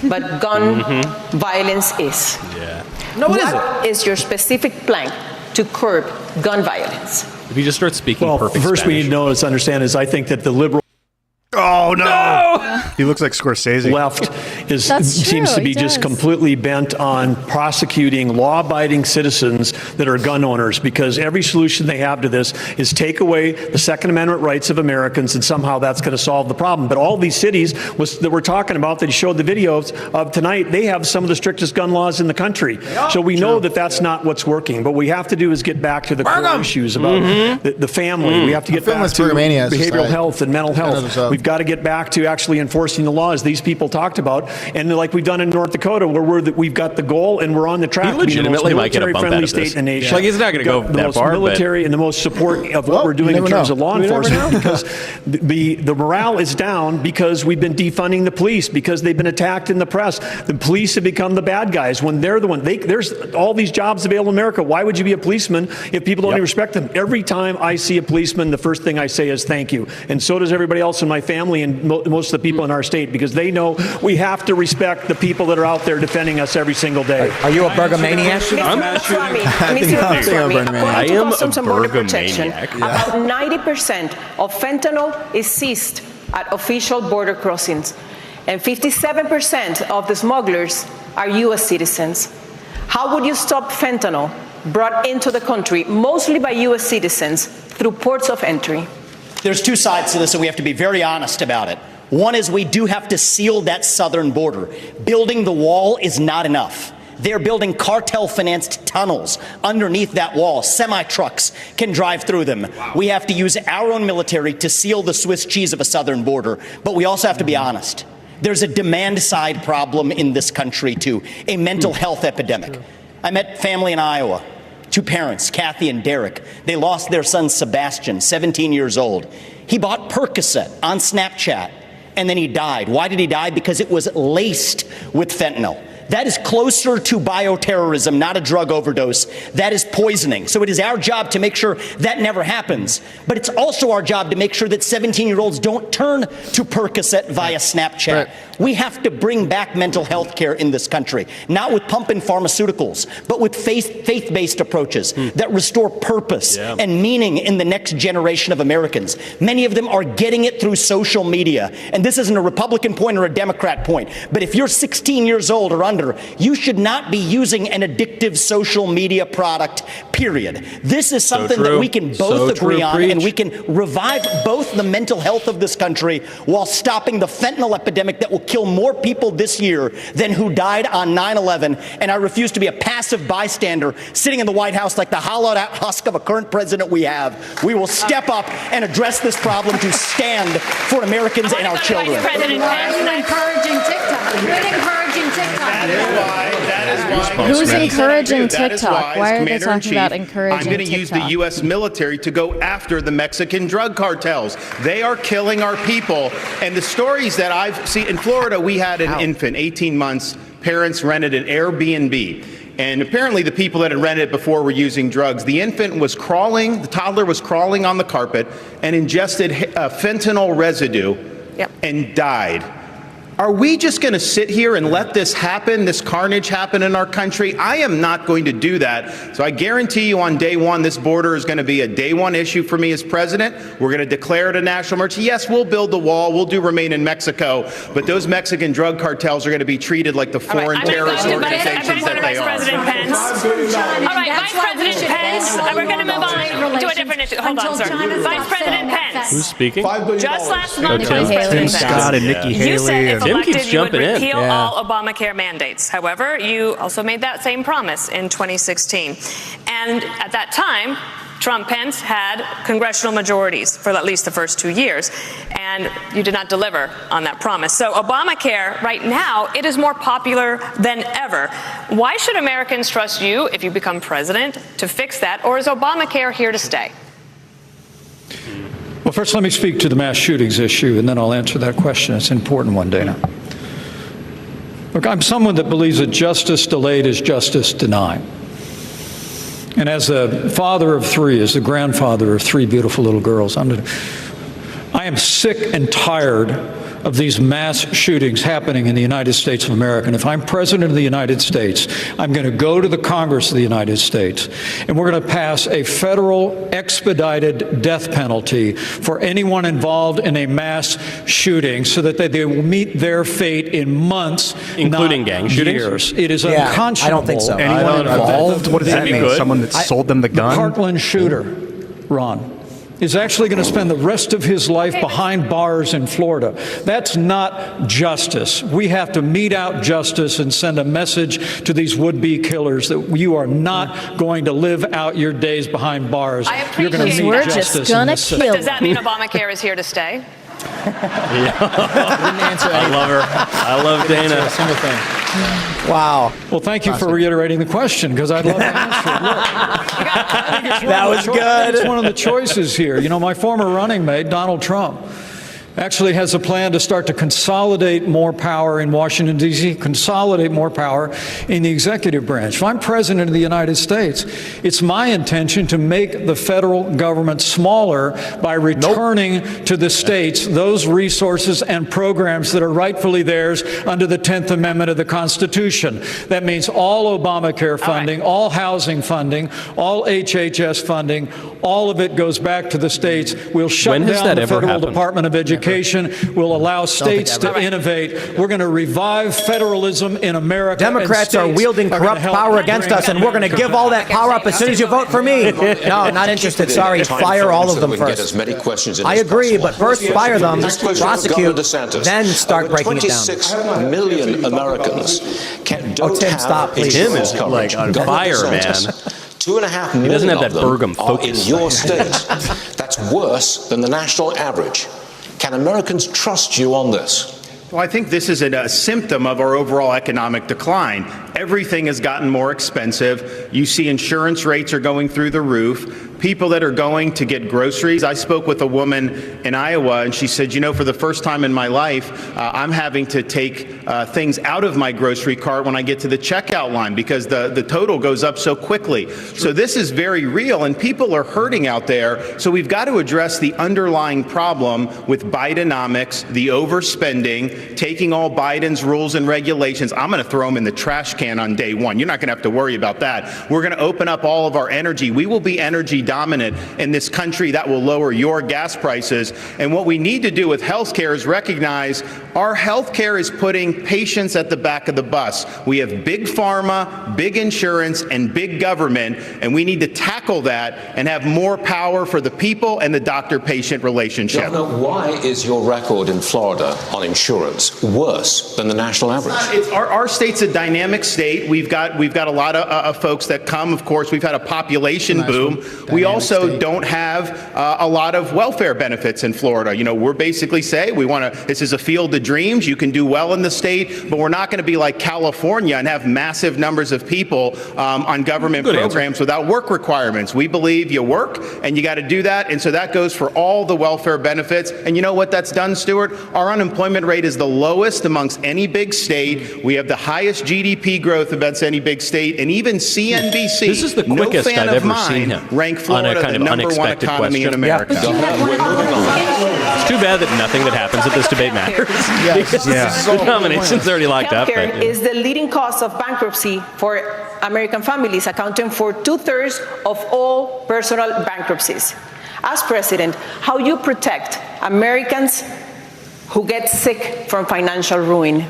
but gun violence is. Yeah. No, what is your specific plan to curb gun violence? If you just start speaking perfect first Spanish. we need to know is understand is I think that the liberal Oh, no. He looks like Scorsese. Left seems to true, be he just does. completely bent on prosecuting law-abiding citizens that are gun owners, because every solution they have to this is take away the Second Amendment rights of Americans, and somehow that's going to solve the problem. But all these cities that we're talking about that he showed the videos of tonight, they have some of the strictest gun laws in the country. So we know that that's not what's working. But what we have to do is get back to the core issues about the family. We have to get back to behavioral health and mental health. We've got to get back to actually enforcing the laws these people talked about, and like we've done in North Dakota, where we've got the goal and we're on the track. He legitimately might get a bump out of this. In the nation. Like, he's not going to go the that most far, military and the most support of what we're doing in terms of law enforcement, because the morale is down because we've been defunding the police, because they've been attacked in the press. The police have become the bad guys when they're the one. There's all these jobs available in America. Why would you be a policeman if people don't even respect them? Every time I see a policeman, the first thing I say is thank you, and so does everybody else in my family and most of the people in our state, because they know we have to respect the people that are out there defending us every single day. Are you a Burgomaniac? I am a Burgomaniac. About 90% of fentanyl is seized at official border crossings, and 57% of the smugglers are U.S. citizens. How would you stop fentanyl brought into the country, mostly by U.S. citizens, through ports of entry? There's two sides to this, and we have to be very honest about it. One is we do have to seal that southern border. Building the wall is not enough. They're building cartel-financed tunnels underneath that wall. Semi-trucks can drive through them. Wow. We have to use our own military to seal the Swiss cheese of a southern border. But we also have to be honest. There's a demand-side problem in this country, too, a mental health epidemic. I met family in Iowa. Two parents, Kathy and Derek. They lost their son, Sebastian, 17 years old. He bought Percocet on Snapchat, and then he died. Why did he die? Because it was laced with fentanyl. That is closer to bioterrorism, not a drug overdose. That is poisoning. So it is our job to make sure that never happens. But it's also our job to make sure that 17-year-olds don't turn to Percocet via Snapchat. Right. We have to bring back mental health care in this country, not with pump-in pharmaceuticals, but with faith-based approaches that restore purpose and meaning in the next generation of Americans. Many of them are getting it through social media. And this isn't a Republican point or a Democrat point. But if you're 16 years old or under, you should not be using an addictive social media product, period. This is something that we can both agree on, and we can revive both the mental health of this country while stopping the fentanyl epidemic that will kill more people this year than who died on 9/11. And I refuse to be a passive bystander sitting in the White House like the hollowed out husk of a current president we have. We will step up and address this problem to stand for Americans and our children. Why are you encouraging TikTok? You're encouraging TikTok. Who's encouraging TikTok? Why are they talking about encouraging TikTok? I'm going to use the U.S. military to go after the Mexican drug cartels. They are killing our people. And the stories that I've seen in Florida, we had an infant, 18 months. Parents rented an Airbnb. And apparently the people that had rented it before were using drugs. The infant was crawling, the toddler was crawling on the carpet and ingested fentanyl residue and died. Are we just going to sit here and let this happen, this carnage happen in our country? I am not going to do that. So I guarantee you on day one, this border is going to be a day one issue for me as president. We're going to declare it a national emergency. Yes, we'll build the wall. We'll do remain in Mexico. But those Mexican drug cartels are going to be treated like the foreign terrorist organizations that they are. President Pence. All right. Vice President Pence, we're going to move on to a different issue. Hold on, sir. Vice President Pence. Who's speaking? Just last month, Tim. Vice President Tim Pence. Scott and Nikki Haley. You said if Tim elected, keeps you would jumping in. repeal Yeah. all Obamacare mandates. However, you also made that same promise in 2016. And at that time, Trump-Pence had congressional majorities for at least the first 2 years, and you did not deliver on that promise. So Obamacare, right now, it is more popular than ever. Why should Americans trust you, if you become president, to fix that, or is Obamacare here to stay? Well, first, let me speak to the mass shootings issue, and then I'll answer that question. It's an important one, Dana. Look, I'm someone that believes that justice delayed is justice denied. And as a father of three, as the grandfather of three beautiful little girls, I am sick and tired of these mass shootings happening in the United States of America. And if I'm president of the United States, I'm going to go to the Congress of the United States, and we're going to pass a federal expedited death penalty for anyone involved in a mass shooting so that they will meet their fate in months, including not gang shootings? years. It is unconscionable. I don't think so. Anyone involved? What does that mean? Someone that sold them the gun? The Parkland shooter, Ron, is actually going to spend the rest of his life behind bars in Florida. That's not justice. We have to mete out justice and send a message to these would-be killers that you are not going to live out your days behind bars. You're going to meet justice. But does that mean Obamacare is here to stay? I love her. I love Dana. A single thing. Wow. Well, thank you for reiterating the question, because I'd love to answer it. Look, That was good. It's one of the choices here. You know, my former running mate, Donald Trump, actually has a plan to start to consolidate more power in Washington, D.C., consolidate more power in the executive branch. If I'm president of the United States, it's my intention to make the federal government smaller by returning to the states those resources and programs that are rightfully theirs under the 10th Amendment of the Constitution. That means all Obamacare funding, all housing funding, all HHS funding, all of it goes back to the states. We'll shut down the Federal Department of Education. Will allow states to innovate. We're going to revive federalism in America. Democrats are wielding corrupt power against us, and we're going to give all that power up as soon as you vote for me. No, not interested. Sorry. Fire all of them first. I agree, but first fire them, prosecute, then start breaking it down. 26 million Americans don't Tim, have stop, please. Tim is like on fire, man. 2.5 million He doesn't have that of them Bergam are in focus. your state. That's worse than the national average. Can Americans trust you on this? Well, I think this is a symptom of our overall economic decline. Everything has gotten more expensive. You see insurance rates are going through the roof. People that are going to get groceries. I spoke with a woman in Iowa, and she said, you know, for the first time in my life, I'm having to take things out of my grocery cart when I get to the checkout line because the total goes up so quickly. So this is very real, and people are hurting out there. So we've got to address the underlying problem with Bidenomics, the overspending, taking all Biden's rules and regulations. I'm going to throw them in the trash can on day one. You're not going to have to worry about that. We're going to open up all of our energy. We will be energy dominant in this country. That will lower your gas prices. And what we need to do with health care is recognize our health care is putting patients at the back of the bus. We have big pharma, big insurance, and big government, and we need to tackle that and have more power for the people and the doctor-patient relationship. Governor, why is your record in Florida on insurance worse than the national average? Our state's a dynamic state. We've got a lot of folks that come. Of course, we've had a population boom. We also don't have a lot of welfare benefits in Florida. You know, we're basically say this is a field of dreams. You can do well in the state, but we're not going to be like California and have massive numbers of people on government programs without work requirements. We believe you work and you got to do that. And so that goes for all the welfare benefits. And you know what that's done, Stuart? Our unemployment rate is the lowest amongst any big state. We have the highest GDP growth amongst any big state. And even CNBC, this is the quickest I've ever seen him rank Florida the number one economy in America. It's too bad that nothing that happens at this debate matters. The nomination's already locked up. Healthcare is the leading cause of bankruptcy for American families, accounting for 2/3 of all personal bankruptcies. As president, how you protect Americans who get sick from financial ruin?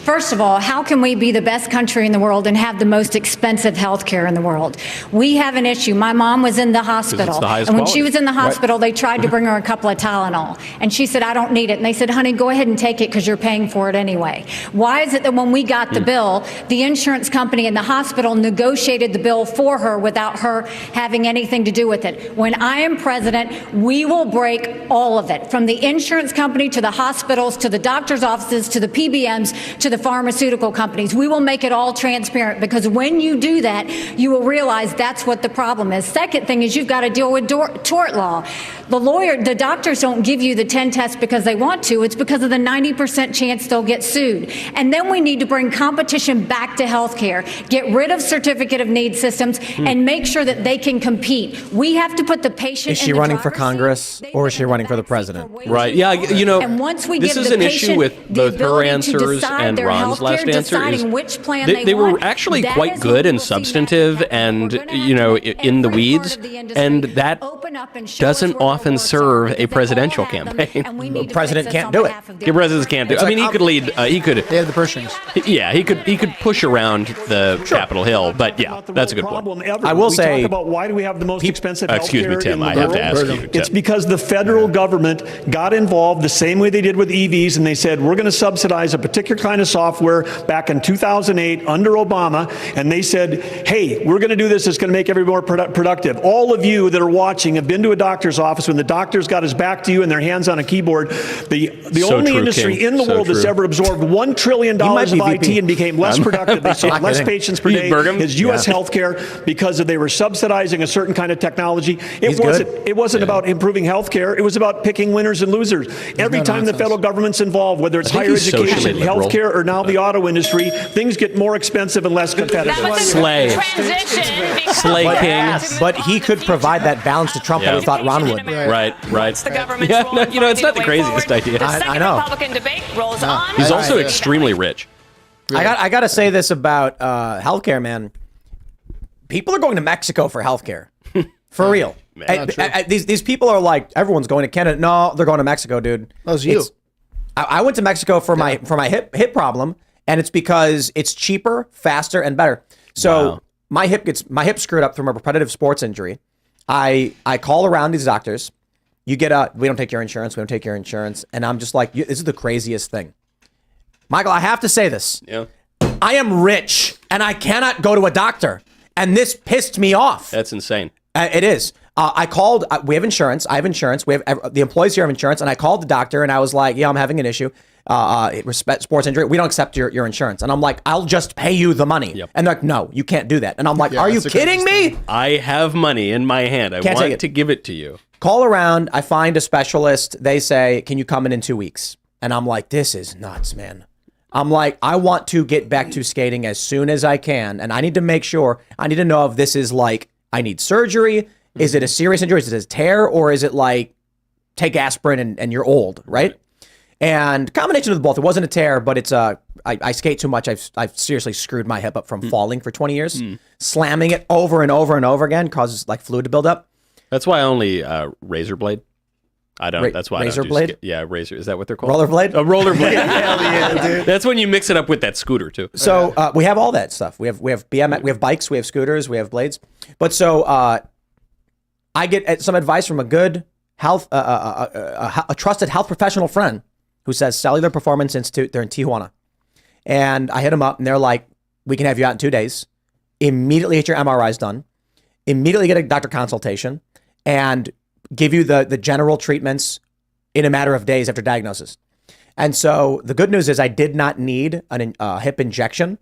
First of all, how can we be the best country in the world and have the most expensive health care in the world? We have an issue. My mom was in the hospital. And when she was in the hospital, they tried to bring her a couple of Tylenol. And she said, I don't need it. And they said, honey, go ahead and take it because you're paying for it anyway. Why is it that when we got the bill, the insurance company and the hospital negotiated the bill for her without her having anything to do with it? When I am president, we will break all of it, from the insurance company to the hospitals to the doctor's offices to the PBMs to the pharmaceutical companies. We will make it all transparent, because when you do that, you will realize that's what the problem is. Second thing is, you've got to deal with tort law. The doctors don't give you the 10 tests because they want to. It's because of the 90% chance they'll get sued. And then we need to bring competition back to healthcare, get rid of certificate of need systems, and make sure that they can compete. We have to put the patient. Is she running for Congress, or is she running for the president? Right. Yeah. You know, and once we this give is the an issue patient with the both her ability to answers decide and their Ron's last healthcare, answer. deciding which plan They were want, actually that quite is good what and we'll see substantive, and in the weeds, and that doesn't often serve a presidential campaign. The president can't do it. The president can't do it. I mean, he could lead. He could. They have the Pershings. Yeah, he could push around the Capitol Hill. But yeah, that's a good point. I will say, talk about why do we have the most expensive health excuse me, care Tim. in the I have to world? ask you. Tim. It's because the federal government got involved the same way they did with EVs, and they said, we're going to subsidize a particular kind of software back in 2008 under Obama, and they said, hey, we're going to do this. It's going to make everybody more productive. All of you that are watching have been to a doctor's office when the doctor's got his back to you and their hands on a keyboard. The So only true, industry King. in the So world that's true. ever absorbed $1 trillion of IT and became less productive. They saw less patients per day is U.S. healthcare because they were subsidizing a certain kind of technology. It wasn't about improving healthcare. It was about picking winners and losers. Every time the federal government's involved, whether it's higher education, healthcare, or now the auto industry, things get more expensive and less competitive. Slay King. But he could provide that balance to Trump that we thought Ron would. Right. Yeah, no, it's not the craziest idea. I know. Republican debate rolls on. He's also extremely rich. I got to say this about healthcare, man. People are going to Mexico for healthcare. For real. These people are like, everyone's going to Canada. No, they're going to Mexico, dude. That was you. I went to Mexico for my hip problem, and it's because it's cheaper, faster, and better. So my hip screwed up from a repetitive sports injury. I call around these doctors. We don't take your insurance. We don't take your insurance. And I'm just like, this is the craziest thing. Michael, I have to say this. Yeah. I am rich, and I cannot go to a doctor. And this pissed me off. That's insane. It is. I called. We have insurance. I have insurance. We have the employees here have insurance. And I called the doctor, and I was like, "Yeah, I'm having an issue. Sports injury. We don't accept your insurance." And I'm like, "I'll just pay you the money." Yep. And they're like, "No, you can't do that." And I'm like, "Are you kidding me?" I have money in my hand. I want to give it to you. Call around. I find a specialist. They say, "Can you come in 2 weeks?" And I'm like, "This is nuts, man." I'm like, I want to get back to skating as soon as I can. And I need to make sure, I need to know if this is like, I need surgery. Is it a serious injury? Is it a tear? Or is it like, take aspirin and you're old, right? And combination of both. It wasn't a tear, but it's I skate too much. I've seriously screwed my hip up from falling for 20 years. Slamming it over and over and over again causes like fluid to build up. That's why I only razor blade. I don't. That's why razor I don't blade. Yeah, razor. Is that what they're called? Rollerblade. A rollerblade. Hell yeah, dude. That's when you mix it up with that scooter too. So we have all that stuff. We have BMX. We have bikes. We have scooters. We have blades. But so I get some advice from a good health, a trusted health professional friend who says Cellular Performance Institute. They're in Tijuana, and I hit them up, and they're like, "We can have you out in 2 days. Immediately get your MRIs done. Immediately get a doctor consultation, and give you the general treatments in a matter of days after diagnosis." And so the good news is I did not need a hip injection.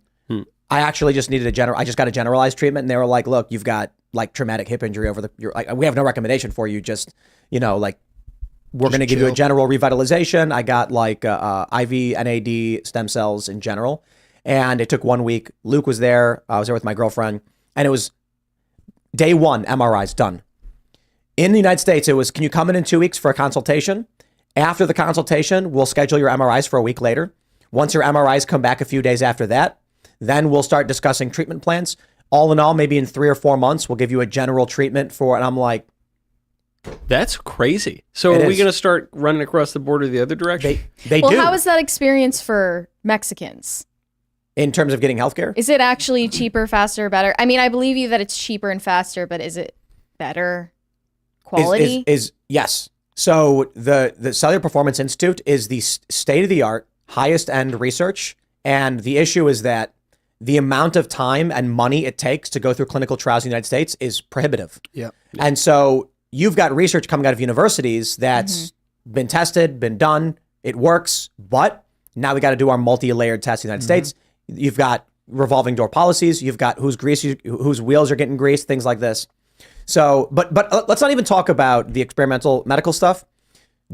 I actually just needed I just got a generalized treatment, and they were like, "Look, you've got like traumatic hip injury we have no recommendation for you. Just, we're going to give you a general revitalization." I got like IV NAD stem cells in general, and it took 1 week. Luke was there. I was there with my girlfriend, and it was day one, MRIs done. In the United States, it was, can you come in 2 weeks for a consultation? After the consultation, we'll schedule your MRIs for a week later. Once your MRIs come back a few days after that, then we'll start discussing treatment plans. All in all, maybe in 3 or 4 months, we'll give you a general treatment and I'm like, that's crazy. So are we going to start running across the border the other direction? They do. Well, how was that experience for Mexicans? in terms of getting healthcare. Is it actually cheaper, faster, better? I mean, I believe you that it's cheaper and faster, but is it better quality? Is yes. So the Cellular Performance Institute is the state-of-the-art, highest-end research, and the issue is that the amount of time and money it takes to go through clinical trials in the United States is prohibitive. Yep. And so you've got research coming out of universities that's been tested, been done, it works, but now we got to do our multi-layered tests in the United States. You've got revolving door policies, you've got whose wheels are getting greased, things like this. So, but let's not even talk about the experimental medical stuff.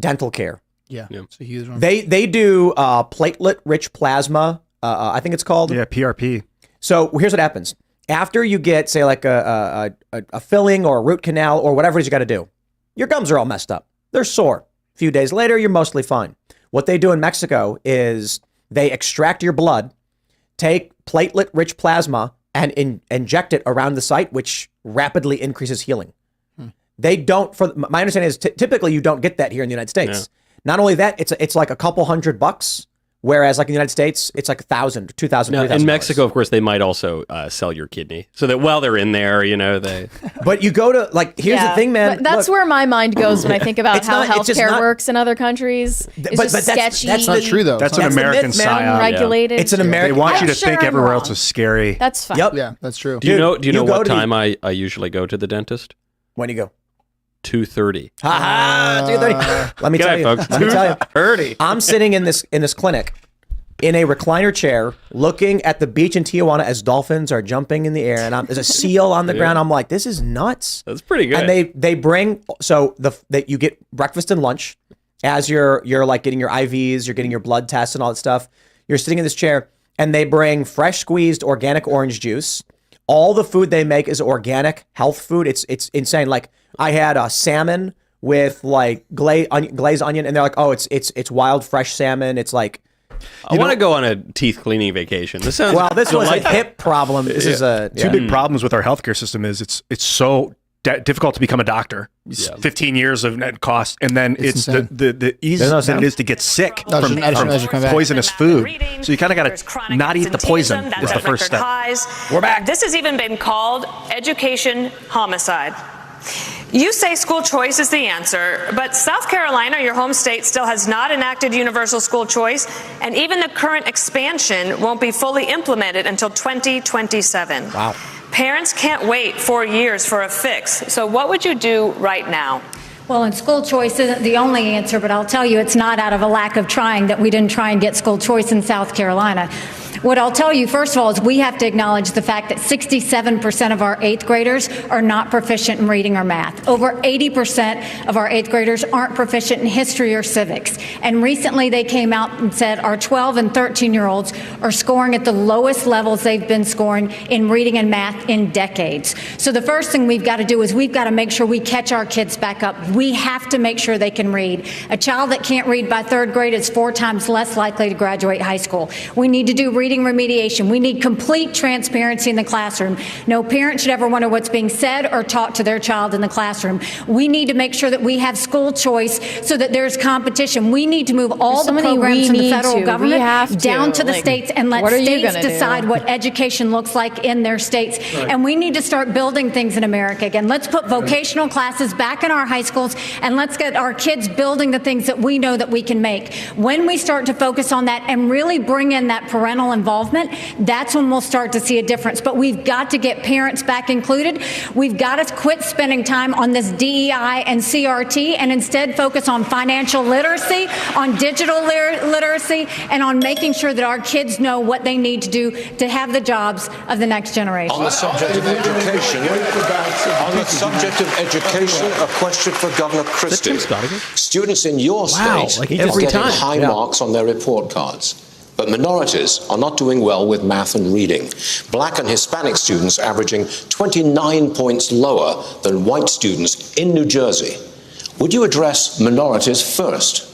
Dental care. Yeah. It's a huge one. They do platelet-rich plasma. I think it's called. Yeah, PRP. So here's what happens. After you get, say, like a filling or a root canal or whatever it is you got to do, your gums are all messed up. They're sore. A few days later, you're mostly fine. What they do in Mexico is they extract your blood, take platelet-rich plasma, and inject it around the site, which rapidly increases healing. They don't, for my understanding is typically you don't get that here in the United States. Not only that, it's like a couple $100, whereas like in the United States, it's like $1,000, $2,000, Now, $3,000. in Mexico, of course, they might also sell your kidney so that while they're in there, they. But you go to here's the thing, man. But that's where my mind goes when I think about how healthcare works in other countries. It's just sketchy. That's not true, though. That's an American psyop. Regulated. It's an American. They want you to sure think I'm everywhere wrong. else is scary. That's fine. Yep. Yeah, that's true. Do you know what time I usually go to the dentist? When do you go? 2:30. 2:30. Let me Good tell night, you. folks. Let me tell you. 2:30. I'm sitting in this clinic in a recliner chair looking at the beach in Tijuana as dolphins are jumping in the air and there's a seal on the ground. I'm like, this is nuts. That's pretty good. And they bring, so that you get breakfast and lunch as you're like getting your IVs, you're getting your blood tests and all that stuff. You're sitting in this chair and they bring fresh squeezed organic orange juice. All the food they make is organic health food. It's insane. Like I had a salmon with like glazed onion and they're like, oh, it's wild fresh salmon. It's like, I want to go on a teeth cleaning vacation. This sounds this was a hip problem. This is two big problems with our healthcare system is it's so difficult to become a doctor. 15 years of net cost, and then it's the ease that it is to get sick from poisonous food. So you kind of got to not eat the poison is the first step. We're back. This has even been called education homicide. You say school choice is the answer, but South Carolina, your home state, still has not enacted universal school choice, and even the current expansion won't be fully implemented until 2027. Wow. Parents can't wait 4 years for a fix. So what would you do right now? Well, and school choice isn't the only answer, but I'll tell you it's not out of a lack of trying that we didn't try and get school choice in South Carolina. What I'll tell you, first of all, is we have to acknowledge the fact that 67% of our 8th graders are not proficient in reading or math. Over 80% of our 8th graders aren't proficient in history or civics. And recently they came out and said our 12 and 13-year-olds are scoring at the lowest levels they've been scoring in reading and math in decades. So the first thing we've got to do is we've got to make sure we catch our kids back up. We have to make sure they can read. A child that can't read by 3rd grade is 4 times less likely to graduate high school. We need to do reading remediation. We need complete transparency in the classroom. No parent should ever wonder what's being said or taught to their child in the classroom. We need to make sure that we have school choice so that there's competition. We need to move all the programs in the federal government down to the states and let states decide what education looks like in their states. And we need to start building things in America again. Let's put vocational classes back in our high schools and let's get our kids building the things that we know that we can make. When we start to focus on that and really bring in that parental involvement, that's when we'll start to see a difference. But we've got to get parents back included. We've got to quit spending time on this DEI and CRT and instead focus on financial literacy, on digital literacy, and on making sure that our kids know what they need to do to have the jobs of the next generation. On the subject of education, a question for Governor Christie. Students in your state are getting high marks on their report cards. But minorities are not doing well with math and reading. Black and Hispanic students averaging 29 points lower than white students in New Jersey. Would you address minorities first?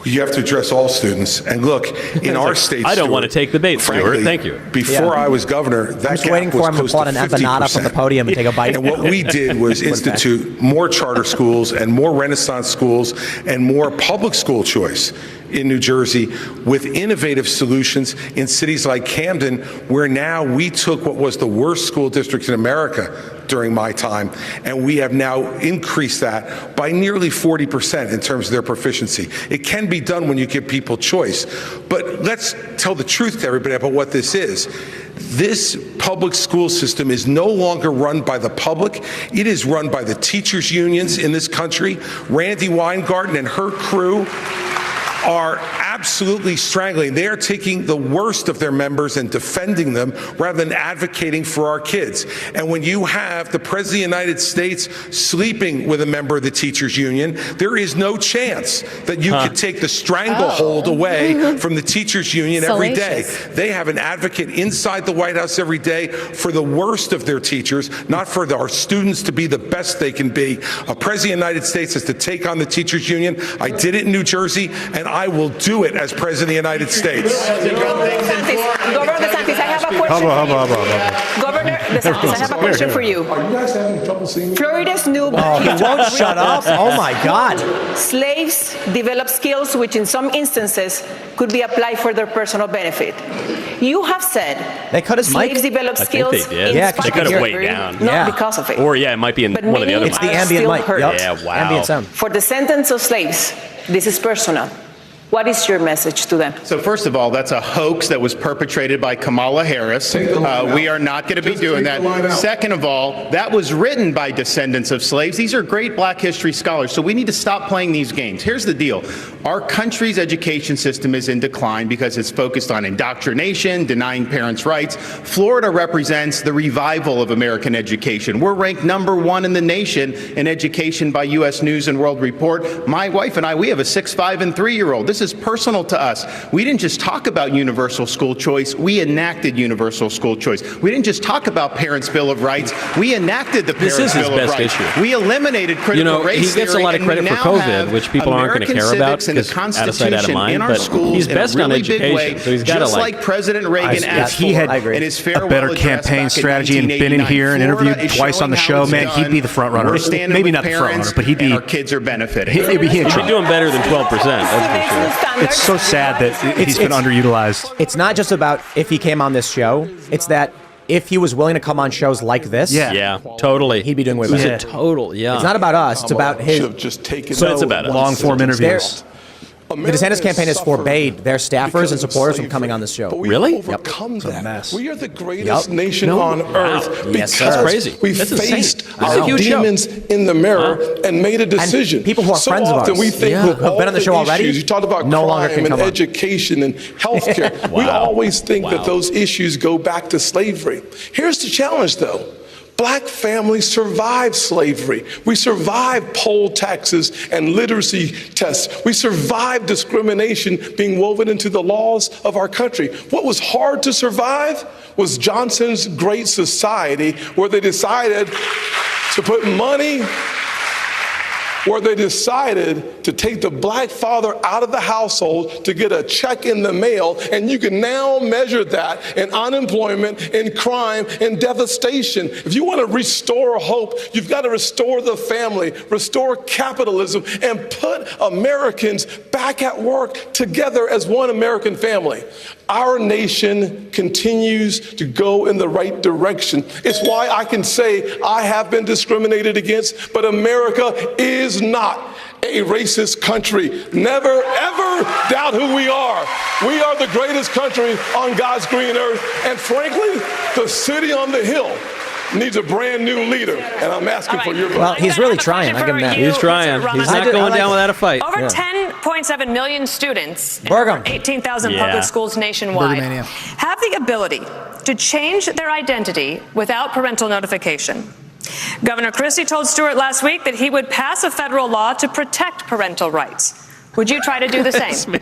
You have to address all students. And look, in our state, I don't want to take the bait, Stuart. Thank you. Before I was governor, that gap waiting for him to pull out an empanada from the podium and take a bite. And what we did was institute more charter schools and more Renaissance schools and more public school choice. in New Jersey with innovative solutions in cities like Camden, where now we took what was the worst school district in America during my time, and we have now increased that by nearly 40% in terms of their proficiency. It can be done when you give people choice. But let's tell the truth to everybody about what this is. This public school system is no longer run by the public. It is run by the teachers' unions in this country. Randy Weingarten and her crew are absolutely strangling. They are taking the worst of their members and defending them rather than advocating for our kids. And when you have the President of the United States sleeping with a member of the teachers union, there is no chance that you could take the stranglehold away from the teachers union every day. They have an advocate inside the White House every day for the worst of their teachers, not for our students to be the best they can be. A President of the United States has to take on the teachers union. I did it in New Jersey, and I will do it as President of the United States. Governor DeSantis, I have a question. Governor DeSantis, I have a question for you. Are you guys having trouble seeing me? Florida's new Oh, he won't shut up. Oh my God. Slaves develop skills which in some instances could be applied for their personal benefit. You have said they cut his mic. slaves develop skills they did. in They cut it way down. not because of it. Or yeah, it might be in But one of the other many It's the are ambient still mic. hurt. Yep. Yeah, wow. Ambient sound. For descendants of slaves, this is personal. What is your message to them? So first of all, that's a hoax that was perpetrated by Kamala Harris. We are not going to be doing that. Second of all, that was written by descendants of slaves. These are great Black history scholars, so we need to stop playing these games. Here's the deal. Our country's education system is in decline because it's focused on indoctrination, denying parents' rights. Florida represents the revival of American education. We're ranked #1 in the nation in education by U.S. News and World Report. My wife and I, we have a 6, 5, and 3-year-old. This is personal to us. We didn't just talk about universal school choice. We enacted universal school choice. We didn't just talk about Parents' Bill of Rights. We enacted the Parents' Bill of Rights. Issue. We eliminated critical race he gets a lot of credit for COVID, which people aren't going to care about because out of sight, out of mind. But he's best on education, so he's got to like President Reagan asked he had in his farewell a better campaign strategy and been in here and interviewed twice on the show, man, he'd be the front runner. Maybe not the front runner, but he'd be. Our kids are benefiting. He'd be doing better than 12%. That's for sure. It's so sad that he's been underutilized. It's not just about if he came on this show. It's that if he was willing to come on shows like this, yeah, totally, he'd be doing way better. It's not about us. It's about his. So it's about long form interviews. The DeSantis campaign has forbade their staffers and supporters from coming on this show. Really? Overcome that. We are the greatest nation on earth because crazy. we faced our demons in the mirror and made a decision. And people who are so friends of often ours we think who've been on the show already. You talked about crime and education and healthcare. We always think that those issues go back to slavery. Here's the challenge, though. Black families survived slavery. We survived poll taxes and literacy tests. We survived discrimination being woven into the laws of our country. What was hard to survive was Johnson's Great Society, where they decided to put money, where they decided to take the black father out of the household to get a check in the mail, and you can now measure that in unemployment, in crime, in devastation. If you want to restore hope, you've got to restore the family, restore capitalism, and put Americans back at work together as one American family. Our nation continues to go in the right direction. It's why I can say I have been discriminated against, but America is not a racist country. Never, ever doubt who we are. We are the greatest country on God's green earth. And frankly, the city on the hill needs a brand new leader, and I'm asking for your vote. Well, he's really trying. I give him that. He's trying. He's not going down without a fight. Over 10.7 million students in over 18,000 public schools nationwide have the ability to change their identity without parental notification. Governor Christie told Stewart last week that he would pass a federal law to protect parental rights. Would you try to do the same?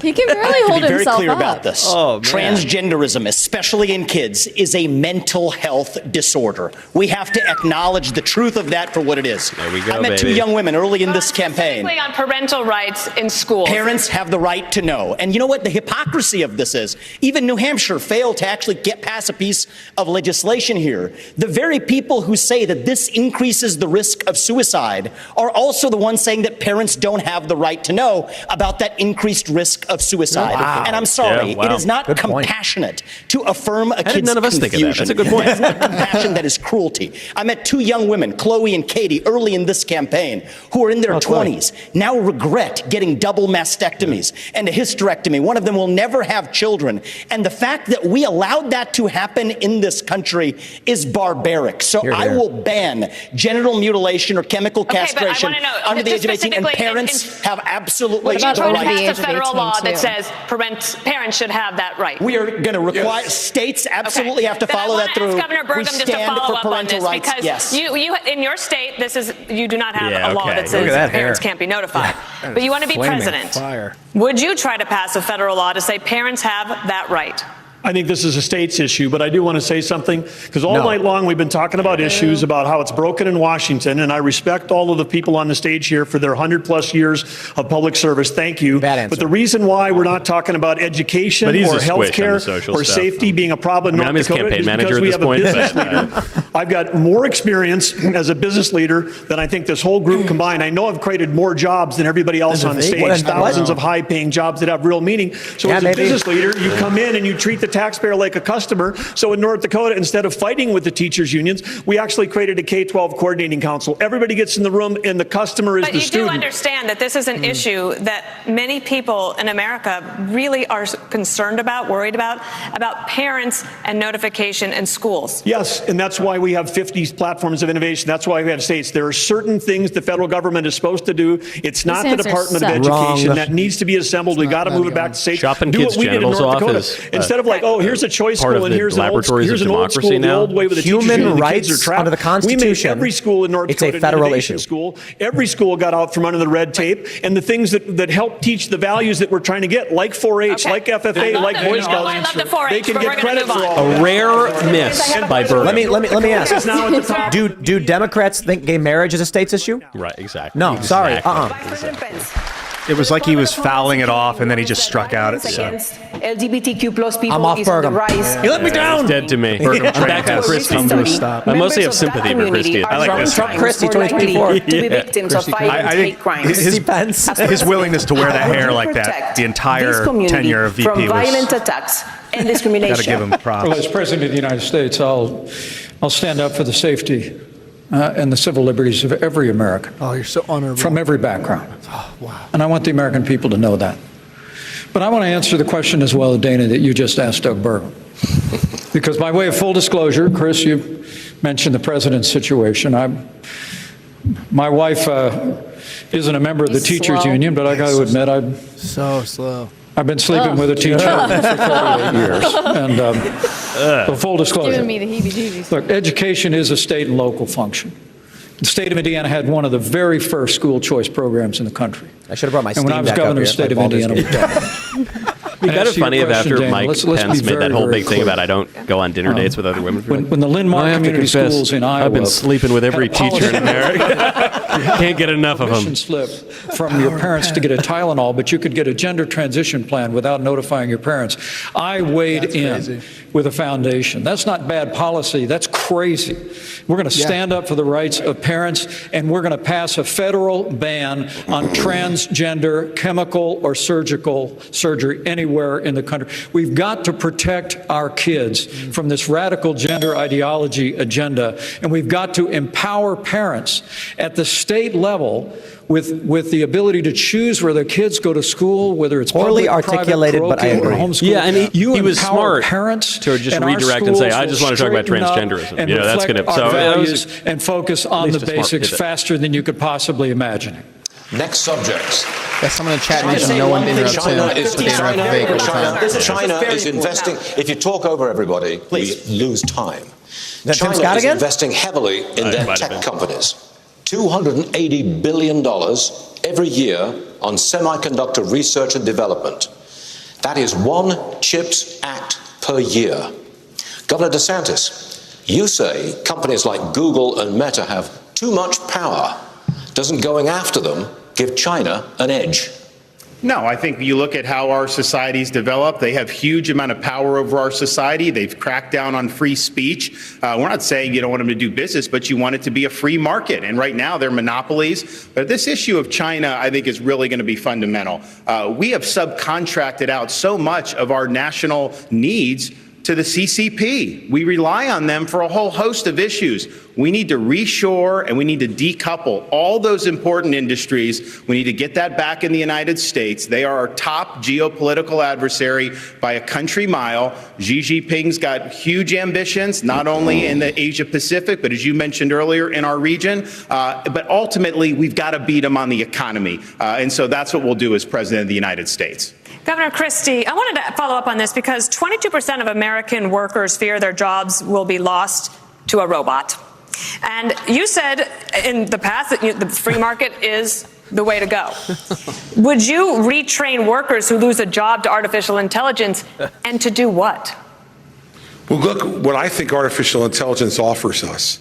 He can really hold himself up. To be very clear about this, Oh, man. transgenderism, especially in kids, is a mental health disorder. We have to acknowledge the truth of that for what it is. There we go, I met two young women early in this campaign. Specifically on parental rights in schools. Parents have the right to know. And you know what the hypocrisy of this is? Even New Hampshire failed to actually get past a piece of legislation here. The very people who say that this increases the risk of suicide are also the ones saying that parents don't have the right to know. know about that increased risk of suicide. Wow. And I'm sorry, Yeah, wow. it is not Good point. compassionate to affirm a kid's none of us think of that? confusion. That's a good point. That is not compassion, that is cruelty. I met 2 young women, Chloe and Katie, early in this campaign, who are in their 20s, now regret getting double mastectomies and a hysterectomy. One of them will never have children. And the fact that we allowed that to happen in this country is barbaric. So I will ban genital mutilation or chemical castration but I wanna know, under the age of 18, and specifically parents have absolutely What about the under right. the age Pass a of federal 18 law that too? says parents should have that right. We are going to require states absolutely have to Then follow I that wanna through. ask Governor Burgum We just to stand follow for up on parental this rights. because Yes. you in your state you do not have Yeah, a law okay. that Look says at that parents hair. can't be notified. But you want to be Flaming president. fire. Would you try to pass a federal law to say parents have that right? I think this is a state's issue, but I do want to say something, because all night long we've been talking about issues about how it's broken in Washington, and I respect all of the people on the stage here for their 100+ years of public service. Thank you. Bad answer. But the reason why we're not talking about education But he's or a squish on the healthcare social or stuff. safety being a problem in I mean, I'm North his Dakota campaign is manager because at we this have a point, business but, leader. I've got more experience as a business leader than I think this whole group combined. I know I've created more jobs than everybody else on the stage, thousands of high-paying jobs that have real meaning. So as a business leader, you come in and you treat the taxpayer like a customer. So in North Dakota, instead of fighting with the teachers' unions, we actually created a K-12 coordinating council. Everybody gets in the room, and the customer is But the you student. do understand that this is an issue that many people in America really are concerned about, worried about parents and notification in schools. Yes, and that's why we have 50 platforms of innovation. That's why we have states. There are certain things the federal government is supposed to do. It's not the answer Department of sucks. Education. Wrong. that needs to be assembled. We got to move it back to states. Chopping Do kids' what we did in genitals North off Dakota. is, Instead of like, oh, here's a choice part of school and the here's an old laboratories of school, democracy the now. old way with the teachers Human union, the rights kids are trapped. under the Constitution. We made every school in North It's a Dakota an federal innovation issue. school. Every school got out from under the red tape, and the things that help teach the values that we're trying to get, like 4-H, like FFA, like Boy Scouts, I love the 4-H, they can but get we're gonna credit move for on. all A that. rare miss by Burgum. Let me ask. It's now at the top. Do Democrats think gay marriage is a state's issue? Right, exactly. No, sorry. It was like he was fouling it off, and then he just struck out at Against LGBTQ plus people I'm off is on the Burgum. rise. He let me down. He's dead to me. Burgum I'm back to has Christie. come to a stop. I mostly have Members of that sympathy for community Christie. are I like from this. Trump times Christie, more likely 2024. to be victims of violent I hate think crimes. his willingness to wear that hair like that the entire tenure of VP from was. violent attacks and discrimination. Got to give him props. Well, as President of the United States, I'll stand up for the safety and the civil liberties of every American. Oh, you're so honorable. From every background. Oh, wow. And I want the American people to know that. But I want to answer the question as well, Dana, that you just asked Doug Burgum. Because by way of full disclosure, Chris, you mentioned the president's situation. My wife isn't a member of the teachers union, but I got to admit, So slow. I've been sleeping with a teacher for 38 years. And for full disclosure. Giving me the heebie-jeebies. Look, education is a state and local function. The state of Indiana had one of the very first school choice programs in the country. I should have brought my And Steam when I was deck governor up of the here. state of Baldur's Indiana, Gate. It'd be kind of Answer your funny if question, after Dana. Mike Let's Pence be made that very, whole very big thing clear. about I don't go on dinner dates with other women. When the Linn-Mark I have to community confess, schools in Iowa, I've been sleeping with every had a teacher in policy- America. Can't get enough of them. permission slip from your parents to get a Tylenol, but you could get a gender transition plan without notifying your parents. I weighed in with a foundation. That's not bad policy. That's crazy. We're going to stand up for the rights of parents, and we're going to pass a federal ban on transgender chemical or surgical surgery anywhere in the country. We've got to protect our kids from this radical gender ideology agenda, and we've got to empower parents at the state level with the ability to choose where their kids go to school, whether it's Poorly public, articulated, private, but I parochial, or agree. homeschool. Yeah, and he was empower smart parents to just and our redirect and say, schools I just want to talk about will straighten up transgenderism. and You know, that's reflect going to. our So it was values and focus on the least a smart basics pivot. faster than you could possibly imagine. Next subject. Got someone in chat mentioned no one interrupts him. But they interrupt Vivek all the time. China is investing. If you talk over everybody, we lose time. that Tim China Scott is again? investing heavily in their tech companies. $280 billion every year on semiconductor research and development. That is one CHIPS Act per year. Governor DeSantis, you say companies like Google and Meta have too much power. Doesn't going after them give China an edge? No, I think you look at how our societies develop. They have huge amount of power over our society. They've cracked down on free speech. We're not saying you don't want them to do business, but you want it to be a free market. And right now they're monopolies. But this issue of China, I think, is really going to be fundamental. We have subcontracted out so much of our national needs to the CCP. We rely on them for a whole host of issues. We need to reshore and we need to decouple all those important industries. We need to get that back in the United States. They are our top geopolitical adversary by a country mile. Xi Jinping's got huge ambitions, not only in the Asia Pacific, but as you mentioned earlier, in our region. But ultimately, we've got to beat him on the economy. And so that's what we'll do as President of the United States. Governor Christie, I wanted to follow up on this because 22% of American workers fear their jobs will be lost to a robot. And you said in the past that the free market is the way to go. Would you retrain workers who lose a job to artificial intelligence, and to do what? Well, look, what I think artificial intelligence offers us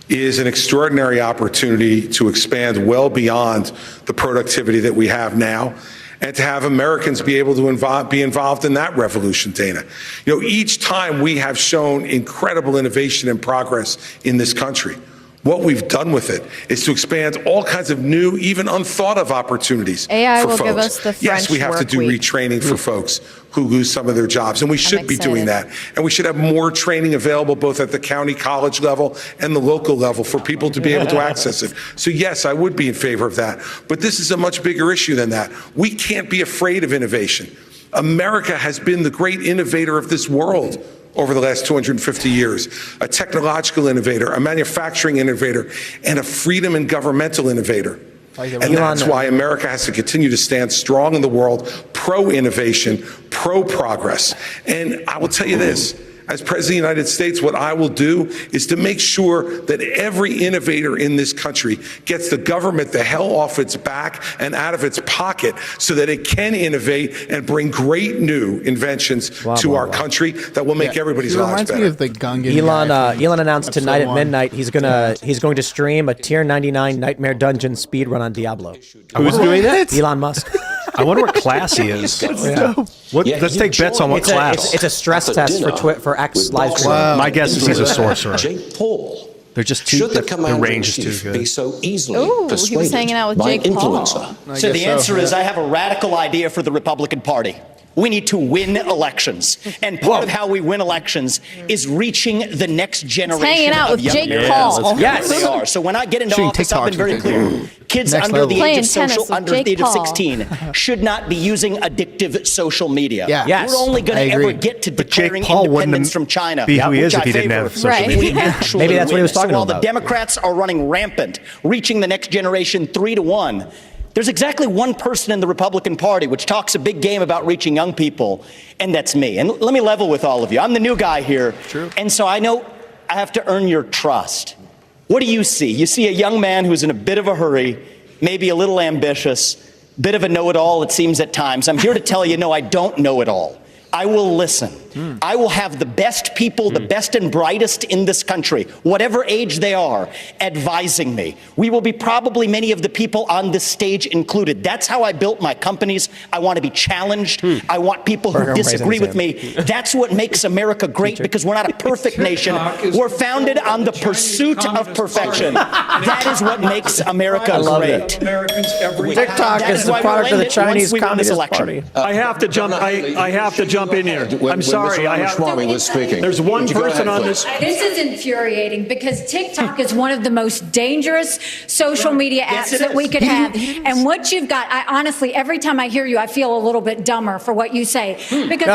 is an extraordinary opportunity to expand well beyond the productivity that we have now, and to have Americans be able to be involved in that revolution, Dana. You know, each time we have shown incredible innovation and progress in this country, what we've done with it is to expand all kinds of new, even unthought of opportunities AI for will folks. give us the Yes, we French have to do work week. retraining for folks who lose some of their jobs, and we should be doing that. And we should have more training available both at the county college level and the local level for people to be able to access it. So yes, I would be in favor of that. But this is a much bigger issue than that. We can't be afraid of innovation. America has been the great innovator of this world over the last 250 years, a technological innovator, a manufacturing innovator, and a freedom and governmental innovator. And that's why America has to continue to stand strong in the world, pro-innovation, pro-progress. And I will tell you this, as President of the United States, what I will do is to make sure that every innovator in this country gets the government the hell off its back and out of its pocket so that it can innovate and bring great new inventions to our country that will make everybody's lives better. Me of the Gungan Elon announced tonight at midnight he's going to stream a tier 99 Nightmare Dungeon speedrun on Diablo. Who's doing that? Elon Musk. I wonder what class he is. Let's take bets on what class. It's a stress test for X live stream. My guess is he's a sorcerer. Jake Paul. They're just too. The range is too good. Be so easily persuaded he was hanging out with Jake Paul. So the answer is I have a radical idea for the Republican Party. We need to win elections. And part of how we win elections is reaching the next generation. Hanging out with Jake Paul. Yes, they are. So when I get into office, I've been very clear. Kids under the age of 16 should not be using addictive social media. Yeah. Yes. We're only going to ever get to declaring independence from China. Be who he is if he didn't have social media. Maybe that's what he was talking about. about. While the Democrats are running rampant, reaching the next generation 3-1, there's exactly one person in the Republican Party which talks a big game about reaching young people, and that's me. And let me level with all of you. I'm the new guy here. True. And so I know I have to earn your trust. What do you see? You see a young man who's in a bit of a hurry, maybe a little ambitious, bit of a know-it-all, it seems at times. I'm here to tell you, no, I don't know it all. I will listen. I will have the best people, the best and brightest in this country, whatever age they are, advising me. We will be probably many of the people on this stage included. That's how I built my companies. I want to be challenged. I want people who disagree with me. That's what makes America great, because we're not a perfect nation. We're founded on the pursuit of perfection. That is what makes America great. TikTok is the product of the Chinese Communist Party. I have to jump in here. I'm sorry. There's one person on this. This is infuriating because TikTok is one of the most dangerous social media apps that we could have. And what you've got, I honestly, every time I hear you, I feel a little bit dumber for what you say. Because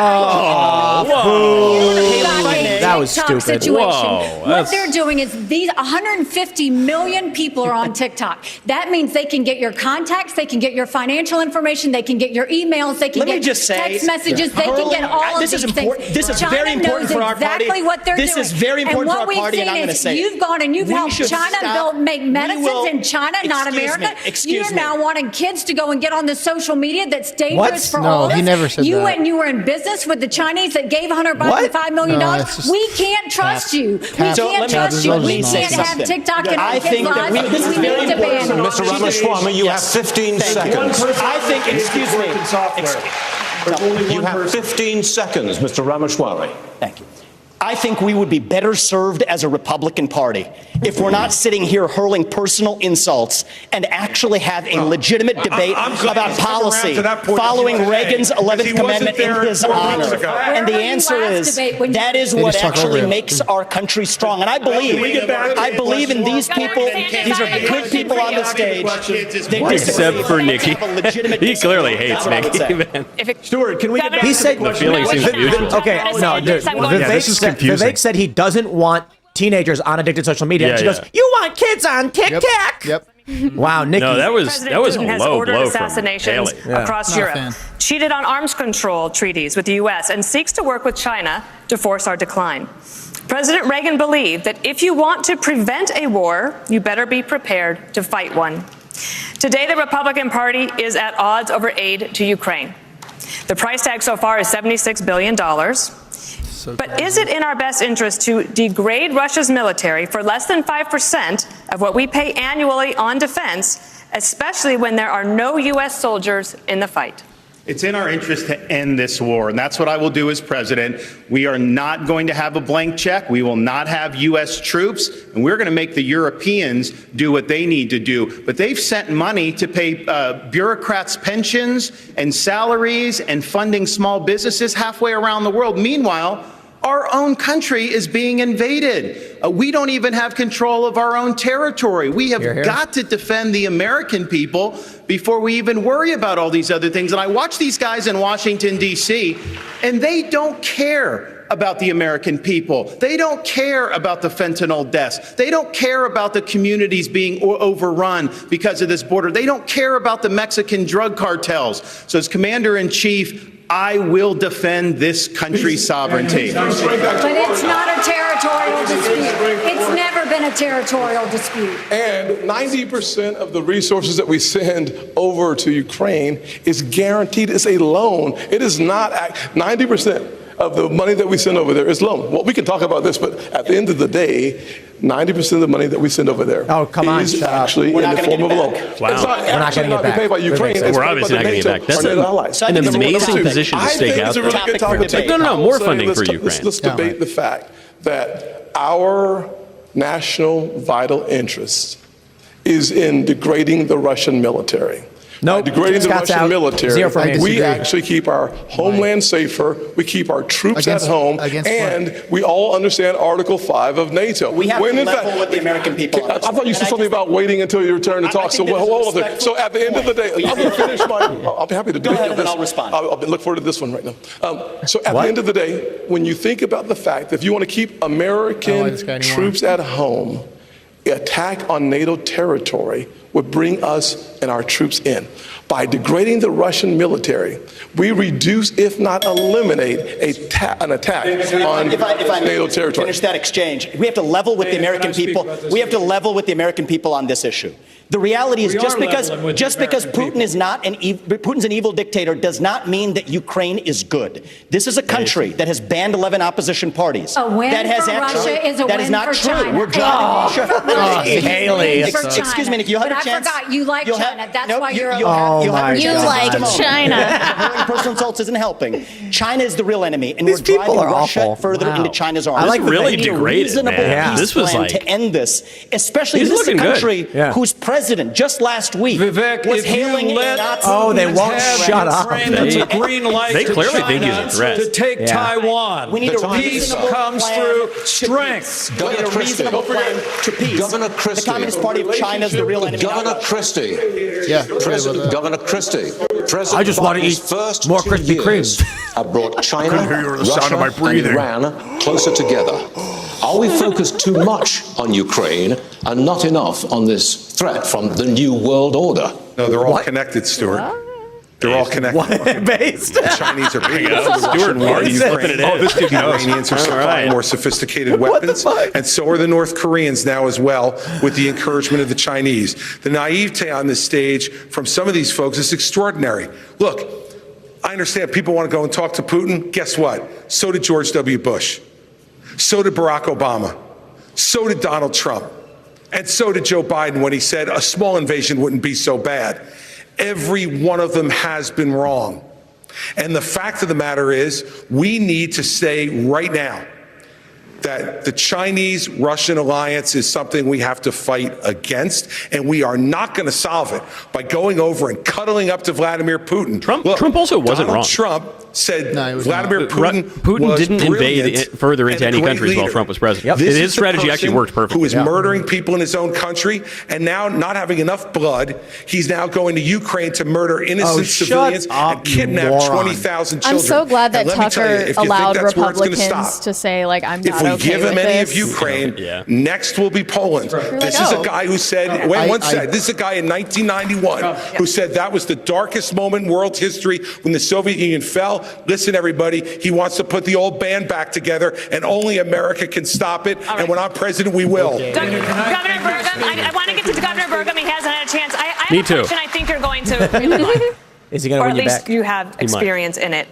that was stupid. Situation. What they're doing is these 150 million people are on TikTok. That means they can get your contacts, they can get your financial information, they can get your emails, they can get text messages, they can get all of these things. This is very important for our party. Exactly what they're doing. This is very important for our party, and I'm going to say you've gone and you've helped China make medicines in China, not America. You're now wanting kids to go and get on the social media that's dangerous for all of us. He never said you that. went and you were in business with the Chinese that gave Hunter Biden $5 million. We We can't trust you. We can't trust you. We can't have TikTok in our kids' lives. We need to ban it. Mr. Ramaswamy, you have 15 seconds. I think, excuse me. You have 15 seconds, Mr. Ramaswamy. Thank you. I think we would be better served as a Republican Party if we're not sitting here hurling personal insults and actually have a legitimate debate about policy following Reagan's 11th Commandment in his honor. And the answer is that is what actually makes our country strong. And I believe in these people. These are good people on the stage. Except for Nikki. He clearly hates Nikki. Stuart, can we get back he said, the feeling seems mutual. Okay, no, dude. Vivek said he doesn't want teenagers on addicted social media. And she goes, "You want kids on TikTok?" Yep. Wow, Nikki. No, that was Putin a has low ordered blow assassinations from Haley. across Europe, cheated on arms control treaties with the U.S., and seeks to work with China to force our decline. President Reagan believed that if you want to prevent a war, you better be prepared to fight one. Today, the Republican Party is at odds over aid to Ukraine. The price tag so far is $76 billion. But is it in our best interest to degrade Russia's military for less than 5% of what we pay annually on defense, especially when there are no U.S. soldiers in the fight? It's in our interest to end this war, and that's what I will do as president. We are not going to have a blank check. We will not have U.S. troops, and we're going to make the Europeans do what they need to do. But they've sent money to pay bureaucrats' pensions and salaries and funding small businesses halfway around the world. Meanwhile, our own country is being invaded. We don't even have control of our own territory. We have got to defend the American people before we even worry about all these other things. And I watch these guys in Washington, D.C., and they don't care about the American people. They don't care about the fentanyl deaths. They don't care about the communities being overrun because of this border. They don't care about the Mexican drug cartels. So as Commander-in-Chief, I will defend this country's sovereignty. But it's not a territorial dispute. It's never been a territorial dispute. And 90% of the resources that we send over to Ukraine is guaranteed as a loan. It is not 90% of the money that we send over there is loan. Well, we can talk about this, but at the end of the day, 90% of the money that we send over there is actually in the form of a loan. Wow. It's not We're not actually getting it back. paid by Ukraine. It's We're paid obviously by not getting it back. That's an an amazing position to stake out. I think it's a really good topic to take. No, more funding for Ukraine. Let's debate the fact that our national vital interest is in degrading the Russian military. No, degrading the Russian military. We actually keep our homeland safer. We keep our troops at home, and we all understand Article 5 of NATO. We have to level with the American people. I thought you said something about waiting until your turn to talk. So hold on. So at the end of the day, I'm going to finish my. I'll be happy to go ahead, and I'll respond. I'll look forward to this one right now. So at the end of the day, when you think about the fact that if you want to keep American troops at home, attack on NATO territory would bring us and our troops in. By degrading the Russian military, we reduce, if not eliminate, an attack on NATO territory. Finish that exchange. We have to level with the American people. We have to level with the American people on this issue. The reality is just because Putin is not Putin's an evil dictator does not mean that Ukraine is good. This is a country that has banned 11 opposition parties. A win that has for Russia is a that win is not for true. China. We're driving Haley. Excuse me, Nick. You'll have a chance. I forgot you like China. That's why you're. You like China. Hurling personal insults isn't helping. China is the real enemy, and These we're driving people are Russia awful. further Wow. into China's arms. I like really We need a degraded, reasonable man. peace This was plan like- to end this. Especially He's this is a looking good. country Yeah. whose president just last week Vivek, was if you hailing let a Nazi. Oh, they won't shut up. It's a green light They to clearly China think he's a threat. to take Yeah. Taiwan. We need a Peace reasonable comes plan through to strength. We need a reasonable plan to peace. Governor The Christie. Communist Party of China is the real enemy. Governor Christie. Yeah. Governor Christie. President I just want to Biden's eat first more 2 Krispy years Kremes. have brought China, Couldn't hear the sound of my Russia, and breathing. Iran closer together. Are we focused too much on Ukraine and not enough on this threat from the New World Order? No, they're all connected, Stuart. They're all connected. What? Based? The Chinese are paying Yeah, for the Stuart Russian war in Marty's Ukraine. flipping it Oh, in. this dude knows. Iranians are All supplying right. more sophisticated What the weapons, fuck? and so are the North Koreans now as well, with the encouragement of the Chinese. The naivete on this stage from some of these folks is extraordinary. Look, I understand people want to go and talk to Putin. Guess what? So did George W. Bush. So did Barack Obama. So did Donald Trump. And so did Joe Biden when he said a small invasion wouldn't be so bad. Every one of them has been wrong. And the fact of the matter is, we need to say right now that the Chinese-Russian alliance is something we have to fight against, and we are not going to solve it by going over and cuddling up to Vladimir Putin. Trump also wasn't Donald wrong. Trump said Vladimir Putin didn't invade further into any countries while Trump was president. His strategy actually worked perfectly. Who is murdering people in his own country, and now not having enough blood, he's now going to Ukraine to murder innocent civilians and kidnap 20,000 children. I'm so glad that And let me tell you, Tucker if you think allowed that's where it's gonna Republicans stop, to say, like, I'm if not we okay give him with any this. of Ukraine, next will be Poland. This is a guy who said, this is a guy in 1991 who said that was the darkest moment in world history when the Soviet Union fell. Listen, everybody, he wants to put the old band back together, and only America can stop it. And when I'm president, we will. Governor Burgum, I want to get to Governor Burgum. He hasn't had a chance. I have a question I think you're going to really like. Is he going to win you back? Or at least you have experience in it.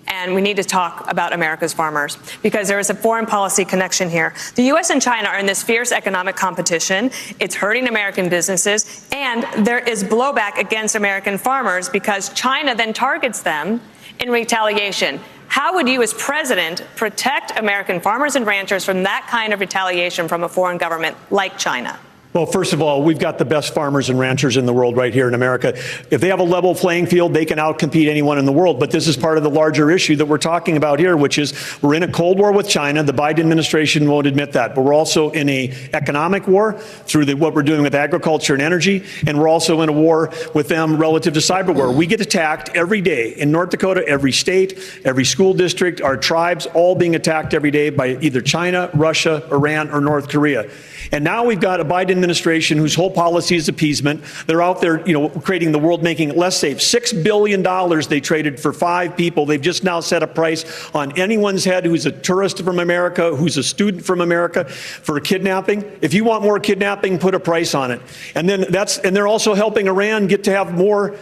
And we need to talk about America's farmers because there is a foreign policy connection here. The U.S. and China are in this fierce economic competition. It's hurting American businesses, and there is blowback against American farmers because China then targets them in retaliation. How would you, as president, protect American farmers and ranchers from that kind of retaliation from a foreign government like China? Well, first of all, we've got the best farmers and ranchers in the world right here in America. If they have a level playing field, they can outcompete anyone in the world. But this is part of the larger issue that we're talking about here, which is we're in a Cold War with China. The Biden administration won't admit that. But we're also in an economic war through what we're doing with agriculture and energy. And we're also in a war with them relative to cyber war. We get attacked every day in North Dakota, every state, every school district, our tribes, all being attacked every day by either China, Russia, Iran, or North Korea. And now we've got a Biden administration whose whole policy is appeasement. They're out there, creating the world, making it less safe. $6 billion they traded for 5 people. They've just now set a price on anyone's head who's a tourist from America, who's a student from America, for kidnapping. If you want more kidnapping, put a price on it. And then they're also helping Iran get to have more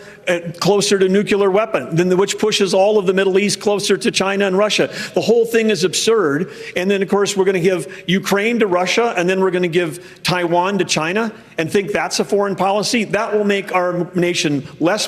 closer to nuclear weapon, which pushes all of the Middle East closer to China and Russia. The whole thing is absurd. And then, of course, we're going to give Ukraine to Russia, and then we're going to give Taiwan to China, and think that's a foreign policy. That will make our nation less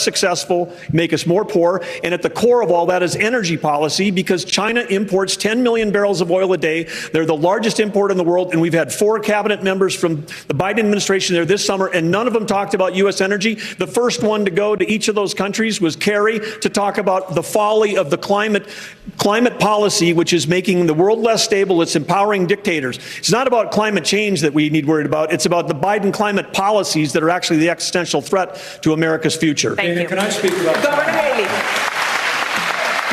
successful, make us more poor. And at the core of all that is energy policy, because China imports 10 million barrels of oil a day. They're the largest import in the world. And we've had 4 cabinet members from the Biden administration there this summer, and none of them talked about U.S. energy. The first one to go to each of those countries was Kerry, to talk about the folly of the climate policy, which is making the world less stable. It's empowering dictators. It's not about climate change that we need worried about. It's about the Biden climate policies that are actually the existential threat to America's future. Thank you. Can I speak about Governor Haley,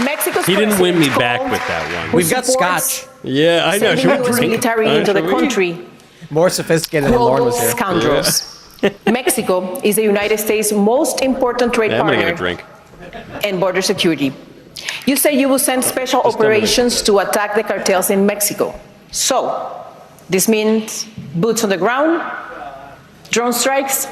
Mexico's He didn't win me president back called with that one. We've got scotch. Yeah, I know. sending U.S. military into the country. More sophisticated than Lauren was here. Scoundrels. Mexico is the United States' most important trade I'm gonna partner get a drink. and border security. You say you will send special operations to attack the cartels in Mexico. So, this means boots on the ground, drone strikes.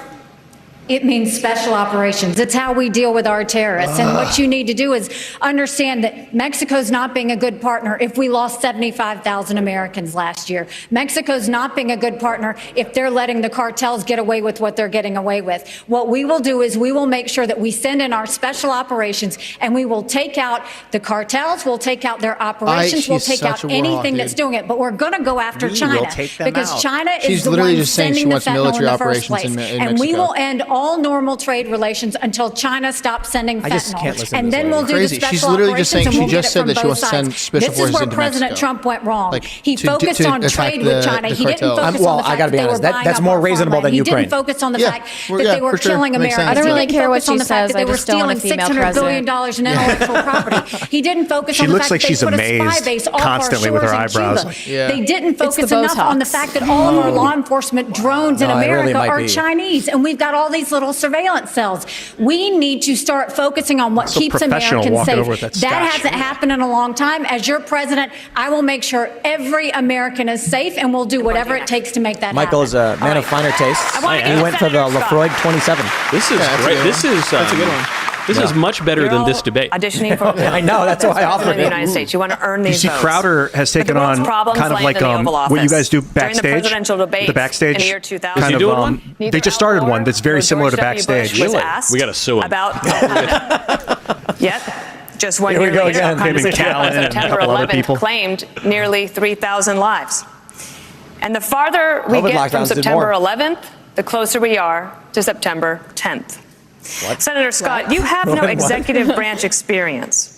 It means special operations. It's how we deal with our terrorists. And what you need to do is understand that Mexico's not being a good partner if we lost 75,000 Americans last year. Mexico's not being a good partner if they're letting the cartels get away with what they're getting away with. What we will do is we will make sure that we send in our special operations, and we will take out the cartels, we'll take out their operations, we'll take out anything that's doing it. But we're going to go after China because China is the one sending the fentanyl in the first place. And we will end all normal trade relations until China stops sending fentanyl. And then we'll do the special She's literally just saying, operations, and she we'll just get said it that she from wants to both send sides. special This is forces where into President Mexico. Trump went wrong. Like, He to focused on attack trade with China. the He didn't cartels. focus Well, on the I fact gotta that be they were honest, buying that's up more our reasonable farmland. than He Ukraine. didn't focus on the Yeah, fact well, that yeah, they were for sure. killing Makes Americans. sense. I don't really He care didn't what focus on she the fact says, that they I were just don't want a stealing female $600 billion in intellectual property. He didn't focus She on the looks fact like that they she's put a spy amazed base off our constantly with shores her in eyebrows. Cuba. Like, yeah. They didn't It's focus the enough on the Botox. fact that all of our law enforcement drones in No, it really America might are be. Chinese, and we've got all these little surveillance cells. We need to start focusing on what So keeps professional Americans walking safe. over with that That scotch. hasn't happened in a long time. As your president, I will make sure every American is safe, and we'll do whatever it takes to make that Michael happen. is a man of finer tastes. I wanna He get went for the Senator Scott. Lafroig 27. This is great. This is That's a good one. This is much better than this debate. Auditioning for I know, that's why I offered in the it. United States. You want to earn You these see, votes. Crowder has taken on kind of like what you guys do backstage. During the presidential debate the backstage in the year 2000. kind Is he of, doing one? they just started one that's very similar to George W. backstage. Bush was asked We got to sue him. about yet just 1 Here we year go later, again. Congress Him and Callan and a September couple other 11th people. claimed nearly 3,000 lives. And the farther we COVID get from lockdowns did September more. 11th, the closer we are to September 10th. Senator Scott, you have no What? executive branch experience.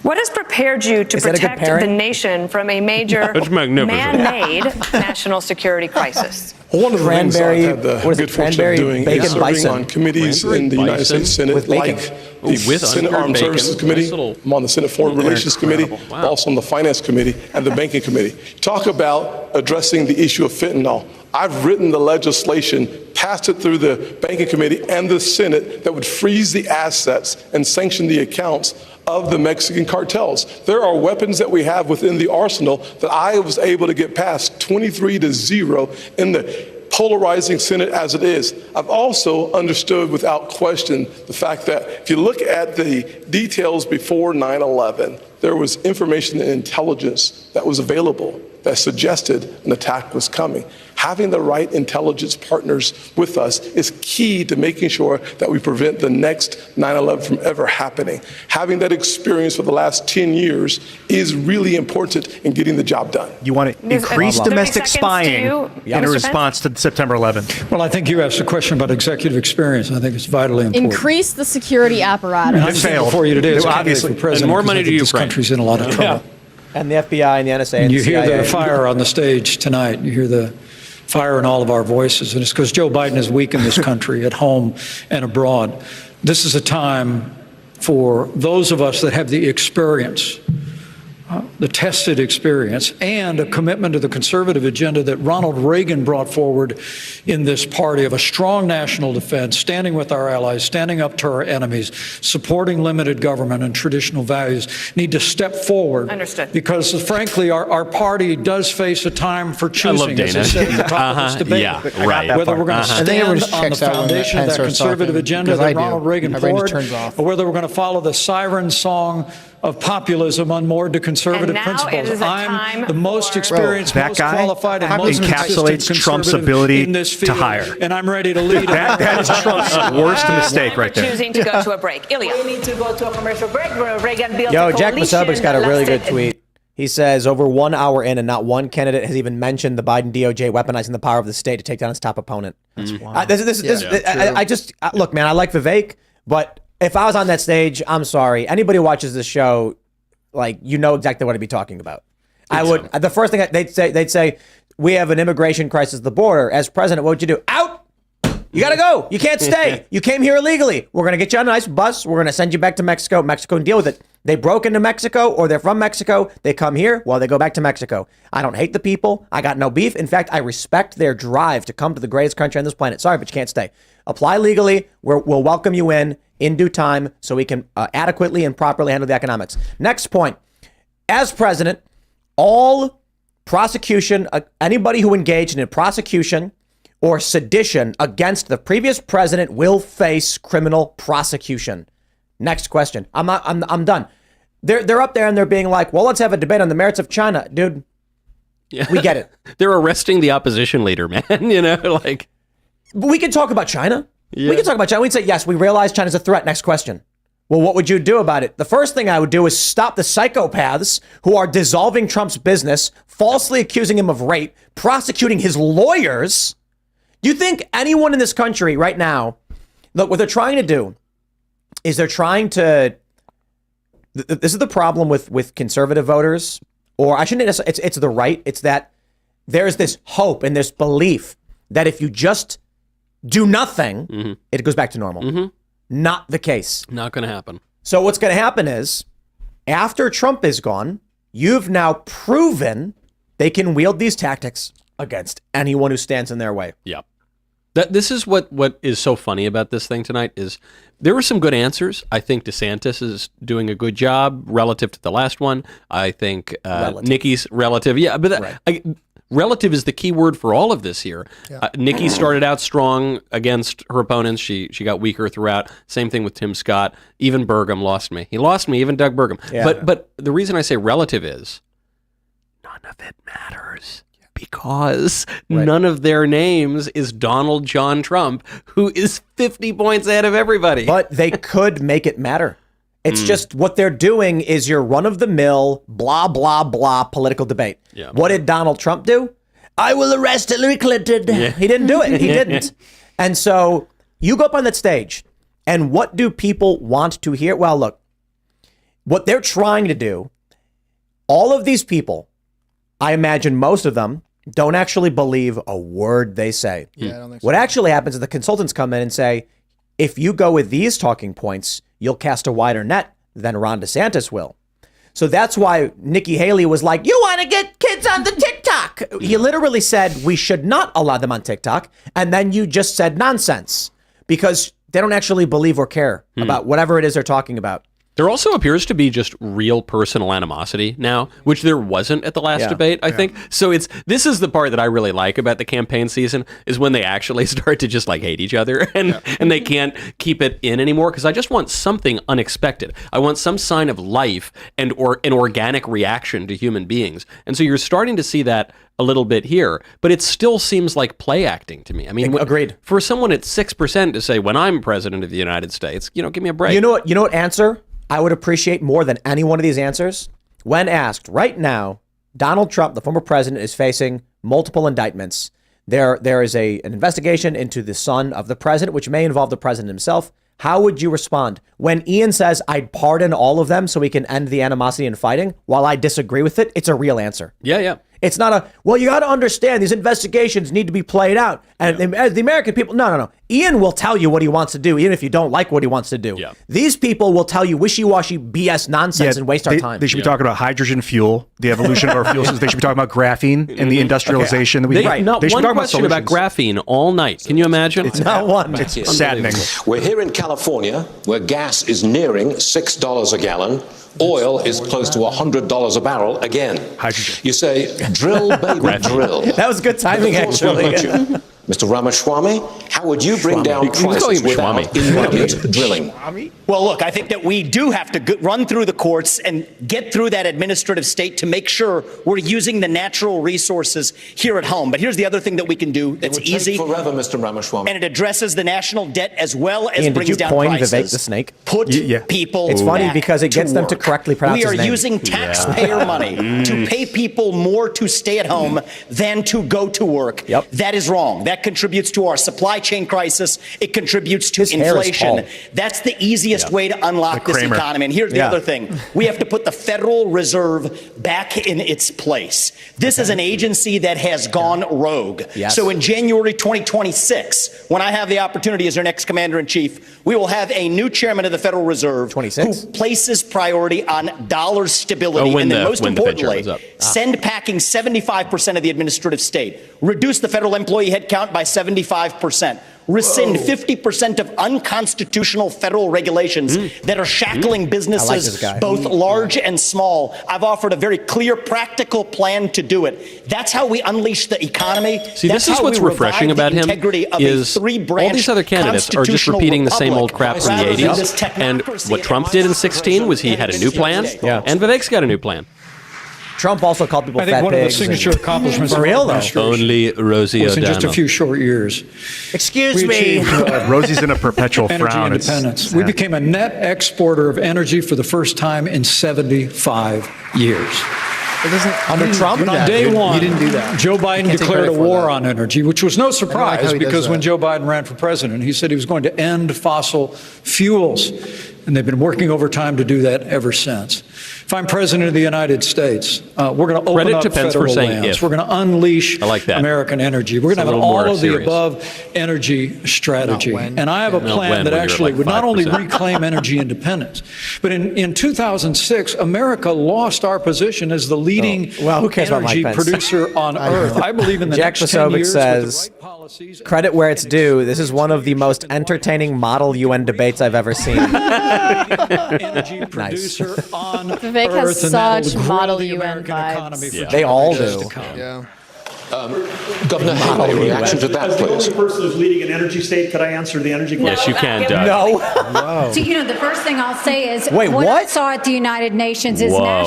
What has prepared you to Is that a good protect parent? the nation from a major That's magnificent. man-made national security crisis? Well, one of the things I've Cranberry- had the what is it, good fortune cranberry of doing bacon is serving bison? on committees Cranberry in the United bison States Senate, with bacon. like Ooh, the with Senate uncured Armed bacon. Services Nice Committee. little- I'm on the Senate Foreign Relations Committee, Wow. also on the Finance Committee and the Banking Committee. Talk about addressing the issue of fentanyl. I've written the legislation, passed it through the Banking Committee and the Senate that would freeze the assets and sanction the accounts of the Mexican cartels. There are weapons that we have within the arsenal that I was able to get past 23-0 in the polarizing Senate as it is. I've also understood without question the fact that if you look at the details before 9/11, there was information and intelligence that was available that suggested an attack was coming. Having the right intelligence partners with us is key to making sure that we prevent the next 9/11 from ever happening. Having that experience for the last 10 years is really important in getting the job done. You want to increase 30 domestic seconds spying to you, in a Mr. response to September 11th. Well, I think you asked a question about executive experience. I think it's vitally important. Increase the security apparatus. I'm standing before you today as a candidate Obviously. for president. And more because money I to think this Ukraine. country's in a lot of trouble. And the FBI and the NSA and And the you hear CIA. the fire on the stage tonight. You hear the fire in all of our voices. And it's because Joe Biden has weakened this country at home and abroad. This is a time for those of us that have the experience, the tested experience, and a commitment to the conservative agenda that Ronald Reagan brought forward in this party of a strong national defense, standing with our allies, standing up to our enemies, supporting limited government and traditional values, need to step forward. Understood. Because, frankly, our party does face a time for love choosing, as I Dana. said at the top of this debate. Yeah, right. Whether we're going to I think stand everyone just on the checks out when foundation of Pence that starts conservative talking, agenda because I that do. Ronald Reagan My brain just poured, turns off. or whether we're going to follow the siren song of populism unmoored to conservative And now principles. it is a I'm time the most for- experienced, That most guy qualified, and most encapsulates consistent Trump's conservative ability in this to field, hire. and I'm ready to lead. That is Trump's worst mistake right there. Choosing to go to a break. Ilya. We need to go to a commercial break. Reagan built Yo, a Jack coalition Posobiec's got a that really good lasted- tweet. He says, over 1 hour in and not one candidate has even mentioned the Biden DOJ weaponizing the power of the state to take down its top opponent. That's wild. Look, man, I like Vivek, but if I was on that stage, I'm sorry. Anybody who watches this show, like, you know exactly what I'd be talking about. I would. The first thing they'd say, we have an immigration crisis at the border. As president, what would you do? Out! You gotta go. You can't stay. You came here illegally. We're gonna get you on a nice bus. We're gonna send you back to Mexico. Mexico can deal with it. They broke into Mexico or they're from Mexico. They come here. Well, they go back to Mexico. I don't hate the people. I got no beef. In fact, I respect their drive to come to the greatest country on this planet. Sorry, but you can't stay. Apply legally. We'll welcome you in due time so we can adequately and properly handle the economics. Next point. As president, all prosecution, anybody who engaged in a prosecution or sedition against the previous president will face criminal prosecution. Next question. I'm done. They're up there and they're being like, well, let's have a debate on the merits of China. Dude, Yeah. we get it. They're arresting the opposition leader, man. You know, like. But we can talk about China. Yeah. We can talk about China. We'd say, yes, we realize China's a threat. Next question. Well, what would you do about it? The first thing I would do is stop the psychopaths who are dissolving Trump's business, falsely accusing him of rape, prosecuting his lawyers. Do you think anyone in this country right now, look, what they're trying to do is they're trying to, this is the problem with conservative voters, or I shouldn't, it's the right. It's that there's this hope and this belief that if you just do nothing, it goes back to normal. Not the case. Not going to happen. So what's going to happen is after Trump is gone, you've now proven they can wield these tactics against anyone who stands in their way. Yeah. This is what is so funny about this thing tonight is there were some good answers. I think DeSantis is doing a good job relative to the last one. I think Nikki's relative. Yeah, but relative is the key word for all of this here. Nikki started out strong against her opponents. She got weaker throughout. Same thing with Tim Scott. Even Burgum lost me. He lost me, even Doug Burgum. Yeah. But the reason I say relative is none of it matters. Because none of their names is Donald John Trump, who is 50 points ahead of everybody. But they could make it matter. It's just what they're doing is your run-of-the-mill, blah, blah, blah political debate. Yeah. What did Donald Trump do? I will arrest Hillary Clinton. Yeah. He didn't do it. He didn't. And so you go up on that stage, and what do people want to hear? Well, look, what they're trying to do, all of these people, I imagine most of them, don't actually believe a word they say. Yeah, I don't think so. What actually happens is the consultants come in and say, if you go with these talking points, you'll cast a wider net than Ron DeSantis will. So that's why Nikki Haley was like, you want to get kids on the TikTok. He literally said we should not allow them on TikTok. And then you just said nonsense because they don't actually believe or care about whatever it is they're talking about. There also appears to be just real personal animosity now, which there wasn't at the last debate, I think. So this is the part that I really like about the campaign season is when they actually start to just like hate each other and they can't keep it in anymore because I just want something unexpected. I want some sign of life and or an organic reaction to human beings. And so you're starting to see that a little bit here, but it still seems like play acting to me. I mean, agreed. For someone at 6% to say when I'm president of the United States, give me a break. You know what answer I would appreciate more than any one of these answers? When asked, right now, Donald Trump, the former president, is facing multiple indictments. There is an investigation into the son of the president, which may involve the president himself. How would you respond? When Ian says, I'd pardon all of them so we can end the animosity and fighting, while I disagree with it, it's a real answer. Yeah. It's not well, you got to understand these investigations need to be played out. And as the American people, no. Ian will tell you what he wants to do, even if you don't like what he wants to do. Yeah. These people will tell you wishy-washy BS nonsense and waste our time. They should be talking about hydrogen fuel, the evolution of our fuel systems. They should be talking about graphene and the industrialization that we Not one question about graphene all night. Can you imagine? It's not one. It's saddening. We're here in California, where gas is nearing $6 a gallon. Oil is close to $100 a barrel again. Hydrogen. You say, drill, baby, drill. That was good timing, actually. Mr. Ramaswamy, how would you bring down prices without immediate drilling? Well, look, I think that we do have to run through the courts and get through that administrative state to make sure we're using the natural resources here at home. But here's the other thing that we can do that's easy. Forever, Mr. Ramaswamy. And it addresses the national debt as well as Ian, brings did you down coin prices. Vivek the Snake? Put people It's funny back because it gets them to work. correctly pronounce We are his name. using taxpayer money to pay people more to stay at home than to go to work. That is wrong. That contributes to our supply chain crisis. It contributes to inflation. That's the easiest way to unlock this economy. And here's the other thing. We have to put the Federal Reserve back in its place. This is an agency that has gone rogue. So in January 2026, when I have the opportunity as our next commander-in-chief, we will have a new chairman of the Federal Reserve who places priority on dollar stability. And then most importantly, send packing 75% of the administrative state, reduce the federal employee headcount by 75%, rescind 50% of unconstitutional federal regulations that are shackling businesses, both large and small. I've offered a very clear, practical plan to do it. That's how we unleash the economy. See, this is what's refreshing about him is all these other candidates are just repeating the same old crap from the 80s. And what Trump did in 2016 was he had a new plan, and Vivek's got a new plan. Trump also called people I think fat one of the pigs signature accomplishments for real, though. Only Rosie was in O'Donnell. just a few short years. Excuse We me. achieved, Rosie's in a perpetual energy frown. independence. We became a net exporter of energy for the first time in 75 years. Under Trump? On day one, you didn't do that. Joe Biden Can't take declared a credit for war that. on energy, which was no how surprise he does because that. when Joe Biden ran for president, he said he was going to end fossil fuels. And they've been working overtime to do that ever since. If I'm president of the United States, we're going to open Credit up to Pence federal for saying lands. if. We're going to unleash I like that. American energy. We're going to It's a have little more all of the serious. above energy strategy. when. And I have a Not plan when that you're at actually like would not only 5%. reclaim energy independence, but in 2006, America lost our position as the leading Well, who cares about Mike energy Pence? producer on Earth. I believe in the Jack next 10 Posobiec years says, with the right policies, credit where it's due. This is one of the most entertaining model UN debates I've ever seen. energy producer on Vivek has Earth, and that'll such grow model the UN American economy vibes. for They all generations do. to come. Yeah. Governor Haley, reaction to that, As the please. only person who's leading an energy state, could I answer the energy question? Yes, you can, Doug. No. So, the first thing I'll say is Wait, what I what? saw at the United Nations is Whoa.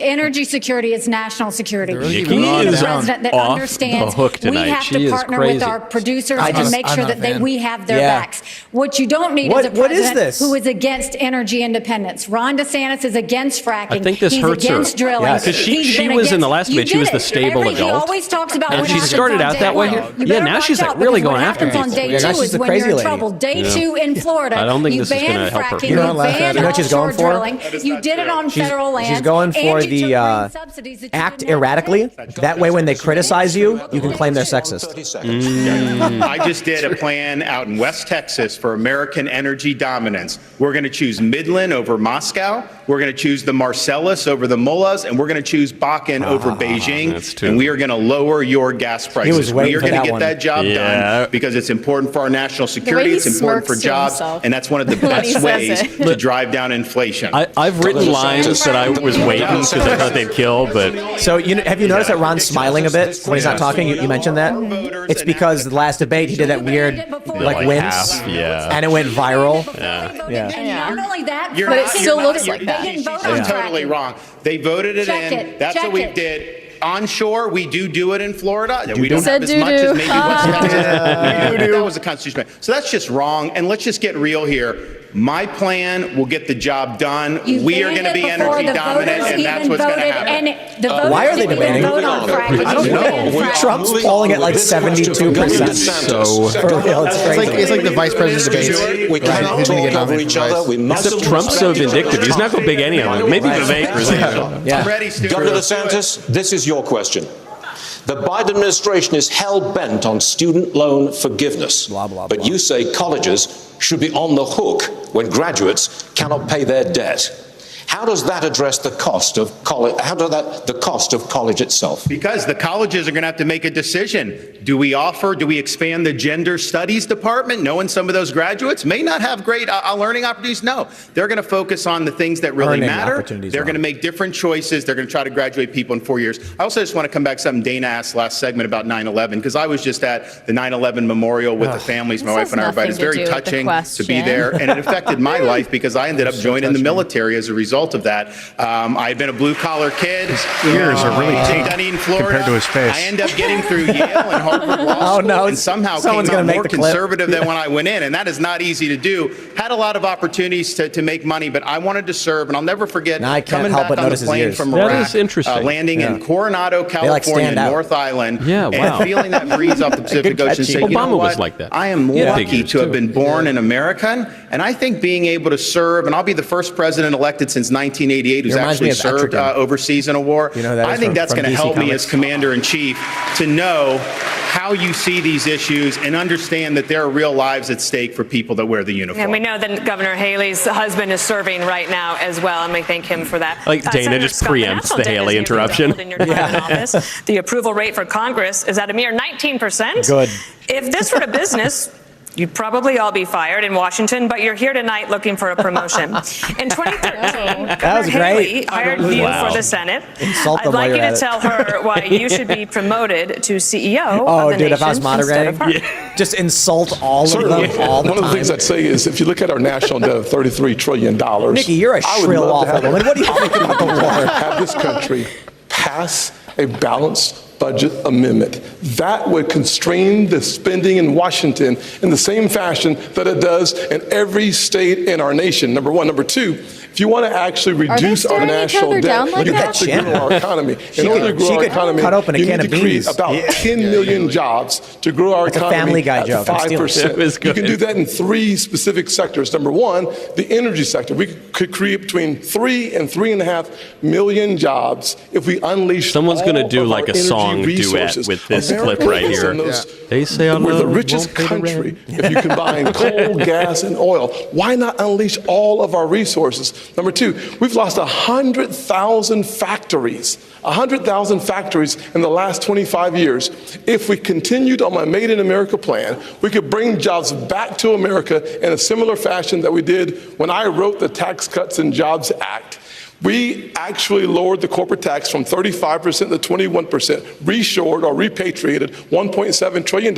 energy security is national security. Nikki We need a is president that off understands the hook we tonight. have She to is partner crazy. with our producers I and just- make I'm sure not a that fan. we have their Yeah. backs. What you don't need What- is a what is president this? who is against energy independence. Ron DeSantis is against fracking. I think this He's hurts her. against drilling. Yes. 'Cause she He's been was in the against- last You debate, she did was the it. stable He adult. always talks about And what she happens started on out day that way one. here. You Yeah, better now watch she's, like, out, really because what going after happens on people. day Yeah, now two she's is the when crazy you're in lady. trouble. Day Yeah. 2 in Florida, I don't think you this is banned gonna help her. fracking, You know you what banned she's offshore going for? drilling, you did it on federal land. She's going for and you the took green subsidies that you act didn't have to erratically. That way, when they criticize you, you can claim they're sexist. 30 seconds. I just did a plan out in West Texas for American energy dominance. We're going to choose Midland over Moscow. We're going to choose the Marcellus over the Mullahs, and we're going to choose Bakken over Beijing. And we are going to lower your gas prices. waiting We are for going that to get one. that job done because it's important for our national security. he It's important for smirks to jobs, himself and that's one of the when he best says ways it. to drive down inflation. I've written lines that I was waiting because I thought they'd kill, but So have you noticed that Ron's smiling a bit when he's not talking? You mentioned that. It's because the last debate he did that weird like wince, half, yeah. and it went viral. Yeah. And not only that, You're But it not- still you're not- looks like you're- that. They didn't vote She's on totally fracking. wrong. They voted it Check in. it. That's Check what we it. did. Onshore, we do it in Florida. We don't Said have as much doo-doo. as maybe West Texas. That was a constitutional. So that's just wrong. And let's just get real here. My plan will get the job done. We are going to be energy dominant, and that's what's going to happen. Why are they debating? I don't know. Trump's polling at like 72%. so For real, it's crazy. It's like the vice president's debate. We cannot Who's gonna talk get over nominated each for other. vice? We must. except Trump's so vindictive. He's not going to big any of them. Maybe Vivek or something. Yeah. I'm ready, Stu. Governor DeSantis, this is your question. The Biden administration is hell-bent on student loan forgiveness. But you say colleges should be on the hook when graduates cannot pay their debt. How does that address the cost of college? The cost of college itself? Because the colleges are going to have to make a decision. Do we expand the gender studies department, knowing some of those graduates may not have great learning opportunities? No, they're going to focus on the things that really Earning matter. opportunities, They're going to Ron. make different choices. They're going to try to graduate people in 4 years. I also just want to come back to something Dana asked last segment about 9/11, because I was just at the 9/11 memorial with the families, my This wife has and I. Everybody. It's nothing to very do with the touching to be question. there, and it affected my life because I ended up joining the military as a result of that. I had been a blue-collar kid. His ears are really in pink Dunedin, Florida. compared to his face. I ended up getting through Yale and Harvard Law School, Oh, no, and somehow someone's came gonna out make more the clip. conservative than when I went in, and that is not easy to do. Had a lot of opportunities to make money, but I wanted to serve, and I'll never forget Now I can't coming help back but on the notice his plane ears. from That Iraq, is interesting. landing in Coronado, like California, stand out. North Island, Yeah, wow. and feeling that breeze off the Pacific Good Ocean, catchy. saying, you know Obama was what? like that. I am He had big lucky ears, to have too. been born an American, and I think being able to serve, and I'll be the first president elected since 1988 who's He reminds me actually of served Etrigan. overseas in a war. You know who that I is think from- that's from going to DC help me Comics? as commander-in-chief to know how you see these issues and understand that there are real lives at stake for people that wear the uniform. And we know that Governor Haley's husband is serving right now as well, and we thank him for that. Like Dana Senator just Scott, preempts national the debt Haley has nearly interruption. doubled in your time in office. The approval rate for Congress is at a mere 19%. Good. If this were a business, you'd probably all be fired in Washington, but you're here tonight looking for a promotion. In 2013, was Governor Haley great. hired you Wow. for the Senate. Insult I'd them while like you you're to at it. tell her why you should be promoted to CEO Oh, of the dude, nation if I was instead of moderating, her. just insult all of Certainly. them all the One of the time. things I'd say is if you look at our national debt of $33 trillion, Nikki, you're a I would shrill, love to awful have woman. What do you think about the war? have this country pass a balanced budget amendment. That would constrain the spending in Washington in the same fashion that it does in every state in our nation, number one. Number two, if you want to actually reduce our staring each national other down debt, like you that? have to grow our economy. In order to she grow our could economy, cut open a you can need of to create beans. about 10 million jobs to grow our That's a economy Family Guy at joke. I'm stealing it. 5%. It was You can good. do that in three specific sectors. Number one, the energy sector. We could create between 3 and 3.5 million jobs if we unleash Someone's going gonna do like a song duet with this clip right here. They say our we're the love richest won't pay the country rent. if you combine coal, gas, and oil. Why not unleash all of our resources? Number two, we've lost 100,000 factories. 100,000 factories in the last 25 years. If we continued on my Made in America plan, we could bring jobs back to America in a similar fashion that we did when I wrote the Tax Cuts and Jobs Act. We actually lowered the corporate tax from 35% to 21%, reshored or repatriated $1.7 trillion.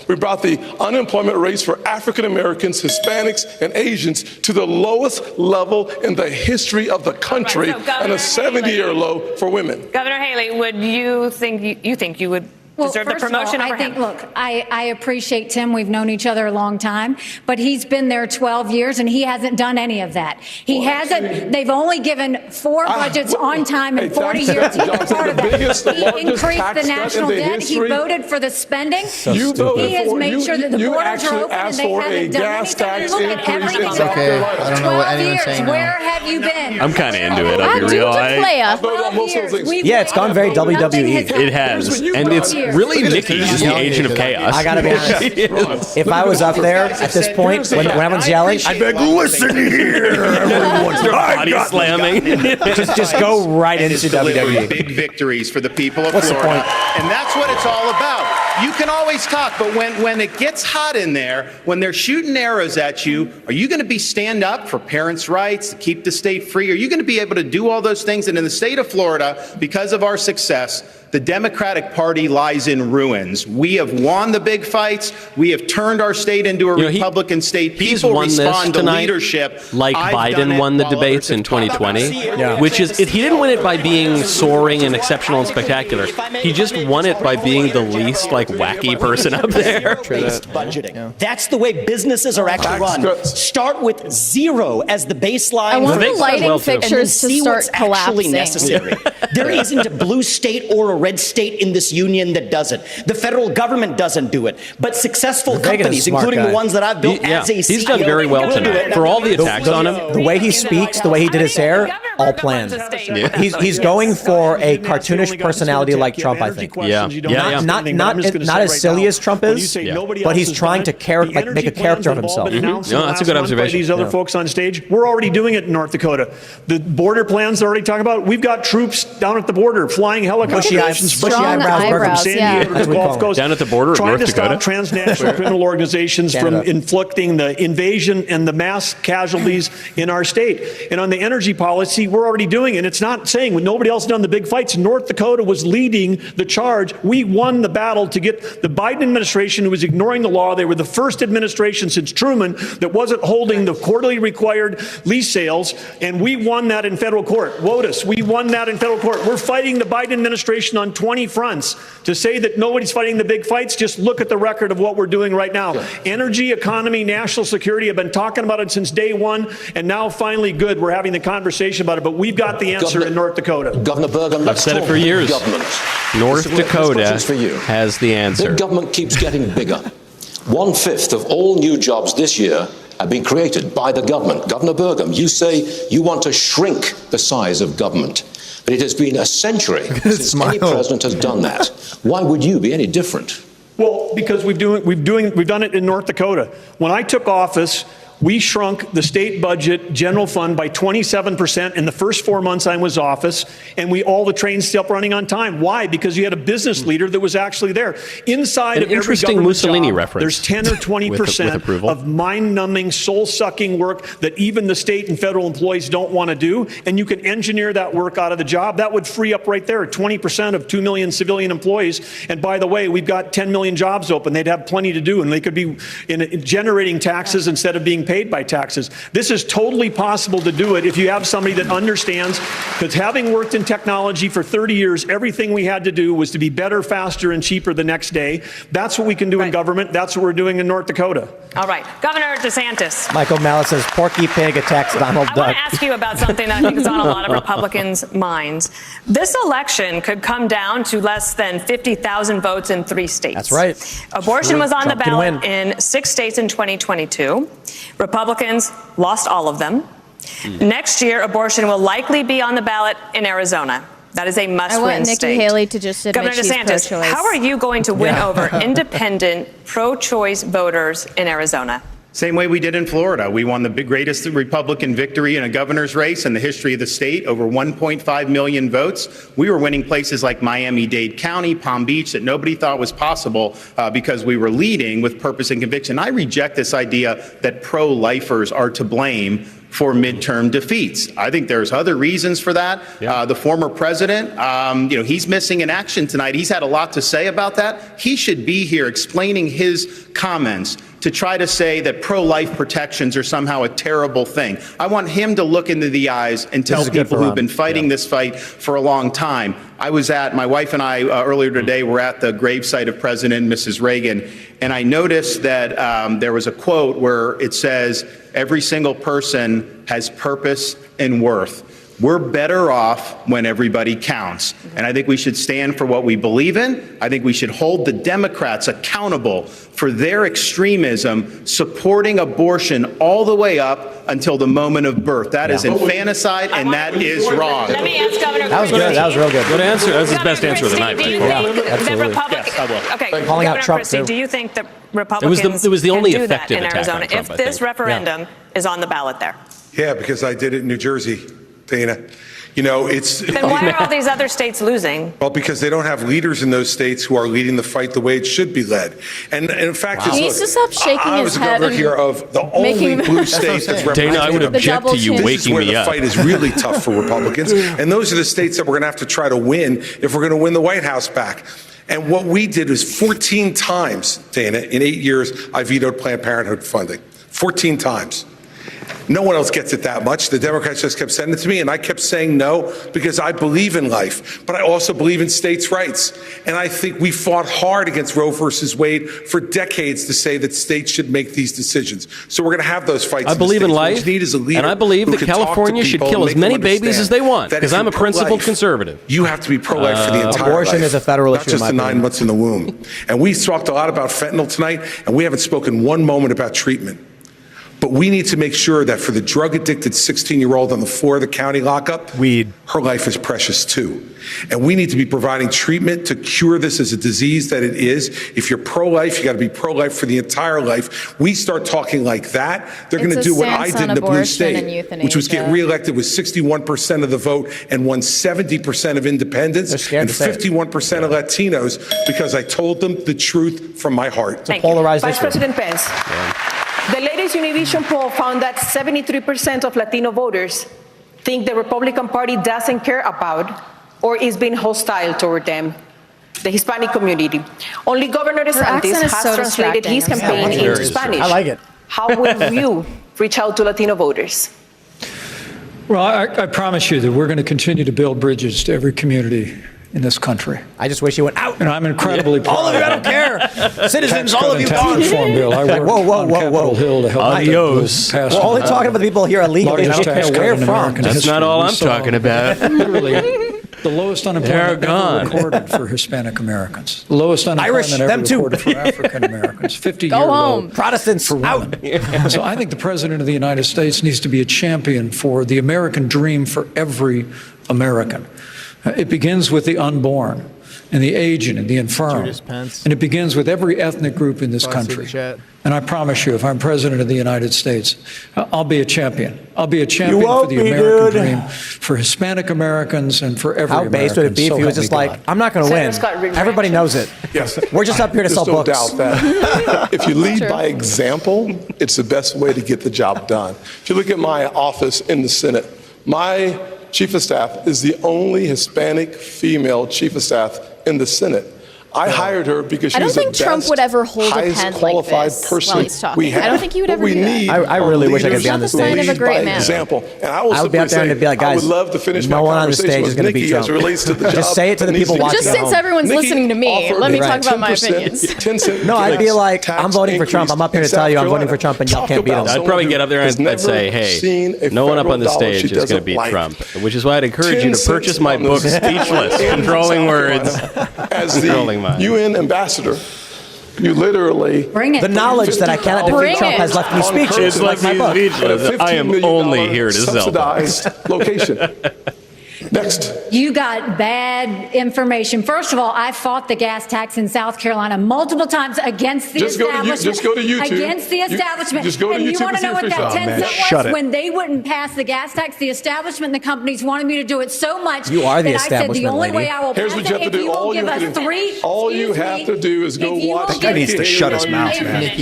We brought the unemployment rates for African Americans, Hispanics, and Asians to the lowest level in the history of the country, Right, so and a 70-year low for women. Governor Haley, would you think you would deserve the first of promotion all, over I think, him? look, I appreciate Tim. We've known each other a long time, but he's been there 12 years and he hasn't done any of that. He hasn't. They've only given 4 budgets on time in 40 years. He was part of that. He increased the national debt. He voted for the spending. He has made sure that the borders are open and they haven't done anything. Look at everything. It's okay. I don't know what anyone's saying now. Where have you been? I'm kind of into it. I'll be real. Yeah, it's gone very WWE. It has, and it's really Nikki is the agent of chaos. I gotta be honest. If I was up there at this point, when everyone's yelling, I'd be like, listen here, everyone's body slamming. just go right into WWE. Big victories for the people of What's the Florida. point? And that's what it's all about. You can always talk, but when it gets hot in there, when they're shooting arrows at you, are you going to be stand up for parents' rights, to keep the state free? Are you going to be able to do all those things? And in the state of Florida, because of our success, the Democratic Party lies in ruins. We have won the big fights. We have turned our state into a Republican state. People respond to leadership. Like Biden won the debates in 2020, which is, he didn't win it by being soaring and exceptional and spectacular. He just won it by being the least wacky person up there. Budgeting. That's the way businesses are actually run. Start with 0 as the baseline. I want the lighting fixtures to start collapsing. Necessary. There isn't a blue state or a red state in this union that does it. The federal government doesn't do it. But successful companies, including the ones that I've built as a CEO, he's done very well tonight. For all the attacks on him. The way he speaks, the way he did his hair, all planned. He's going for a cartoonish personality like Trump, I think. Not as silly as Trump is, but he's trying to make a character of himself. No, that's a good observation. These other folks on stage, we're already doing it in North Dakota. The border plans they're already talking about. We've got troops down at the border flying helicopters from San Diego to the Gulf Coast, down at the border of North Dakota, trying to stop transnational criminal organizations from inflicting the invasion and the mass casualties in our state. And on the energy policy, we're already doing it. And it's not saying when nobody else done the big fights, North Dakota was leading the charge. We won the battle to get the Biden administration, who was ignoring the law. They were the first administration since Truman that wasn't holding the quarterly required lease sales, and we won that in federal court. WOTUS, we won that in federal court. We're fighting the Biden administration on 20 fronts. To say that nobody's fighting the big fights, just look at the record of what we're doing right now. Energy, economy, national security, I've been talking about it since day one, and now finally we're having the conversation about it, but we've got the answer in North Dakota. Governor Burgum, I've said it for years. North Dakota has the answer. Big government keeps getting bigger. 1/5 of all new jobs this year have been created by the government. Governor Burgum, you say you want to shrink the size of government, but it has been a century since any president has done that. Why would you be any different? Well, because we've done it in North Dakota. When I took office, we shrunk the state budget general fund by 27% in the first 4 months I was office, and all the trains still running on time. Why? Because you had a business leader that was actually there. Inside of every government Mussolini job, reference. there's 10 or 20% of mind-numbing, soul-sucking work that even the state and federal employees don't want to do, and you can engineer that work out of the job. That would free up right there 20% of 2 million civilian employees. And by the way, we've got 10 million jobs open. They'd have plenty to do, and they could be generating taxes instead of being paid by taxes. This is totally possible to do it if you have somebody that understands, because having worked in technology for 30 years, everything we had to do was to be better, faster, and cheaper the next day. That's what we can do in government. That's what we're doing in North Dakota. All right. Governor DeSantis. Michael Malice says Porky Pig attacks Donald Duck. I want to ask you about something that I think is on a lot of Republicans' minds. This election could come down to less than 50,000 votes in 3 states. That's right. Abortion was on the ballot in 6 states in 2022. Republicans lost all of them. Next year, abortion will likely be on the ballot in Arizona. That is a must-win state. I want Nikki Haley to just admit Governor DeSantis, how are you going to win over independent, pro-choice voters in Arizona? Same way we did in Florida. We won the greatest Republican victory in a governor's race in the history of the state, over 1.5 million votes. We were winning places like Miami-Dade County, Palm Beach, that nobody thought was possible because we were leading with purpose and conviction. I reject this idea that pro-lifers are to blame for midterm defeats. I think there's other reasons for that. The former president, he's missing in action tonight. He's had a lot to say about that. He should be here explaining his comments to try to say that pro-life protections are somehow a terrible thing. I want him to look into the eyes and tell people who've been fighting this fight for a long time. My wife and I earlier today were at the gravesite of President and Mrs. Reagan, and I noticed that there was a quote where it says, every single person has purpose and worth. We're better off when everybody counts. And I think we should stand for what we believe in. I think we should hold the Democrats accountable for their extremism, supporting abortion all the way up until the moment of birth. That is infanticide, and that is wrong. Let me ask Governor That was good. That was real good. Good answer. That's his best answer of the night. Do you think Yes, I will. Okay, Calling out Governor Trump, Christie, too. do you think that Republicans it was the only can do that effective in attack on Arizona Trump, if I this think. referendum is on the ballot there? Yeah, because I did it in New Jersey, Dana. It's... Then why are all these other states losing? Well, because they don't have leaders in those states who are leading the fight the way it should be led. And in fact, He needs to stop shaking I his was head governor and here of the only making- blue state that's represented. Dana, I would object to you This is waking where me the up. fight is really tough for Republicans. And those are the states that we're going to have to try to win if we're going to win the White House back. And what we did was 14 times, Dana, in 8 years, I vetoed Planned Parenthood funding. 14 times. No one else gets it that much. The Democrats just kept sending it to me, and I kept saying no because I believe in life, but I also believe in states' rights. And I think we fought hard against Roe versus Wade for decades to say that states should make these decisions. So we're going to have those fights. I believe in What life, we need is a leader and I believe who that can talk to California should people kill and as make many them babies as understand they want, that because if I'm a you're principled pro-life, conservative. You have to be pro-life for the entire abortion life, is a federal not issue, just in the my 9 opinion. months in the womb. And we talked a lot about fentanyl tonight, and we haven't spoken one moment about treatment. But we need to make sure that for the drug-addicted 16-year-old on the floor of the county lockup, her life is precious too. And we need to be providing treatment to cure this as a disease that it is. If you're pro-life, you got to be pro-life for the entire life. We start talking like that, they're going to do what I did in the blue state, which was get reelected with 61% of the vote and won 70% of independents and 51% of Latinos because I told them the truth from my heart. It's a polarized Vice issue. President Pence. The latest Univision poll found that 73% of Latino voters think the Republican Party doesn't care about or is being hostile toward them, the Hispanic community. Only Governor DeSantis accent is has so translated distracting. his I'm campaign sorry. into Very Spanish. I like it. How will you reach out to Latino voters? Well, I promise you that we're going to continue to build bridges to every community in this country. I just wish you went out. And I'm incredibly proud. All of you, I don't care. Citizens, all of you tax gone. reform bill. I worked on Capitol Hill to help Adios. pass We're only talking about the people here illegally. I largest don't tax care cut where in from. American That's history. not all We I'm saw talking about. Literally, the lowest They're unemployment gone. ever recorded for Hispanic Americans. The lowest unemployment Irish, ever them too. recorded for African Americans. 50-year Go low. home. Protestants out. So I think the President of the United States needs to be a champion for the American dream for every American. It begins with the unborn and the aged and the infirm. And it begins with every ethnic group in this country. And I promise you, if I'm President of the United States, I'll be a champion. I'll be a champion for the American dream, for Hispanic Americans and for every How American. based would it be if So he was help just me like, God. I'm not going to win. Senator's got reaction. Everybody knows it. Yes. We're just up here to There's sell no books. doubt that if you lead by example, it's the best way to get the job done. If you look at my office in the Senate, my chief of staff is the only Hispanic female chief of staff in the Senate. I hired her because I don't she's the think Trump best, would ever hold a highest pen like qualified this person while he's talking. we have. I don't think he would What ever we do that. need I really are wish I could be leaders on the Not the sign stage. of a great by man. example. And I will I would be out there simply and be like, say, I guys, would love to finish no my one on the conversation stage with is going to beat Nikki Trump. as it relates to the job. Just say it to the that needs people to be watching Just at done. since home. everyone's Nikki listening to me, offered let me a talk about my 10% opinions. 10 cent No, I'd be tax like, I'm voting for Trump. I'm up here to increase in tell you I'm South voting for Carolina. Trump and y'all Talk can't beat about him. I'd someone probably who get up there has and say, never seen hey, a no one up on the federal dollar stage she is going to doesn't beat like. Trump, which is why I'd encourage you 10 to purchase my cents on book, this Speechless, in Controlling South Words. Carolina. As Controlling the Minds. UN ambassador, you literally The knowledge that I cannot defeat Trump has left me speechless. It's like Like my book. speechless. I am only here to sell books. subsidized location. Next. You got bad information. First of all, I fought the gas tax in South Carolina multiple times against the establishment. Just go to YouTube. Against the establishment. Just go to and YouTube you want to know what that 10 cent was? When they wouldn't pass the gas tax, the establishment and the companies wanted me to do it so much. You are the that establishment, I said the only lady. way I will Here's pass what you have it to if do. you All will you give have us to do- three. all you have to do is go watch That guy needs to shut his mouth, man. If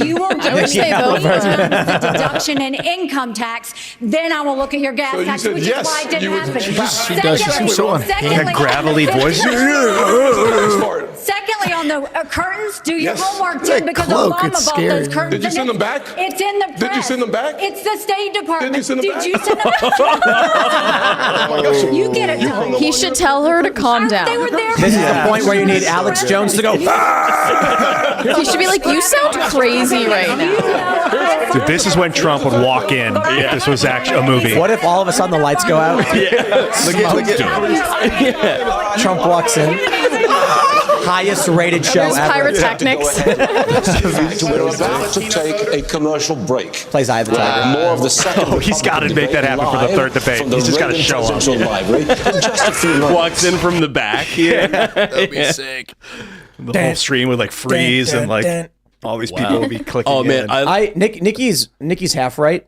you will give us the deduction and income tax, then I will look at your gas So you tax, said which yes, is why it didn't you would- happen. She does. She seems so That gravelly voice. Secondly, on the curtains, do your Yes. homework, That Tim, because cloak, Obama it's bought scary. those curtains. Did you send them back? It's in the press. Did you send them back? It's the State Department. Did you send them back? Did you send them back? You get it done. He should tell her to calm down. They were there. This is the point where you need Alex Jones to go. He should be like, you sound crazy right now. Dude, this is when Trump would walk in if this was actually a movie. What if all of a sudden the lights go out? Trump walks in. Highest rated show There's ever. pyrotechnics. We're about to take a commercial break. Plays Eye of the Tiger. More of the second. Oh, he's got to make that happen for the third debate. From the He's just got to Reagan show up. Presidential Library in just a few moments. Walks in from the back. Yeah. That'd be sick. The whole stream would like freeze and like all these people would be clicking. Oh man, in. Nikki's half right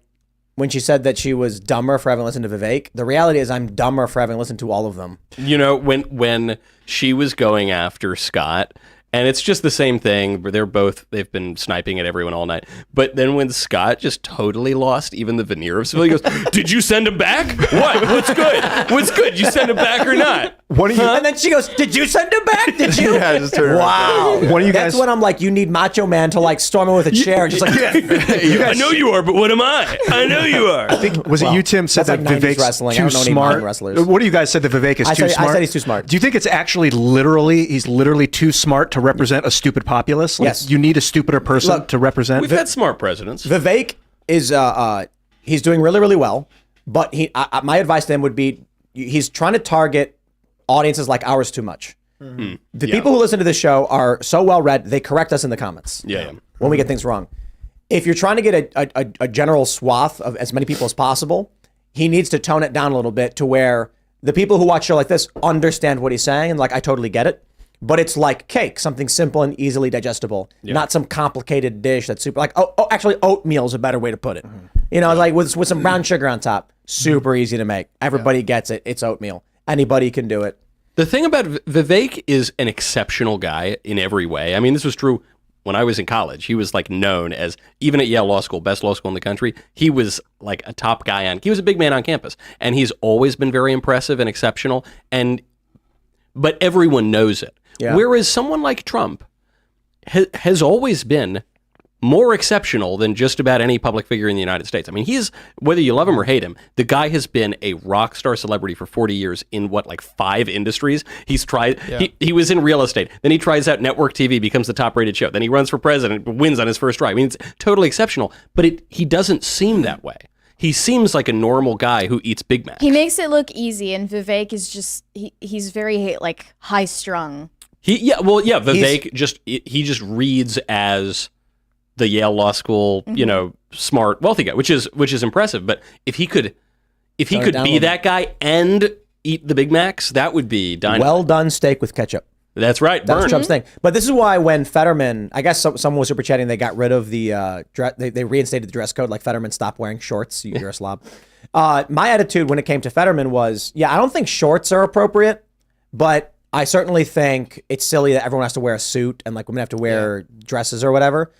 when she said that she was dumber for having listened to Vivek. The reality is I'm dumber for having listened to all of them. you know, when she was going after Scott, and it's just the same thing where they've been sniping at everyone all night. But then when Scott just totally lost even the veneer of civil, he goes, "Did you send him back? What? What's good? What's good? You send him back or not?" What do you? And then she goes, "Did you send him back? Did you?" Yeah, just turn Wow. What do you guys? That's when I'm like, you need Macho Man to like storm in with a chair, just like. You I guys, know you are, but what am I? I know you are. I think was it you, Tim, said that's that like 90s Vivek's wrestling. I too don't know any smart. modern wrestlers. What do you guys said that Vivek is I too said- I smart? said he's too smart. Do you think it's actually he's literally too smart to represent a stupid populace? Like, Yes. You need a stupider person Look, to represent. We've had smart presidents. Vivek is he's doing really, really well, but my advice to him would be he's trying to target audiences like ours too much. The people who listen to this show are so well read, they correct us in the comments. Yeah. When we get things wrong. If you're trying to get a general swath of as many people as possible, he needs to tone it down a little bit to where the people who watch a show like this understand what he's saying and like, I totally get it. But it's like cake, something simple and easily digestible, not some complicated dish that's super like, actually oatmeal is a better way to put it. You know, like with some brown sugar on top, super easy to make. Everybody gets it. It's oatmeal. Anybody can do it. The thing about Vivek is an exceptional guy in every way. I mean, this was true when I was in college. He was like known as, even at Yale Law School, best law school in the country, he was like a top guy he was a big man on campus. And he's always been very impressive and exceptional. But everyone knows it. Yeah. Whereas someone like Trump has always been more exceptional than just about any public figure in the United States. I mean, whether you love him or hate him, the guy has been a rock star celebrity for 40 years in 5 industries. He's tried, he was in real estate. Then he tries out network TV, becomes the top rated show. Then he runs for president, wins on his first try. I mean, it's totally exceptional, but he doesn't seem that way. He seems like a normal guy who eats Big Macs. He makes it look easy, and Vivek is just, he's very like high strung. Vivek just reads as the Yale Law School, smart, wealthy guy, which is impressive. But if he could be that guy and eat the Big Macs, that would be dynamite. Well done steak with ketchup. That's right. That's Trump's thing. But this is why when Fetterman, I guess someone was super chatting, they got rid of the they reinstated the dress code. Like Fetterman stopped wearing shorts. You're a slob. My attitude when it came to Fetterman was, I don't think shorts are appropriate, but I certainly think it's silly that everyone has to wear a suit and like women have to wear dresses or whatever.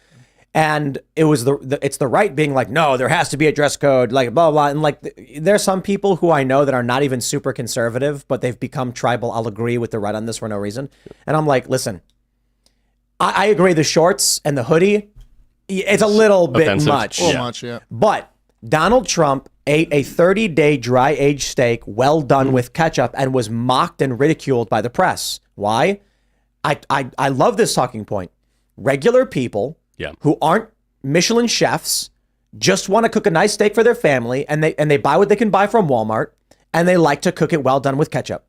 And it was it's the right being like, no, there has to be a dress code, like blah, blah. And like, there's some people who I know that are not even super conservative, but they've become tribal. I'll agree with the right on this for no reason. And I'm like, listen, I agree. The shorts and the hoodie, it's a little bit offensive. much. A little much, yeah. But Donald Trump ate a 30-day dry-aged steak well done with ketchup and was mocked and ridiculed by the press. Why? I love this talking point. Regular people who aren't Michelin chefs just want to cook a nice steak for their family, and they buy what they can buy from Walmart, and they like to cook it well done with ketchup.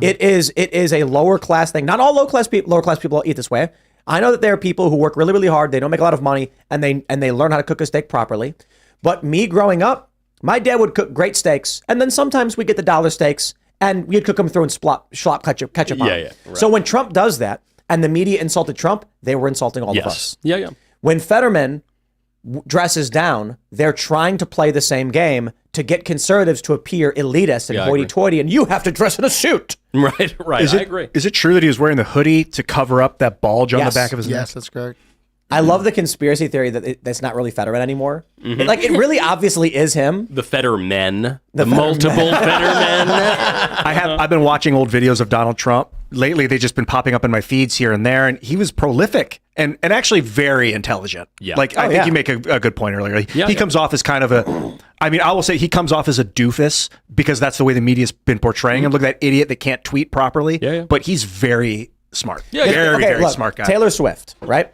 It is a lower class thing. Not all lower class people eat this way. I know that there are people who work really, really hard. They don't make a lot of money, and they learn how to cook a steak properly. But me growing up, My dad would cook great steaks, and then sometimes we get the dollar steaks, and we'd cook them through and schlop ketchup on. Yeah, right. So when Trump does that, and the media insulted Trump, they were insulting all of us. Yeah. When Fetterman dresses down, they're trying to play the same game to get conservatives to appear elitist and hoity-toity, and you have to dress in a suit. Right. I agree. Is it true that he was wearing the hoodie to cover up that bulge on the back of his neck? Yes, that's correct. I love the conspiracy theory that that's not really Fetterman anymore. It really obviously is him. The Fettermen. The multiple Fettermen. I've been watching old videos of Donald Trump. Lately, they've just been popping up in my feeds here and there, and he was prolific and actually very intelligent. Yeah. I think you make a good point earlier. He comes off as kind of I will say he comes off as a doofus because that's the way the media's been portraying him. Look at that idiot that can't tweet properly. But he's very smart. Very smart guy. Taylor Swift, right?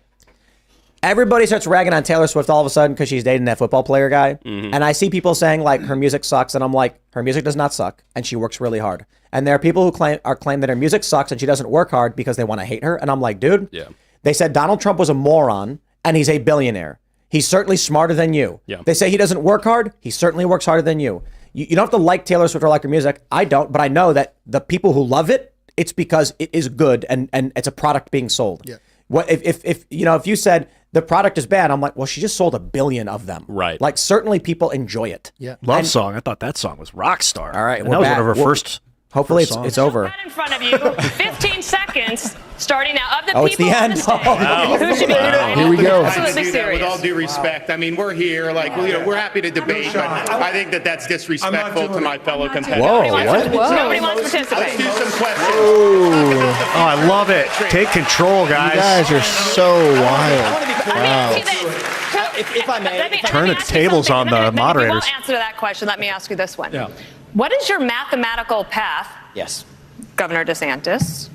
Everybody starts ragging on Taylor Swift all of a sudden because she's dating that football player guy. And I see people saying like her music sucks, and I'm like, her music does not suck, and she works really hard. And there are people who claim that her music sucks and she doesn't work hard because they want to hate her. And I'm like, dude, they said Donald Trump was a moron and he's a billionaire. He's certainly smarter than you. They say he doesn't work hard. He certainly works harder than you. You don't have to like Taylor Swift or like her music. I don't, but I know that the people who love it, it's because it is good and it's a product being sold. What if you said the product is bad, I'm like, well, she just sold 1 billion of them. Right. Like certainly people enjoy it. Love song. I thought that song was rock star. All right. And that was one of her first. Hopefully songs. it's over. Right in front of you, 15 seconds, starting now. Of the Oh, it's people the on end. the stage, Wow. who should be Here we go. absolutely serious? With all due respect, I mean, we're here, we're happy to debate, but I think that's disrespectful to my fellow competitors. Nobody wants to participate. Let's do some questions. Oh, I love it. Take control, guys. You guys are so wild. Wow. If I may, Turn the tables on the moderators. If you won't answer to that question, let me ask you this one. What is your mathematical path, Governor DeSantis,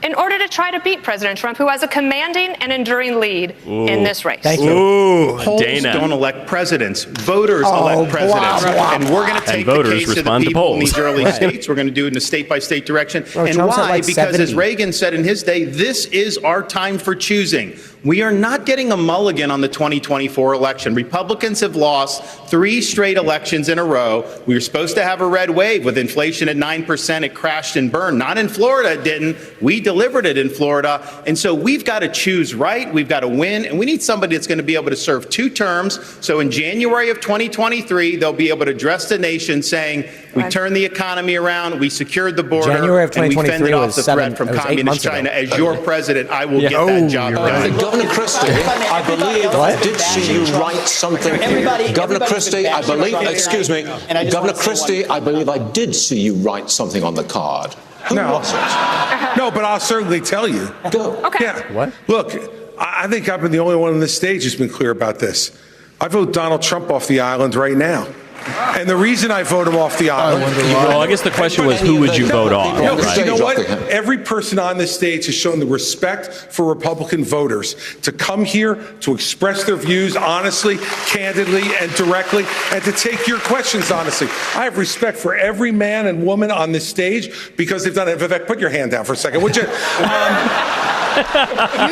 in order to try to beat President Trump, who has a commanding and enduring lead in this race? Thank you. Polls don't elect presidents. Voters elect presidents. And we're going to take the case of the people in these early states. We're going to do it in a state-by-state direction. And why? Because as Reagan said in his day, this is our time for choosing. We are not getting a mulligan on the 2024 election. Republicans have lost 3 straight elections in a row. We were supposed to have a red wave with inflation at 9%. It crashed and burned. Not in Florida, it didn't. We delivered it in Florida. And so we've got to choose right. We've got to win. And we need somebody that's going to be able to serve 2 terms. So in January of 2023, they'll be able to address the nation saying, we turned the economy around, we secured the border, January of 2023 and we fended off the was threat from 8 communist months China. ago. As your president, I will get that job done. Governor Christie, I believe I did see you write something. Governor Christie, I believe, excuse me, Governor Christie, I believe I did see you write something on the card. Who was it? No, but I'll certainly tell you. Go. Okay. Yeah. What? Look, I think I've been the only one on this stage who's been clear about this. I vote Donald Trump off the island right now. And the reason I vote him off the island. Well, I guess the question was, who would you vote on? No, Right? you know what? Every person on this stage has shown the respect for Republican voters to come here to express their views honestly, candidly, and directly, and to take your questions honestly. I have respect for every man and woman on this stage because they've done it. Vivek, put your hand down for a second, would you? You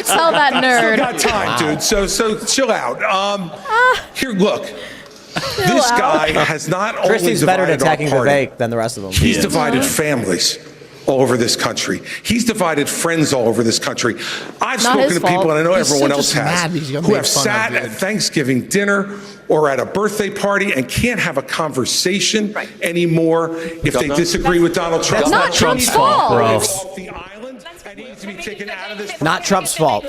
tell that nerd. Still got time, dude. So chill out. Here, look. This guy has not only Christie's better at divided our attacking party, Vivek than the rest of them. He's divided families all over this country. He's divided friends all over this country. I've Not spoken his to people, fault. and I know He's everyone so else just mad has, he's gonna who make have fun of sat it. at Thanksgiving dinner or at a birthday party and can't have a conversation anymore if they disagree with Donald Trump. That's not Trump's fault, bro. Not Trump's fault.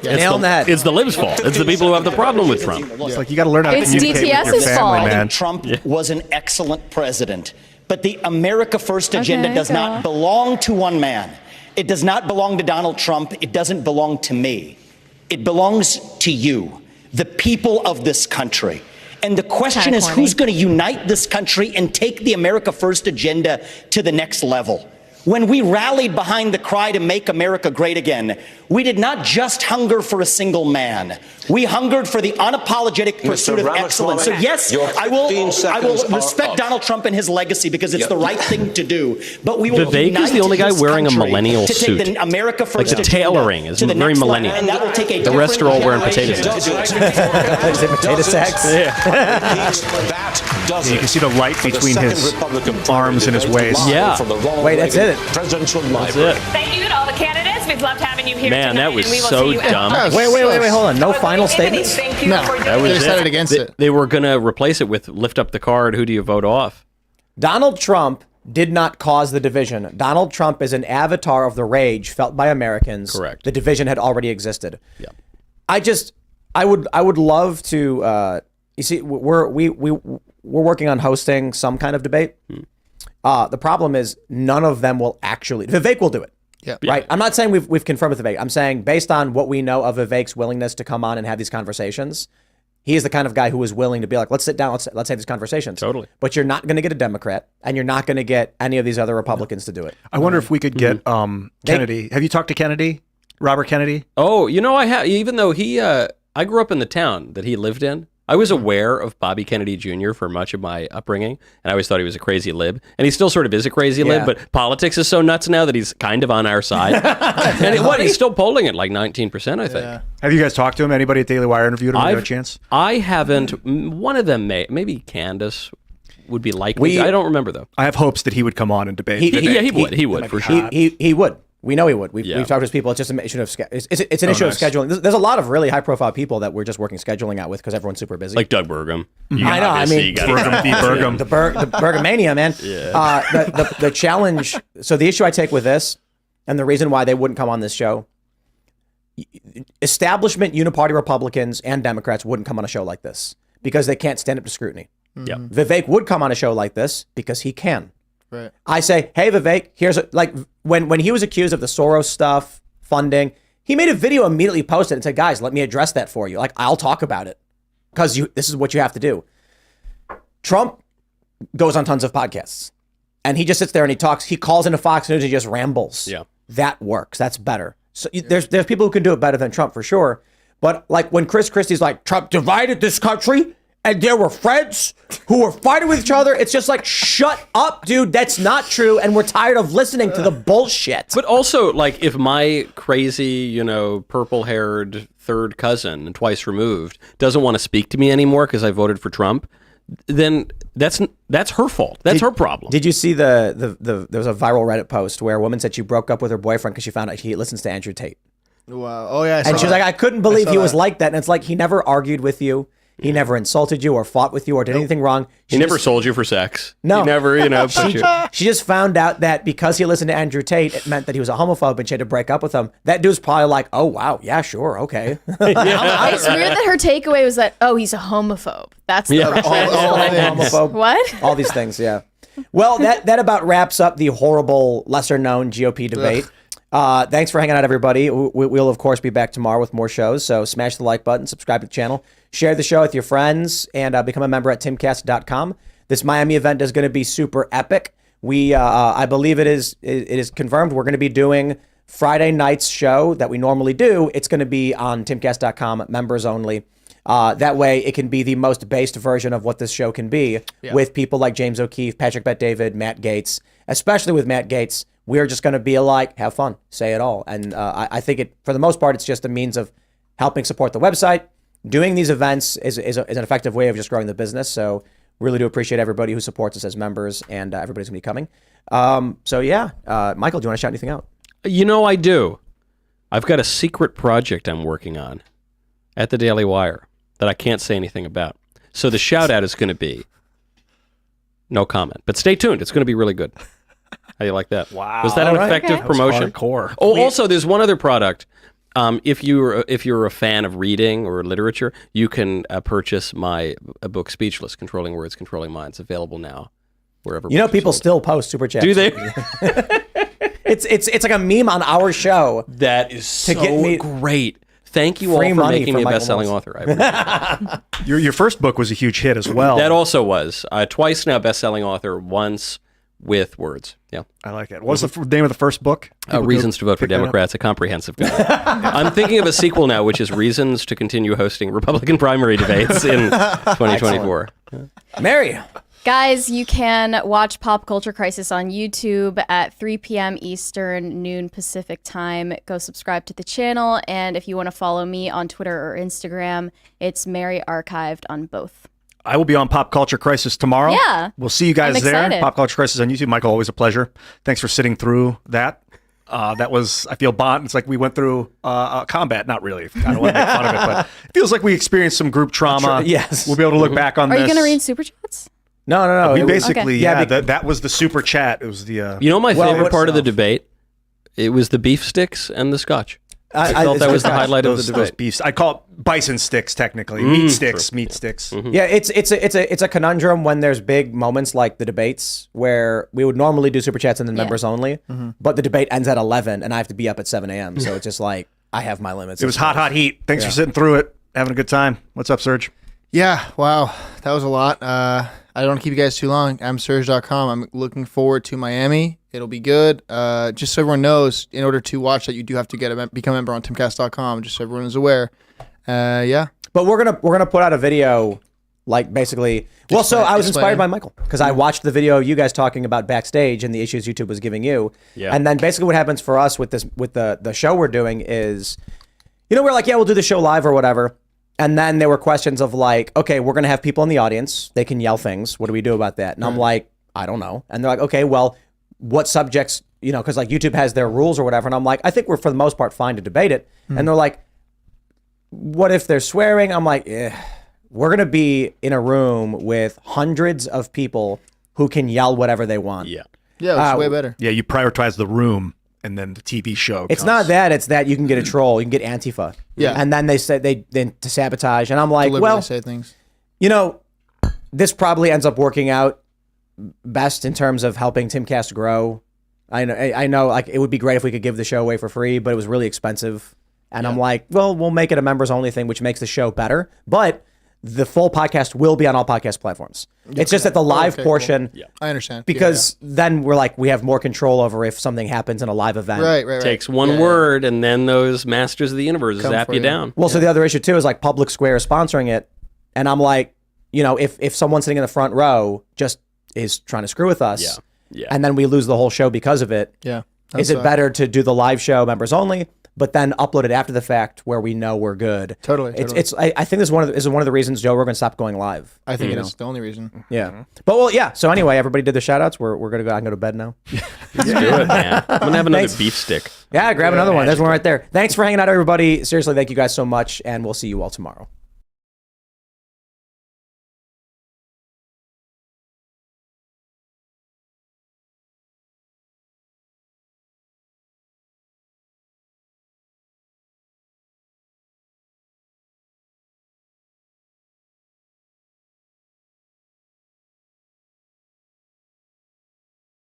Nail on the head. It's the libs' fault. It's the people who have the problem with Trump. It's like you got to learn how to It's communicate with your DTS's family, fault. man. Trump was an excellent president, but the America First agenda does go. not belong to one man. It does not belong to Donald Trump. It doesn't belong to me. It belongs to you, the people of this country. And the question is, who's going to unite this country and take the America First agenda to the next level? When we rallied behind the cry to make America great again, we did not just hunger for a single man. We hungered for the unapologetic pursuit of excellence. So yes, I will respect Donald Trump and his legacy because it's the right thing to do. But we will Vivek is the only guy wearing a millennial suit. Take the America First like the tailoring is very millennial. And that will take a the rest are all wearing potato sacks. Is it potato sacks? Yeah. You can see the light between his arms and his waist. Yeah. Wait, that's it. Presidential That's it. Thank you to all the candidates. We've loved having you here Man, tonight. that was and we will so see you dumb. Wait, hold on. No final statements? Thank you No, for That was they decided against it. They were going to replace it with lift up the card. Who do you vote off? Donald Trump did not cause the division. Donald Trump is an avatar of the rage felt by Americans. Correct. The division had already existed. Yeah. I would love to. You see, we're working on hosting some kind of debate. The problem is none of them will actually. Vivek will do it. Yeah. Right. I'm not saying we've confirmed with Vivek. I'm saying based on what we know of Vivek's willingness to come on and have these conversations, he is the kind of guy who is willing to be like, let's sit down, let's have these conversations. Totally. But you're not going to get a Democrat, and you're not going to get any of these other Republicans to do it. I wonder if we could get Kennedy. Have you talked to Kennedy? Robert Kennedy? Oh, I have. Even though I grew up in the town that he lived in. I was aware of Bobby Kennedy Jr. for much of my upbringing, and I always thought he was a crazy lib. And he still sort of is a crazy lib, but politics is so nuts now that he's kind of on our side. And he's still polling at like 19%, I think. Yeah. Have you guys talked to him? Anybody at Daily Wire interviewed him? Have you had a chance? I haven't. One of them maybe Candace would be likely. I don't remember, though. I have hopes that he would come on and debate. He would, for sure. He would. We know he would. We've talked to his people. It's just an issue of it's an issue of scheduling. There's a lot of really high profile people that we're just working scheduling out with because everyone's super busy. Like Doug Burgum. I know. I mean, Burgum. The Burgumania, man. Yeah. The challenge. So the issue I take with this, and the reason why they wouldn't come on this show, establishment uniparty Republicans and Democrats wouldn't come on a show like this because they can't stand up to scrutiny. Yep. Vivek would come on a show like this because he can. Right. I say, hey, Vivek, here's when he was accused of the Soros stuff, funding, he made a video, immediately posted and said, guys, let me address that for you. Like, I'll talk about it because this is what you have to do. Trump goes on tons of podcasts and he just sits there and he talks. He calls into Fox News and he just rambles. Yeah. That works. That's better. So there's people who can do it better than Trump for sure. But like when Chris Christie's like, Trump divided this country and there were friends who were fighting with each other. It's just like, shut up, dude. That's not true. And we're tired of listening to the bullshit. But also, like, if my crazy, purple-haired third cousin, twice removed, doesn't want to speak to me anymore because I voted for Trump, then that's her fault. That's her problem. Did you see there was a viral Reddit post where a woman said she broke up with her boyfriend because she found out he listens to Andrew Tate. Wow. Oh, yeah. And she was like, I couldn't believe he was like that. And it's like, he never argued with you. He never insulted you or fought with you or did anything wrong. He never sold you for sex. No. He never, put you. She just found out that because he listened to Andrew Tate, it meant that he was a homophobe and she had to break up with him. That dude's probably like, oh, wow. Yeah, sure. Okay. It's weird that her takeaway was that, oh, he's a homophobe. That's the homophobe. What? All these things, yeah. Well, that about wraps up the horrible, lesser-known GOP debate. Thanks for hanging out, everybody. We'll, of course, be back tomorrow with more shows. So smash the like button, subscribe to the channel, share the show with your friends, and become a member at timcast.com. This Miami event is going to be super epic. I believe it is confirmed. We're going to be doing Friday night's show that we normally do. It's going to be on timcast.com, members only. That way, it can be the most based version of what this show can be with people like James O'Keefe, Patrick Bet-David, Matt Gaetz, especially with Matt Gaetz. We're just going to be like, have fun, say it all. And I think for the most part, it's just a means of helping support the website. Doing these events is an effective way of just growing the business. So really do appreciate everybody who supports us as members, and everybody's going to be coming. Michael, do you want to shout anything out? I do. I've got a secret project I'm working on at the Daily Wire that I can't say anything about. So the shout out is going to be no comment. But stay tuned. It's going to be really good. How do you like that? Wow. Was that an effective promotion? Hardcore. Oh, also, there's one other product. If you're a fan of reading or literature, you can purchase my book, Speechless: Controlling Words, Controlling Minds, available now wherever. People still post super chats. Do they? It's like a meme on our show. That is so great. Thank you all for making me a best-selling author. Your first book was a huge hit as well. That also was. Twice now best-selling author. Once with words. Yeah. I like it. What's the name of the first book? Reasons to Vote for Democrats, a comprehensive guide. I'm thinking of a sequel now, which is Reasons to Continue Hosting Republican Primary Debates in 2024. Mary. Guys, you can watch Pop Culture Crisis on YouTube at 3 p.m. Eastern, noon Pacific time. Go subscribe to the channel. And if you want to follow me on Twitter or Instagram, it's Mary Archived on both. I will be on Pop Culture Crisis tomorrow. Yeah. We'll see you guys I'm there. excited. Pop Culture Crisis on YouTube. Michael, always a pleasure. Thanks for sitting through that. That was, I feel, bond. It's like we went through combat. Not really. I don't want to make fun of it, but it feels like we experienced some group trauma. Yes. We'll be able to look back on Are this. you going to read Super Chats? No. We basically, okay. yeah, that was the super chat. It was the. You know my favorite part of the debate? It was the beef sticks and the scotch. I felt that was the highlight of the debate. Those beefs. I call it bison sticks, technically. Meat sticks. Mm-hmm. Yeah, it's a conundrum when there's big moments like the debates where we would normally do super chats and then members only, but the debate ends at 11 and I have to be up at 7 a.m. So it's just like I have my limits. It was hot heat. Thanks for sitting through it. Having a good time. What's up, Serge? Yeah, wow, that was a lot. I don't want to keep you guys too long. I'm Serge.com. I'm looking forward to Miami. It'll be good. Just so everyone knows, in order to watch that, you do have to become a member on Timcast.com. Just so everyone is aware. Yeah. But we're gonna put out a video, like basically. Well, so I was inspired by Michael because I watched the video of you guys talking about backstage and the issues YouTube was giving you. Yeah. And then basically what happens for us with the show we're doing is, we're like, yeah, we'll do the show live or whatever. And then there were questions of like, okay, we're going to have people in the audience. They can yell things. What do we do about that? And I'm like, I don't know. And they're like, okay, well, what subjects, because like YouTube has their rules or whatever. And I'm like, I think we're for the most part fine to debate it. And they're like, what if they're swearing? I'm like, we're going to be in a room with hundreds of people who can yell whatever they want. Yeah. Yeah, it's way better. Yeah, you prioritize the room and then the TV show. It's not that. It's that you can get a troll. You can get Antifa. Yeah. And then they say then to sabotage. And I'm like, Deliberately say things. This probably ends up working out best in terms of helping Timcast grow. I know like it would be great if we could give the show away for free, but it was really expensive. And I'm like, well, we'll make it a members only thing, which makes the show better. But the full podcast will be on all podcast platforms. It's just that the live portion, I understand. because then we're like, we have more control over if something happens in a live event. Right. Takes one word and then those masters of the universe zap you down. Well, so the other issue too is like Public Square is sponsoring it. And I'm like, if someone sitting in the front row just is trying to screw with us, and then we lose the whole show because of it, is it better to do the live show members only, but then upload it after the fact where we know we're good? Totally. I think this is one of the reasons Joe Rogan stopped going live. I think it's the only reason. Yeah. But so anyway, everybody did the shout outs. We're gonna go. I can go to bed now. Let's do it, man. I'm gonna have another beef stick. Yeah, grab another one. There's one right there. Thanks for hanging out, everybody. Seriously, thank you guys so much, and we'll see you all tomorrow.